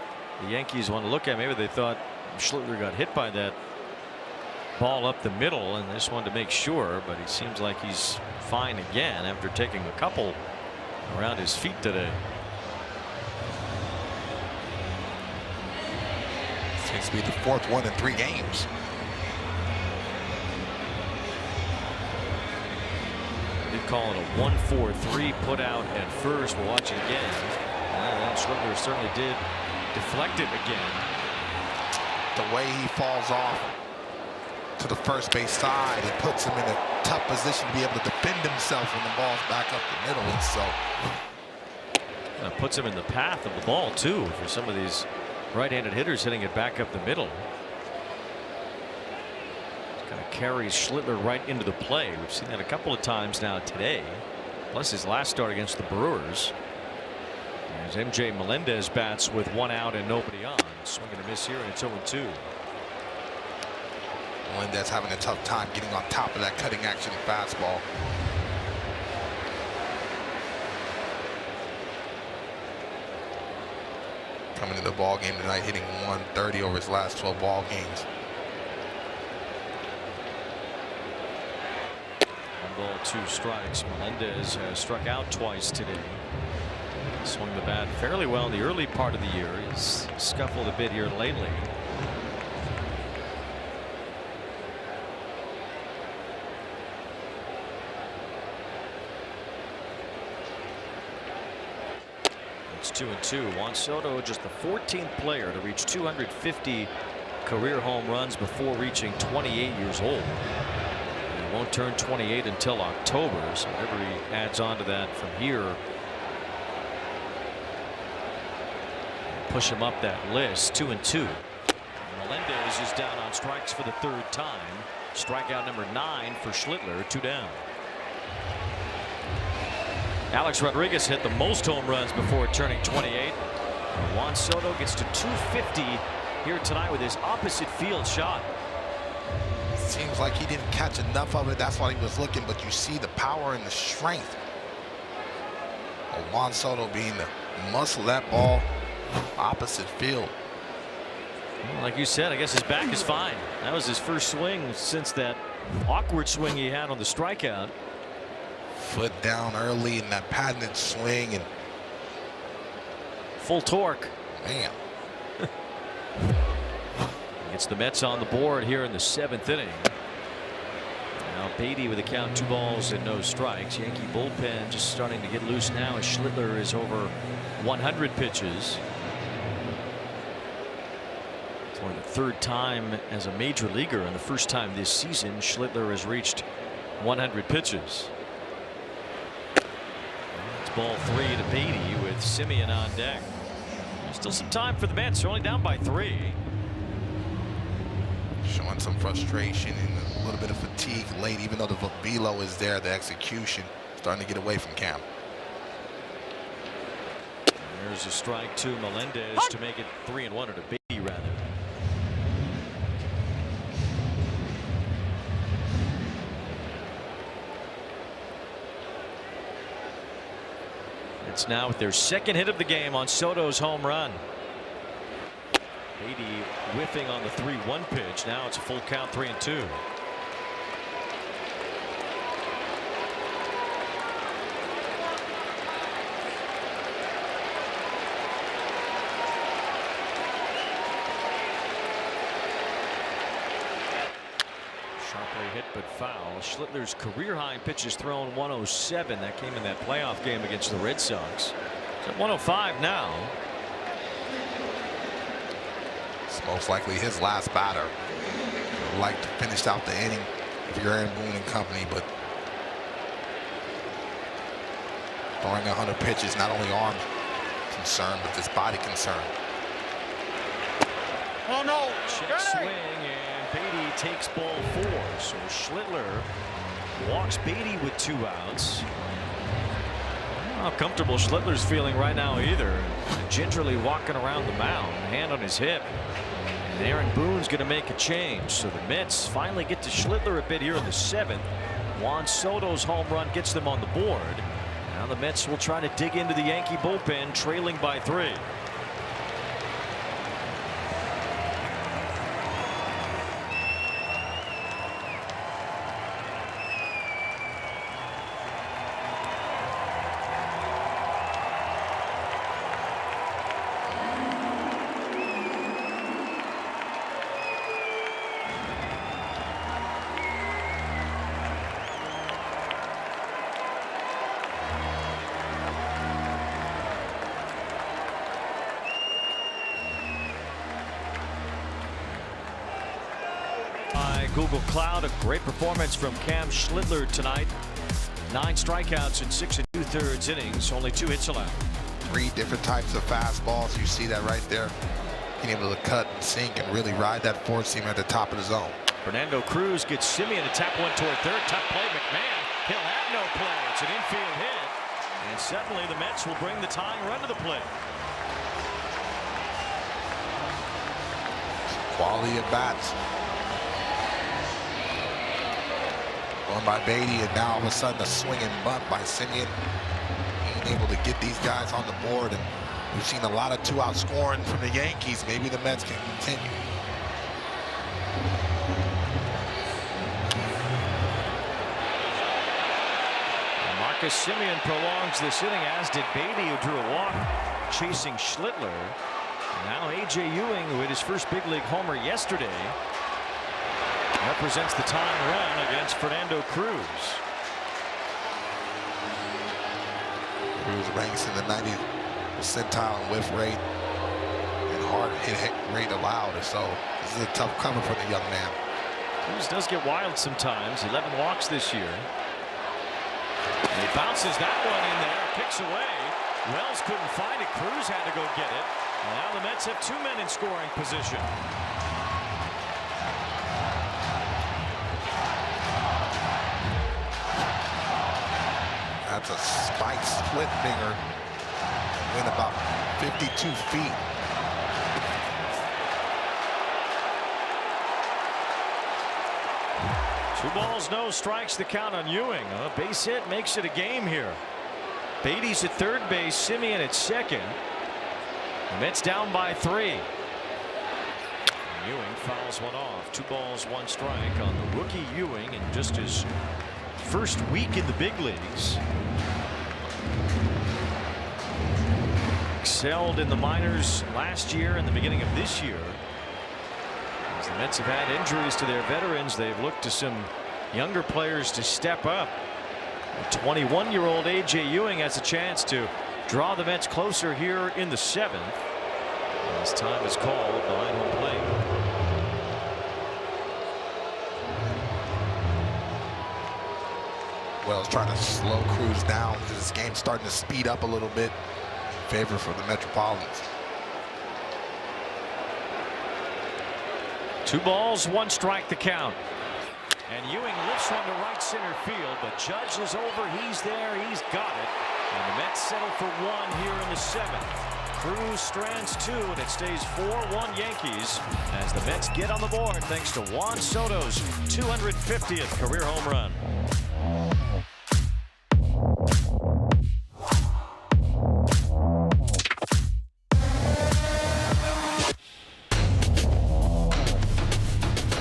the Yankees want to look at. Maybe they thought Schlittler got hit by that ball up the middle and they just wanted to make sure, but he seems like he's fine again after taking a couple around his feet today. Seems to be the 4th one in 3 games. Did call it a 1-4-3 put out at first. We'll watch it again. And Schlittler certainly did deflect it again. The way he falls off to the first base side, it puts him in a tough position to be able to defend himself when the ball's back up the middle. And so that puts him in the path of the ball too for some of these right-handed hitters hitting it back up the middle. Kind of carries Schlittler right into the play. We've seen that a couple of times now today, plus his last start against the Brewers. As MJ Melendez bats with 1 out and nobody on. Swing and a miss here, and it's 0-2. Melendez having a tough time getting on top of that cutting action fastball. Coming to the ball game tonight, hitting 130 over his last 12 ball games. 1 ball, 2 strikes. Melendez has struck out twice today. Swung the bat fairly well in the early part of the year. He's scuffled a bit here lately. It's 2-2. Juan Soto just the 14th player to reach 250 career home runs before reaching 28 years old. He won't turn 28 until October, so whatever he adds on to that from here, push him up that list. 2-2. Melendez is down on strikes for the third time. Strikeout number 9 for Schlittler. 2 down. Alex Rodriguez hit the most home runs before turning 28. Juan Soto gets to 250 here tonight with his opposite field shot. Seems like he didn't catch enough of it. That's why he was looking, but you see the power and the strength of Juan Soto being to muscle that ball opposite field. Well, like you said, I guess his back is fine. That was his first swing since that awkward swing he had on the strikeout. Foot down early in that patented swing and full torque. Man. Gets the Mets on the board here in the 7th inning. Now Beatty with a count, 2 balls and no strikes. Yankee bullpen just starting to get loose now as Schlittler is over 100 pitches. It's only the 3rd time as a major leaguer, and the first time this season Schlittler has reached 100 pitches. It's ball 3 to Beatty with Simeon on deck. Still some time for the Mets. They're only down by 3. Showing some frustration and a little bit of fatigue late, even though the velo is there, the execution starting to get away from Cam. There's a strike to Melendez to make it 3-1, or to Beatty rather. It's now with their 2nd hit of the game on Soto's home run. Beatty whiffing on the 3-1 pitch. Now it's a full count, 3-2. Sharply hit but foul. Schlittler's career high pitches thrown 107. That came in that playoff game against the Red Sox. It's at 105 now. It's most likely his last batter. Would like to finish out the inning if you're Aaron Boone and company, but throwing 100 pitches, not only arm concern, but this body concern. Oh no! Check swing, and Beatty takes ball 4. So Schlittler walks Beatty with 2 outs. I don't know how comfortable Schlittler's feeling right now either. Gingerly walking around the mound, hand on his hip. And Aaron Boone's going to make a change. So the Mets finally get to Schlittler a bit here in the 7th. Juan Soto's home run gets them on the board. Now the Mets will try to dig into the Yankee bullpen, trailing by 3. Google Cloud, a great performance from Cam Schlittler tonight. 9 strikeouts in 6 2/3 innings, only 2 hits allowed. 3 different types of fastballs. You see that right there. Being able to cut and sink and really ride that 4-seam at the top of the zone. Fernando Cruz gets Simeon to tap one toward third. Tough play, McMahon. He'll have no play. It's an infield hit. And suddenly the Mets will bring the tying run to the plate. Quality at bats. Going by Beatty, and now all of a sudden a swing and bunt by Simeon. Being able to get these guys on the board, and we've seen a lot of 2-out scoring from the Yankees. Maybe the Mets can continue. Marcus Simeon prolongs this inning, as did Beatty, who drew a walk chasing Schlittler. Now A.J. Ewing, who hit his first big league homer yesterday, represents the tying run against Fernando Cruz. Cruz ranks in the 90th percentile in whiff rate and hard hit rate allowed, so this is a tough cover for the young man. Cruz does get wild sometimes. 11 walks this year. And he bounces that one in there, kicks away. Wells couldn't find it. Cruz had to go get it. And now the Mets have 2 men in scoring position. That's a spike split finger. Went about 52 feet. Two balls, no strikes, the count on Ewing. A base hit makes it a game here. Beatty's at third base, Simeon at second. The Mets down by 3. And Ewing fouls one off. 2 balls, 1 strike on the rookie Ewing in just his first week in the big leagues. Excelled in the minors last year and the beginning of this year. As the Mets have had injuries to their veterans, they've looked to some younger players to step up. 21-year-old A.J. Ewing has a chance to draw the Mets closer here in the 7th. As time is called behind home plate. Wells trying to slow Cruz down. This game's starting to speed up a little bit in favor for the Metropolitans. 2 balls, 1 strike, the count. And Ewing lifts one to right center field, but Judge is over. He's there. He's got it. And the Mets settle for 1 here in the 7th. Cruz strands 2, and it stays 4-1 Yankees as the Mets get on the board thanks to Juan Soto's 250th career home run.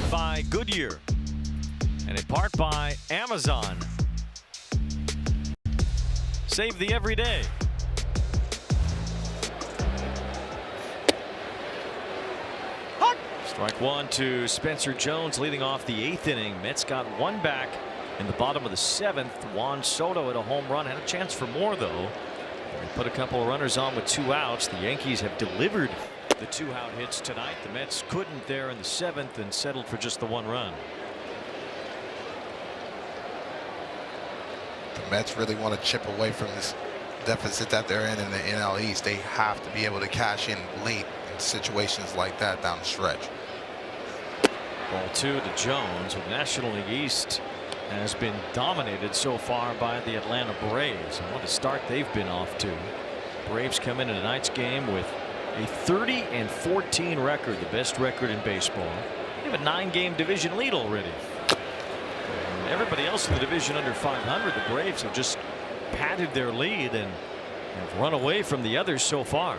By Goodyear. And in part by Amazon. Save the everyday. Strike 1 to Spencer Jones leading off the 8th inning. Mets got 1 back in the bottom of the 7th. Juan Soto hit a home run. Had a chance for more though. They put a couple of runners on with 2 outs. The Yankees have delivered the 2-out hits tonight. The Mets couldn't there in the 7th and settled for just the 1 run. The Mets really want to chip away from this deficit that they're in the NL East. They have to be able to cash in late in situations like that down the stretch. Ball 2 to Jones. The National League East has been dominated so far by the Atlanta Braves. And what a start they've been off to. Braves come into tonight's game with a 30-14 record, the best record in baseball. They have a 9-game division lead already. And everybody else in the division under 500, the Braves have just padded their lead and have run away from the others so far.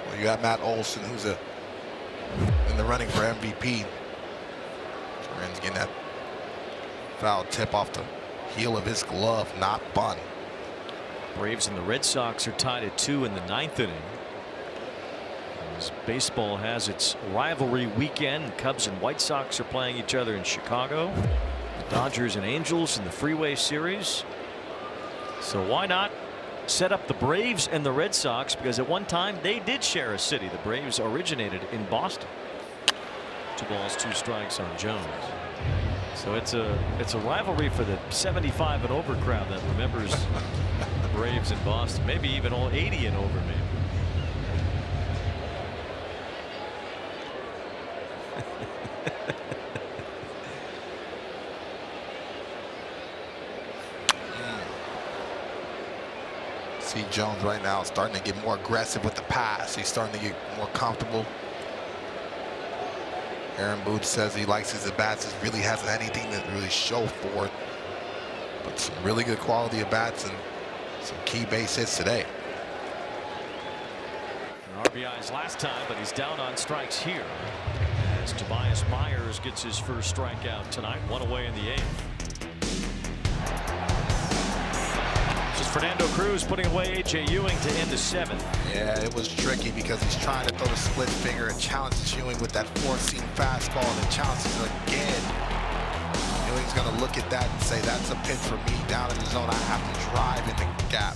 Well, you got Matt Olson, who's in the running for MVP. Turin's getting that foul tip off the heel of his glove, not bun. Braves and the Red Sox are tied at 2 in the 9th inning. As baseball has its rivalry weekend, Cubs and White Sox are playing each other in Chicago. The Dodgers and Angels in the Freeway Series. So why not set up the Braves and the Red Sox, because at one time they did share a city. The Braves originated in Boston. 2 balls, 2 strikes on Jones. So it's a rivalry for the 75 and over crowd that remembers the Braves in Boston. Maybe even all 80 and over, maybe. See Jones right now starting to get more aggressive with the pass. He's starting to get more comfortable. Aaron Boone says he likes his at-bats. He really hasn't anything to really show for it. But some really good quality at-bats and some key base hits today. RBIs last time, but he's down on strikes here. As Tobias Myers gets his first strikeout tonight, 1 away in the 8th. Fernando Cruz putting away A.J. Ewing to end the 7th. Yeah, it was tricky because he's trying to throw the split finger and challenges Ewing with that 4-seam fastball, and challenges again. Ewing's going to look at that and say, that's a pitch for me down in the zone. I have to drive in the gap.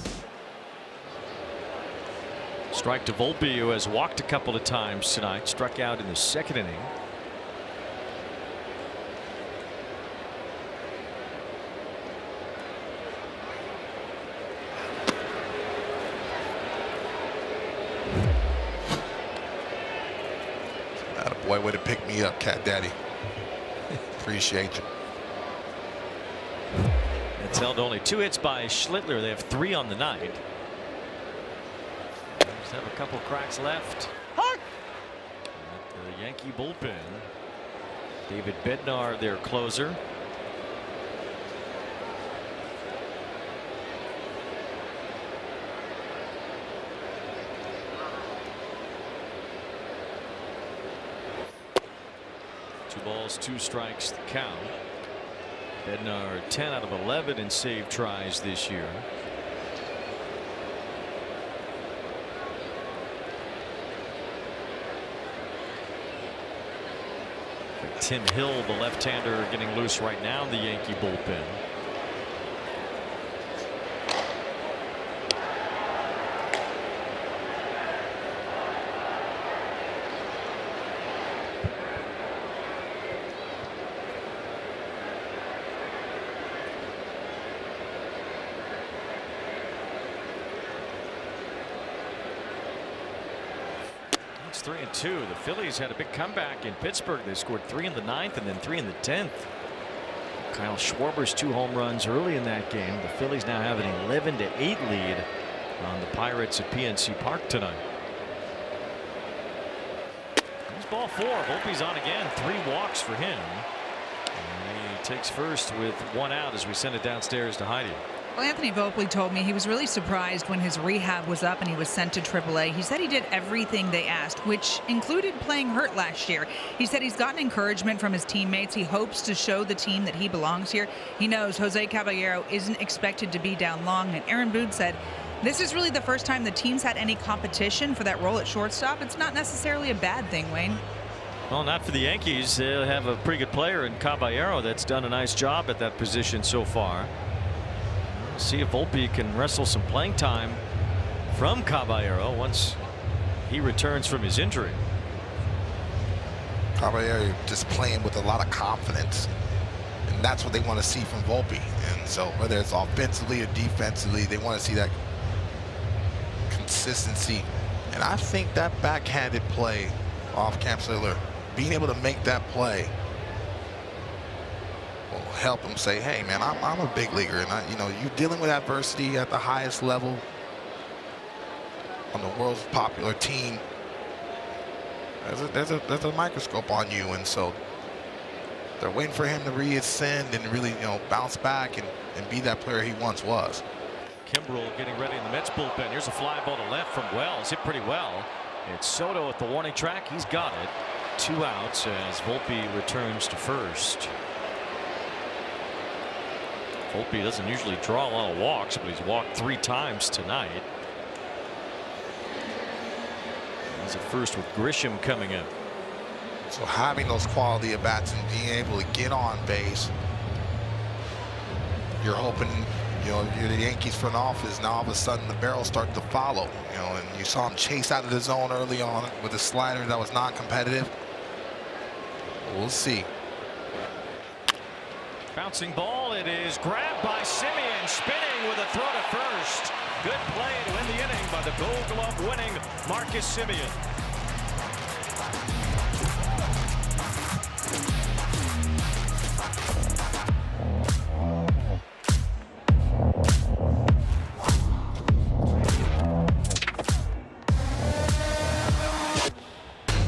Strike to Volpe, who has walked a couple of times tonight, struck out in the second inning. Boy, way to pick me up, Cat Daddy. Appreciate you. It's held only 2 hits by Schlittler. They have 3 on the night. Just have a couple cracks left at the Yankee bullpen. David Bednar, their closer. Two balls, 2 strikes, the count. Bednar 10 out of 11 in save tries this year. Tim Hill, the left-hander, getting loose right now in the Yankee bullpen. It's 3-2. The Phillies had a big comeback in Pittsburgh. They scored 3 in the 9th and then 3 in the 10th. Kyle Schwarber's 2 home runs early in that game. The Phillies now have an 11-8 lead on the Pirates at PNC Park tonight. Here's ball 4. Volpe's on again. 3 walks for him. And he takes first with 1 out as we send it downstairs to Heidi. Well, Anthony Volpe told me he was really surprised when his rehab was up and he was sent to AAA. He said he did everything they asked, which included playing hurt last year. He said he's gotten encouragement from his teammates. He hopes to show the team that he belongs here. He knows Jose Caballero isn't expected to be down long. And Aaron Boone said this is really the first time the team's had any competition for that role at shortstop. It's not necessarily a bad thing, Wayne. Well, not for the Yankees. They have a pretty good player in Caballero that's done a nice job at that position so far. See if Volpe can wrestle some playing time from Caballero once he returns from his injury. Caballero just playing with a lot of confidence, and that's what they want to see from Volpe. And so whether it's offensively or defensively, they want to see that consistency. And I think that backhanded play off Cam Schlittler, being able to make that play, will help him say, hey man, I'm a big leaguer, and you're dealing with adversity at the highest level on the world's popular team. There's a microscope on you, and so they're waiting for him to reascend and really bounce back and be that player he once was. Kimbrel getting ready in the Mets bullpen. Here's a fly ball to left from Wells. Hit pretty well. It's Soto at the warning track. He's got it. 2 outs as Volpe returns to first. Volpe doesn't usually draw a lot of walks, but he's walked 3 times tonight. He's at first with Grisham coming in. So having those quality at bats and being able to get on base, you're hoping, you're the Yankees front office. Now all of a sudden the barrels start to follow, and you saw him chase out of the zone early on with a slider that was non-competitive. We'll see. Bouncing ball. It is grabbed by Simeon, spinning with a throw to first. Good play to win the inning by the Gold Glove winning Marcus Simeon.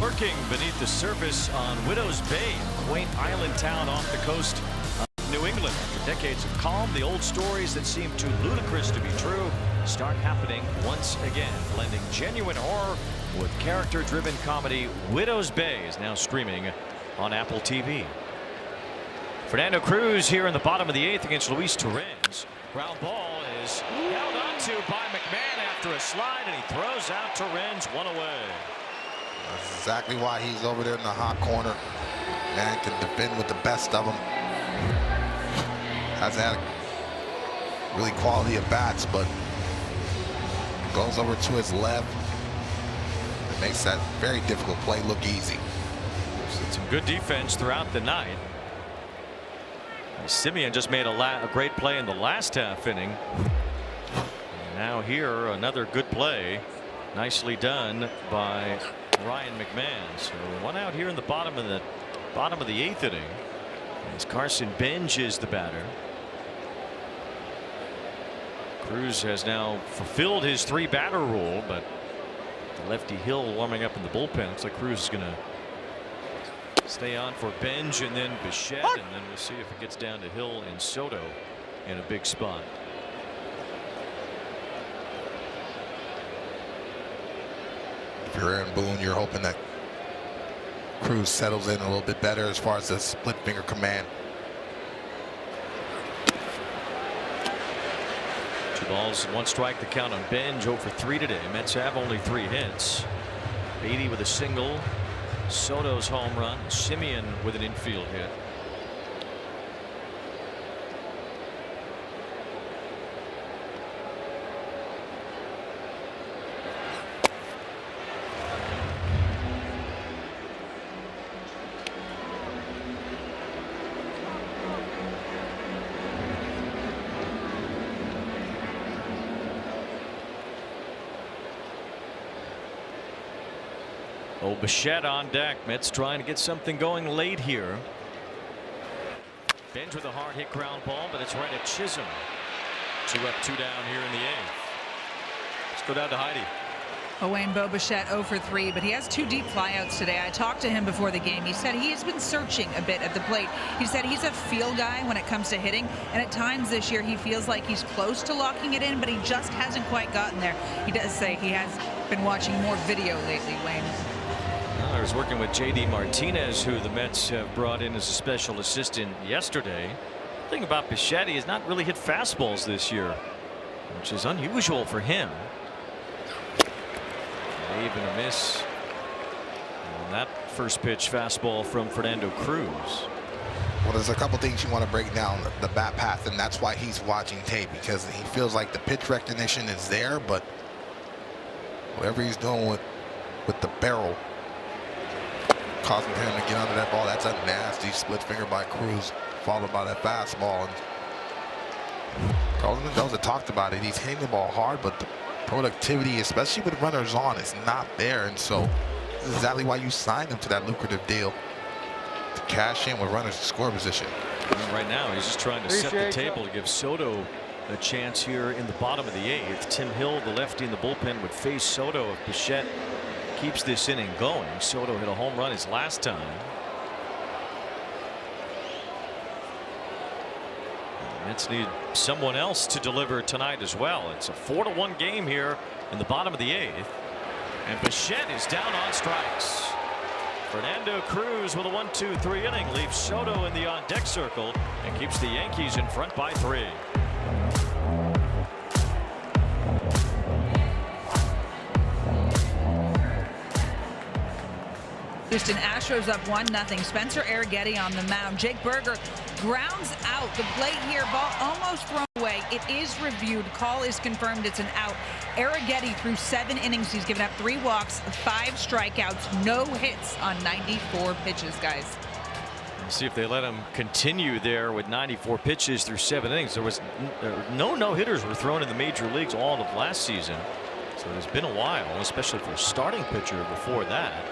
Lurking beneath the surface on Widow's Bay, a quaint island town off the coast of New England. After decades of calm, the old stories that seem too ludicrous to be true start happening once again. Blending genuine horror with character-driven comedy, Widow's Bay is now streaming on Apple TV. Fernando Cruz here in the bottom of the 8th against Luis Torrens. Ground ball is held onto by McMahon after a slide, and he throws out Torrens, 1 away. That's exactly why he's over there in the hot corner. Man can defend with the best of them. Has had really quality at bats, but goes over to his left, makes that very difficult play look easy. Some good defense throughout the night. Simeon just made a great play in the last half inning. And now here another good play, nicely done by Ryan McMahon. So one out here in the bottom of the 8th inning as Carson Benj is the batter. Cruz has now fulfilled his 3-batter rule, but the lefty Hill warming up in the bullpen. Looks like Cruz is going to stay on for Benj and then Bichette, and then we'll see if it gets down to Hill and Soto in a big spot. If you're Aaron Boone, you're hoping that Cruz settles in a little bit better as far as the split finger command. 2 balls, 1 strike. The count on Benj. 0 for 3 today. Mets have only 3 hits. Beatty with a single. Soto's home run. Simeon with an infield hit. Oh, Bichette on deck. Mets trying to get something going late here. Benj with a hard hit ground ball, but it's right at Chisholm. 2 up, 2 down here in the 8th. Let's go down to Heidi. Wayne Bo Bichette 0 for 3, but he has 2 deep flyouts today. I talked to him before the game. He said he has been searching a bit at the plate. He said he's a feel guy when it comes to hitting, and at times this year he feels like he's close to locking it in, but he just hasn't quite gotten there. He does say he has been watching more video lately, Wayne. I was working with J.D. Martinez, who the Mets have brought in as a special assistant yesterday. The thing about Bichette, he has not really hit fastballs this year, which is unusual for him. Even a miss on that first pitch fastball from Fernando Cruz. Well, there's a couple things you want to break down the bat path, and that's why he's watching tape, because he feels like the pitch recognition is there, but whatever he's doing with the barrel causing him to get under that ball. That's a nasty split finger by Cruz, followed by that fastball. And Carlos Mendoza talked about it. He's hitting the ball hard, but the productivity, especially with runners on, is not there. And so this is exactly why you signed him to that lucrative deal, to cash in with runners in score position. And right now he's just trying to set the table to give Soto a chance here in the bottom of the 8th. Tim Hill, the lefty in the bullpen, would face Soto if Bichette keeps this inning going. Soto hit a home run his last time. The Mets need someone else to deliver tonight as well. It's a 4-1 game here in the bottom of the 8th, and Bichette is down on strikes. Fernando Cruz with a 1-2-3 inning leaves Soto in the on deck circle and keeps the Yankees in front by 3. Houston Astros up 1-0. Spencer Arrighetti on the mound. Jake Berger grounds out. The plate here, ball almost thrown away. It is reviewed. Call is confirmed. It's an out. Arrighetti through 7 innings. He's given up 3 walks, 5 strikeouts, no hits on 94 pitches, guys. Let's see if they let him continue there with 94 pitches through 7 innings. There was no hitters were thrown in the major leagues all of last season, so it's been a while, especially for a starting pitcher before that.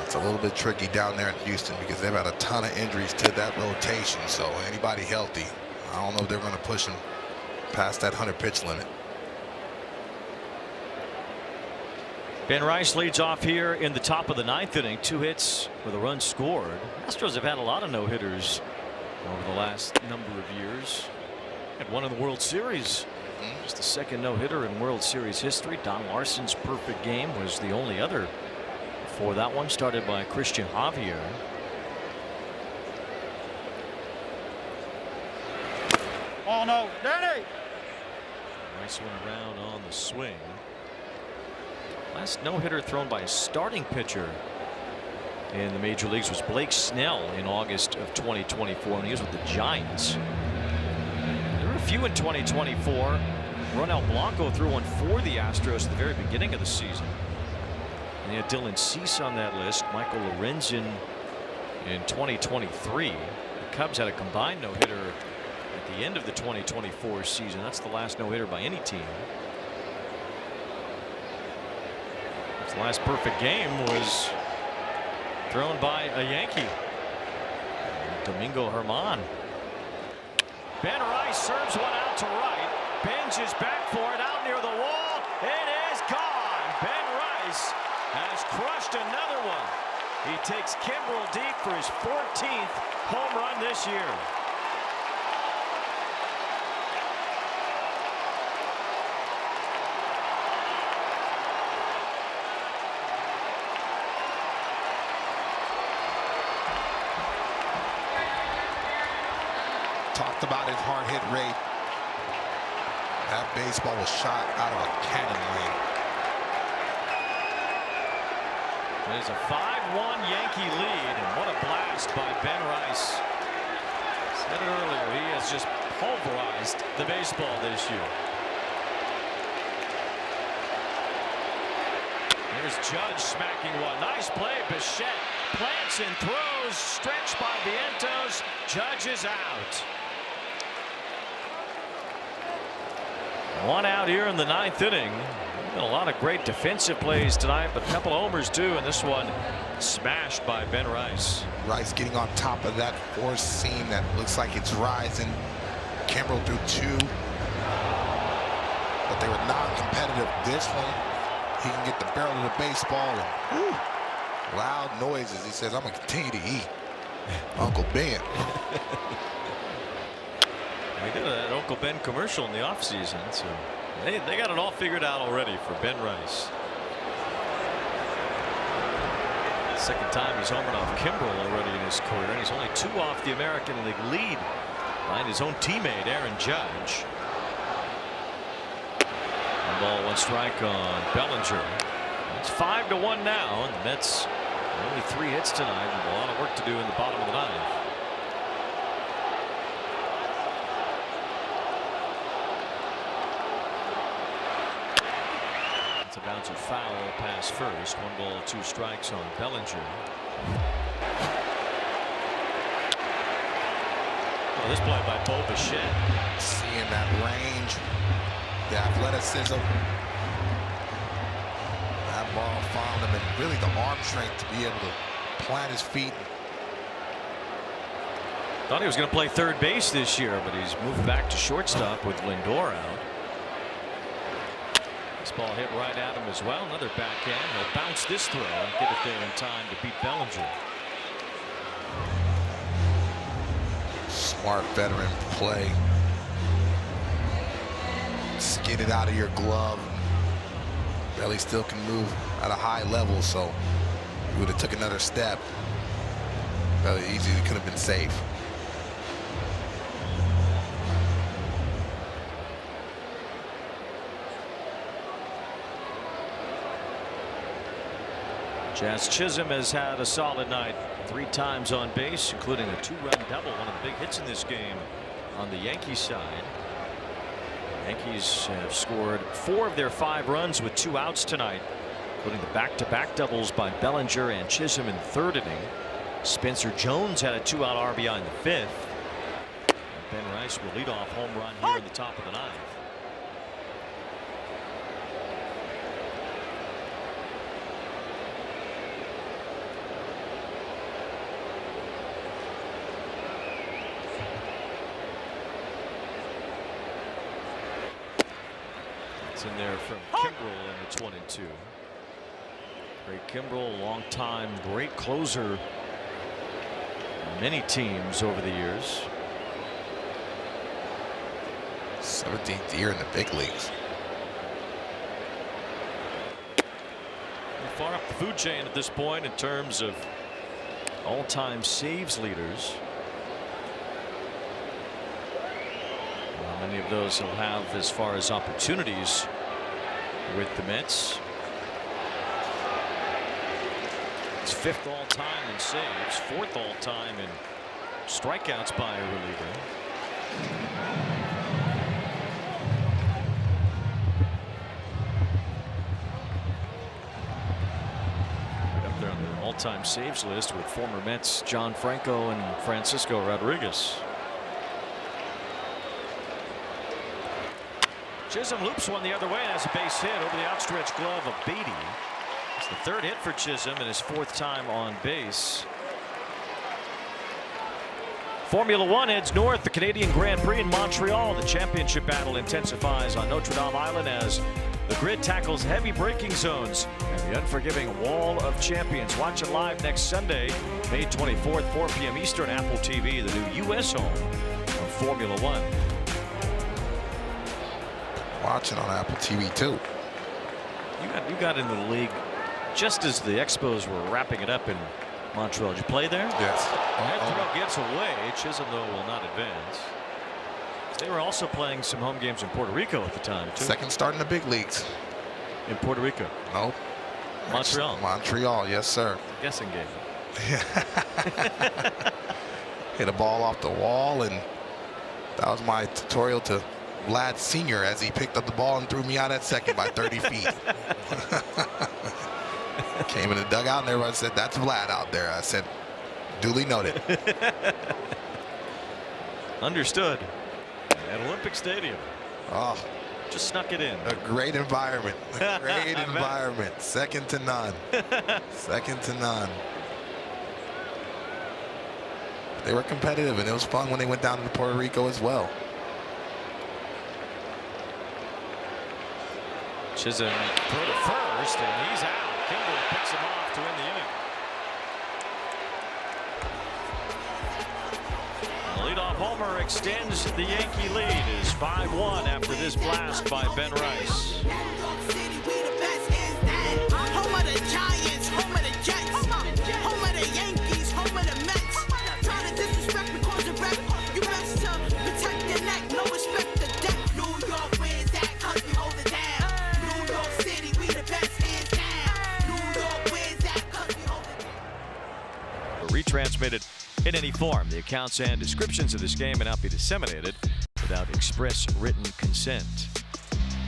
It's a little bit tricky down there in Houston because they've had a ton of injuries to that rotation. So anybody healthy, I don't know if they're going to push him past that 100 pitch limit. Ben Rice leads off here in the top of the 9th inning. 2 hits with a run scored. Astros have had a lot of no hitters over the last number of years. Had one in the World Series. Just the second no hitter in World Series history. Don Larson's perfect game was the only other for that one, started by Christian Javier. Oh no, Danny! Nice one around on the swing. Last no-hitter thrown by a starting pitcher in the major leagues was Blake Snell in August of 2024, and he was with the Giants. There were a few in 2024. Ronel Blanco threw one for the Astros at the very beginning of the season. He had Dylan Cease on that list, Michael Lorenzen in 2023. The Cubs had a combined no-hitter at the end of the 2024 season. That's the last no-hitter by any team. His last perfect game was thrown by a Yankee, Domingo Germán. Ben Rice serves one out to right. Benj is back for it out near the wall. It is gone. Ben Rice has crushed another one. He takes Kimbrel deep for his 14th home run this year. Talked about his hard hit rate. That baseball was shot out of a cannon lane. It is a 5-1 Yankee lead, and what a blast by Ben Rice. Said it earlier, he has just pulverized the baseball this year. There's Judge smacking one. Nice play. Bichette plants and throws. Stretched by Vientos. Judge is out. One out here in the 9th inning. Been a lot of great defensive plays tonight, but a couple of homers too, and this one smashed by Ben Rice. Rice getting on top of that four seam that looks like it's rising. Kimbrel threw 2, but they were non-competitive. This one, he can get the barrel of the baseball and loud noises. He says, "I'm gonna continue to eat." Uncle Ben. We did an Uncle Ben commercial in the offseason, so they got it all figured out already for Ben Rice. Second time he's homered off Kimbrel already in his career, and he's only 2 off the American League lead behind his own teammate Aaron Judge. 1 ball, 1 strike on Bellinger. It's 5-1 now, and the Mets only 3 hits tonight, and a lot of work to do in the bottom of the 9th. It's a bouncer foul pass first. 1 ball, 2 strikes on Bellinger. Well, this play by Bo Bichette. Seeing that range, the athleticism. That ball found him, and really the arm strength to be able to plant his feet. Thought he was going to play third base this year, but he's moved back to shortstop with Lindor out. This ball hit right at him as well. Another backhand. He'll bounce this throw and get it there in time to beat Bellinger. Smart veteran play. Skid it out of your glove. Belly still can move at a high level, so he would have took another step. Belly easily could have been safe. Jazz Chisholm has had a solid night. 3 times on base, including a 2-run double. One of the big hits in this game on the Yankees side. Yankees have scored 4 of their 5 runs with 2 outs tonight, including the back-to-back doubles by Bellinger and Chisholm in the 3rd inning. Spencer Jones had a 2-out RBI in the 5th. And Ben Rice will lead off home run here in the top of the 9th. In there from Kimbrel in the 22. Great Kimbrel, long-time great closer. Many teams over the years. 17th year in the big leagues. We're far up the food chain at this point in terms of all-time saves leaders. How many of those he'll have as far as opportunities with the Mets? It's 5th all-time in saves, 4th all-time in strikeouts by a reliever. all-time saves list with former Mets John Franco and Francisco Rodriguez. Chisholm loops one the other way and has a base hit over the outstretched glove of Beatty. It's the third hit for Chisholm and his fourth time on base. Formula One heads north. The Canadian Grand Prix in Montreal. The championship battle intensifies on Notre Dame Island as the grid tackles heavy braking zones and the unforgiving Wall of Champions. Watch it live next Sunday, May 24th, 4 p.m. Eastern, Apple TV, the new U.S. home of Formula One. Watching on Apple TV too. You got into the league just as the Expos were wrapping it up in Montreal. Did you play there? Yes. That throw gets away. Chisholm, though, will not advance. They were also playing some home games in Puerto Rico at the time, too. Second start in the big leagues. In Puerto Rico? No. Montreal. Montreal, yes, sir. Guessing game. Hit a ball off the wall, and that was my tutorial to Vlad Sr. as he picked up the ball and threw me out at second by 30 feet. Came in the dugout and everybody said, "That's Vlad out there." I said, "Duly noted." Understood. At Olympic Stadium. Oh, just snuck it in. A great environment. A great environment. Second to none. Second to none. They were competitive, and it was fun when they went down to Puerto Rico as well. Chisholm throw to first, and he's out. Kimball picks him off to win the inning. The leadoff homer extends the Yankee lead. Is 5-1 after this blast by Ben Rice. Home of the Giants, home of the Jets, home of the Yankees, home of the Mets. Try to disrespect because of rep. You best to protect your neck, no respect the deck. New York, where's that? 'Cause we hold it down. New York City, we the best hands down. New York, where's that? 'Cause we hold it down. Retransmitted in any form. The accounts and descriptions of this game may not be disseminated without express written consent.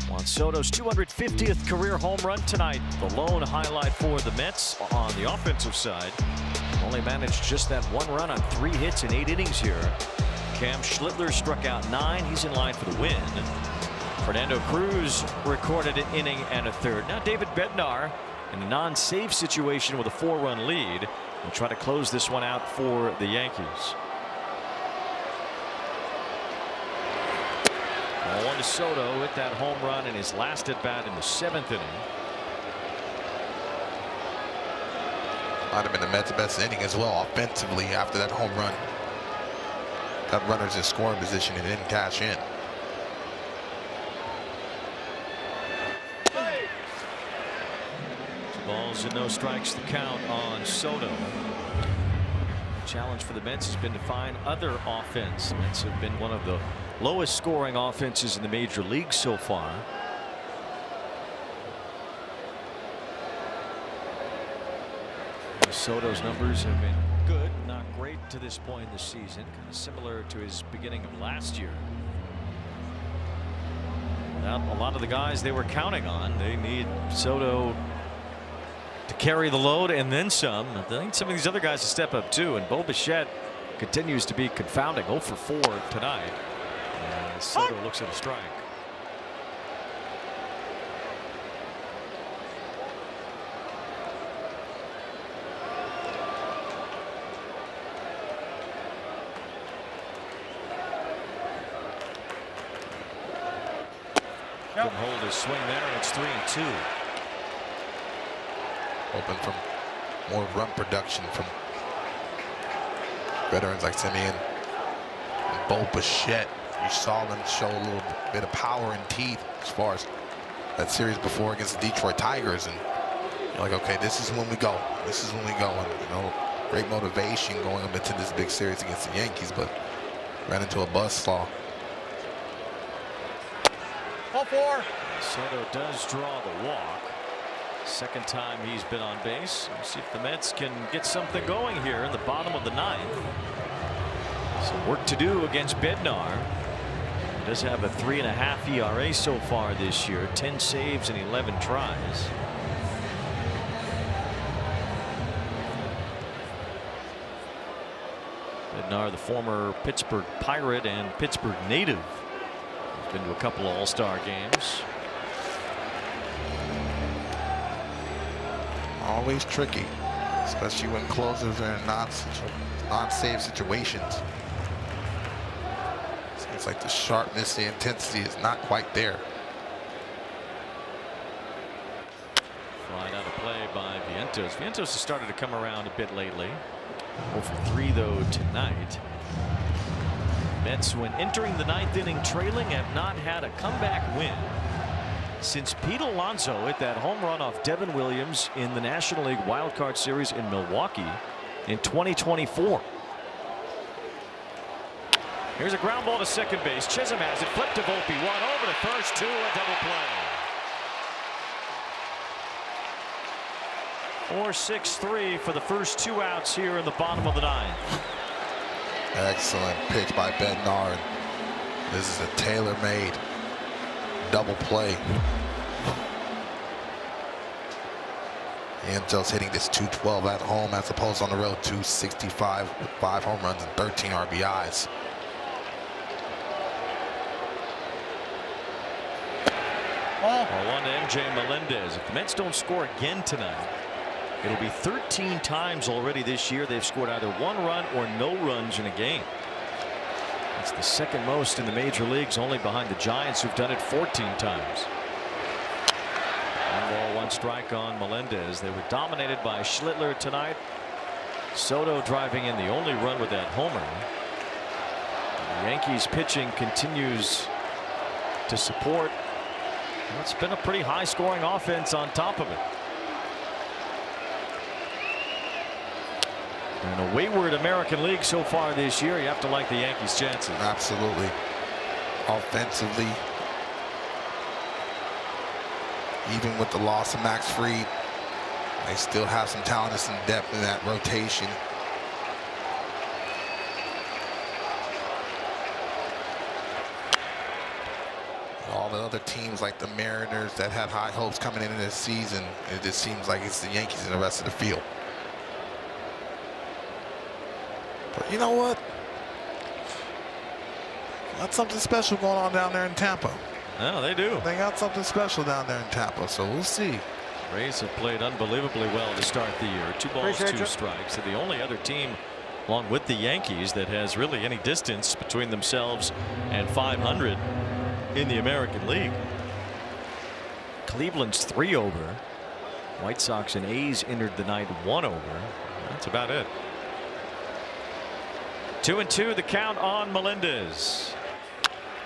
Juan Soto's 250th career home run tonight. The lone highlight for the Mets on the offensive side. Only managed just that one run on 3 hits in 8 innings here. Cam Schlittler struck out 9. He's in line for the win. Fernando Cruz recorded an inning and a third. Now David Bednar in a non-save situation with a 4-run lead will try to close this one out for the Yankees. 1 to Soto with that home run in his last at bat in the 7th inning. Might have been the Mets' best inning as well offensively after that home run. Got runners in scoring position and didn't cash in. Balls and no strikes to count on Soto. The challenge for the Mets has been to find other offense. The Mets have been one of the lowest scoring offenses in the major leagues so far. Soto's numbers have been good, not great to this point in the season, kind of similar to his beginning of last year. Without a lot of the guys they were counting on, they need Soto to carry the load and then some. I think some of these other guys to step up too, and Bo Bichette continues to be confounding. 0 for 4 tonight. And Soto looks at a strike. Can hold his swing there, and it's 3-2. Hoping for more run production from veterans like Simeon and Bo Bichette. You saw them show a little bit of power and teeth as far as that series before against the Detroit Tigers, and you're like, okay, this is when we go. This is when we go. And you know, great motivation going up into this big series against the Yankees, but ran into a buzzsaw. 0-4. Soto does draw the walk. Second time he's been on base. We'll see if the Mets can get something going here in the bottom of the 9th. Some work to do against Bednar. He does have a 3.5 ERA so far this year. 10 saves and 11 tries. Bednar, the former Pittsburgh Pirate and Pittsburgh native. He's been to a couple of All-Star games. Always tricky, especially when closers are in non-save situations. Seems like the sharpness, the intensity is not quite there. Flying out of play by Vientos. Vientos has started to come around a bit lately. 0 for 3 though tonight. Mets, when entering the 9th inning trailing, have not had a comeback win since Pete Alonso hit that home run off Devin Williams in the National League Wild Card Series in Milwaukee in 2024. Here's a ground ball to second base. Chisholm has it. Flipped to Volpe. 1 over to first. 2, a double play. 4-6-3 for the first 2 outs here in the bottom of the 9th. Excellent pitch by Bednar. This is a tailor-made double play. Vientos hitting this 212 at home as opposed on the road 265 with 5 home runs and 13 RBIs. One to MJ Melendez. If the Mets don't score again tonight, it'll be 13 times already this year they've scored either 1 run or no runs in a game. That's the second most in the major leagues, only behind the Giants, who've done it 14 times. 1 ball, 1 strike on Melendez. They were dominated by Schlittler tonight. Soto driving in the only run with that homer. The Yankees pitching continues to support. It's been a pretty high scoring offense on top of it. In a wayward American League so far this year, you have to like the Yankees' chances. Absolutely. Offensively, even with the loss of Max Fried, they still have some talent and some depth in that rotation. All the other teams like the Mariners that had high hopes coming into this season, it just seems like it's the Yankees and the rest of the field. But you know what? Got something special going on down there in Tampa. No, they do. They got something special down there in Tampa, so we'll see. Rays have played unbelievably well to start the year. 2 balls, 2 strikes. They're the only other team, along with the Yankees, that has really any distance between themselves and 500 in the American League. Cleveland's 3 over. White Sox and A's entered the night 1 over. That's about it. 2-2 the count on Melendez.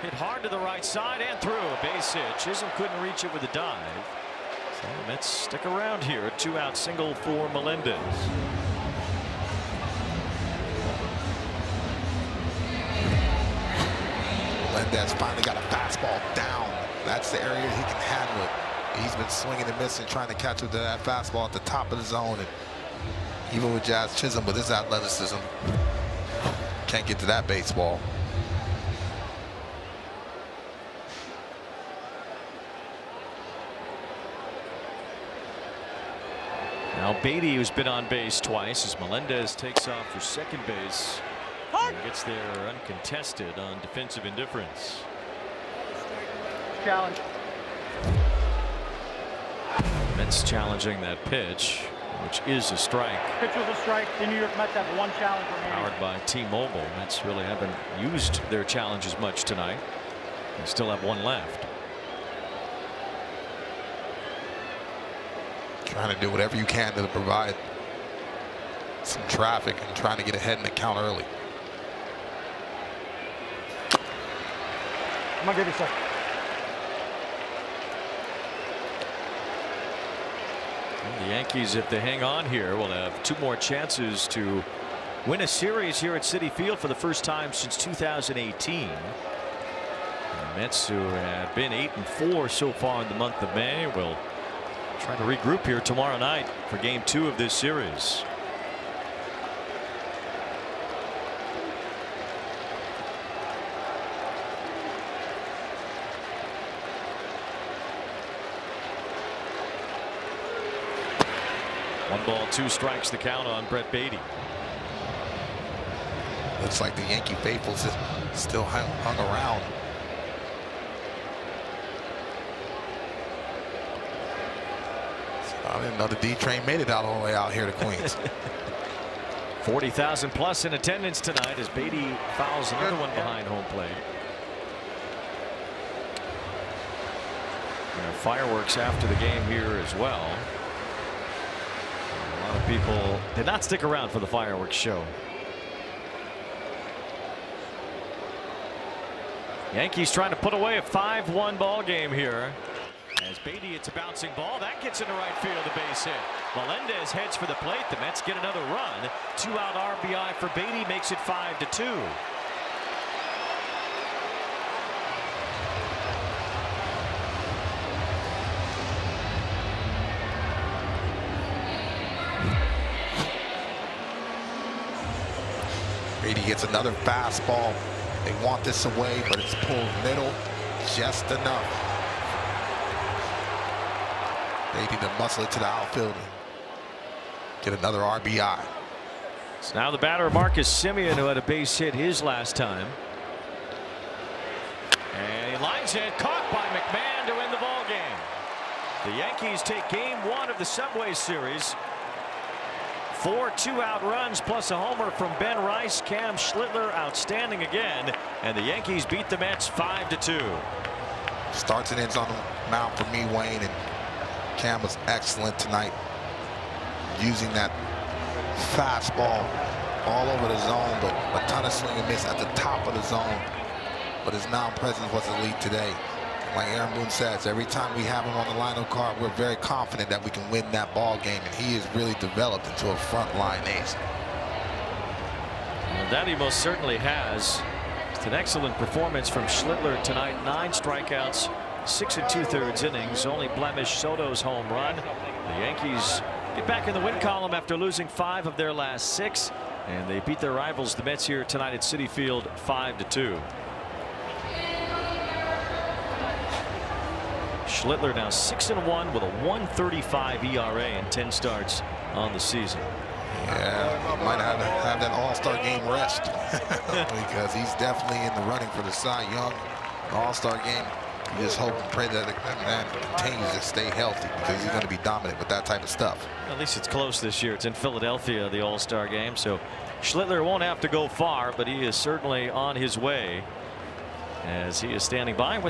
Hit hard to the right side and through. A base hit. Chisholm couldn't reach it with a dive. So the Mets stick around here. A 2-out single for Melendez. Melendez finally got a fastball down. That's the area he can handle it. He's been swinging and missing, trying to catch with that fastball at the top of the zone. And even with Jazz Chisholm, with his athleticism, can't get to that baseball. Now Beatty, who's been on base twice, as Melendez takes off for second base and gets there uncontested on defensive indifference. Challenge. Mets challenging that pitch, which is a strike. Pitch was a strike. The New York Mets have 1 challenge remaining. Powered by T-Mobile. Mets really haven't used their challenges much tonight. They still have 1 left. Trying to do whatever you can to provide some traffic and trying to get ahead in the count early. I'm gonna give you a second. The Yankees, if they hang on here, will have 2 more chances to win a series here at Citi Field for the first time since 2018. The Mets, who have been 8-4 so far in the month of May, will try to regroup here tomorrow night for game 2 of this series. One ball, 2 strikes the count on Brett Beatty. Looks like the Yankee faithful still hung around. I didn't know the D train made it all the way out here to Queens. 40,000 plus in attendance tonight as Beatty fouls another one behind home plate. Fireworks after the game here as well. A lot of people did not stick around for the fireworks show. Yankees trying to put away a 5-1 ball game here. As Beatty, it's a bouncing ball that gets into right field, a base hit. Melendez heads for the plate. The Mets get another run. 2-out RBI for Beatty makes it 5-2. Beatty gets another fastball. They want this away, but it's pulled middle just enough. Beatty to muscle it to the outfield. Get another RBI. So now the batter, Marcus Semien, who had a base hit his last time. And he lines it, caught by McMahon to win the ball game. The Yankees take game 1 of the Subway Series. 4 2-out runs plus a homer from Ben Rice. Cam Schlittler outstanding again, and the Yankees beat the Mets 5-2. Starts and ends on the mound for me, Wayne, and Cam was excellent tonight, using that fastball all over the zone, but a ton of swing and miss at the top of the zone. But his mound presence was elite today. Like Aaron Boone says, every time we have him on the lineup card, we're very confident that we can win that ball game, and he has really developed into a frontline ace. Well, that he most certainly has. It's an excellent performance from Schlittler tonight. 9 strikeouts, 6 2/3 innings. Only blemish Soto's home run. The Yankees get back in the win column after losing 5 of their last 6, and they beat their rivals, the Mets, here tonight at Citi Field 5-2. Schlittler now 6-1 with a 1.35 ERA and 10 starts on the season. Yeah, he might have that All-Star game rest because he's definitely in the running for the Cy Young All-Star game. You just hope and pray that the man continues to stay healthy, because he's going to be dominant with that type of stuff. At least it's close this year. It's in Philadelphia, the All-Star game, so Schlittler won't have to go far, but he is certainly on his way, as he is standing by with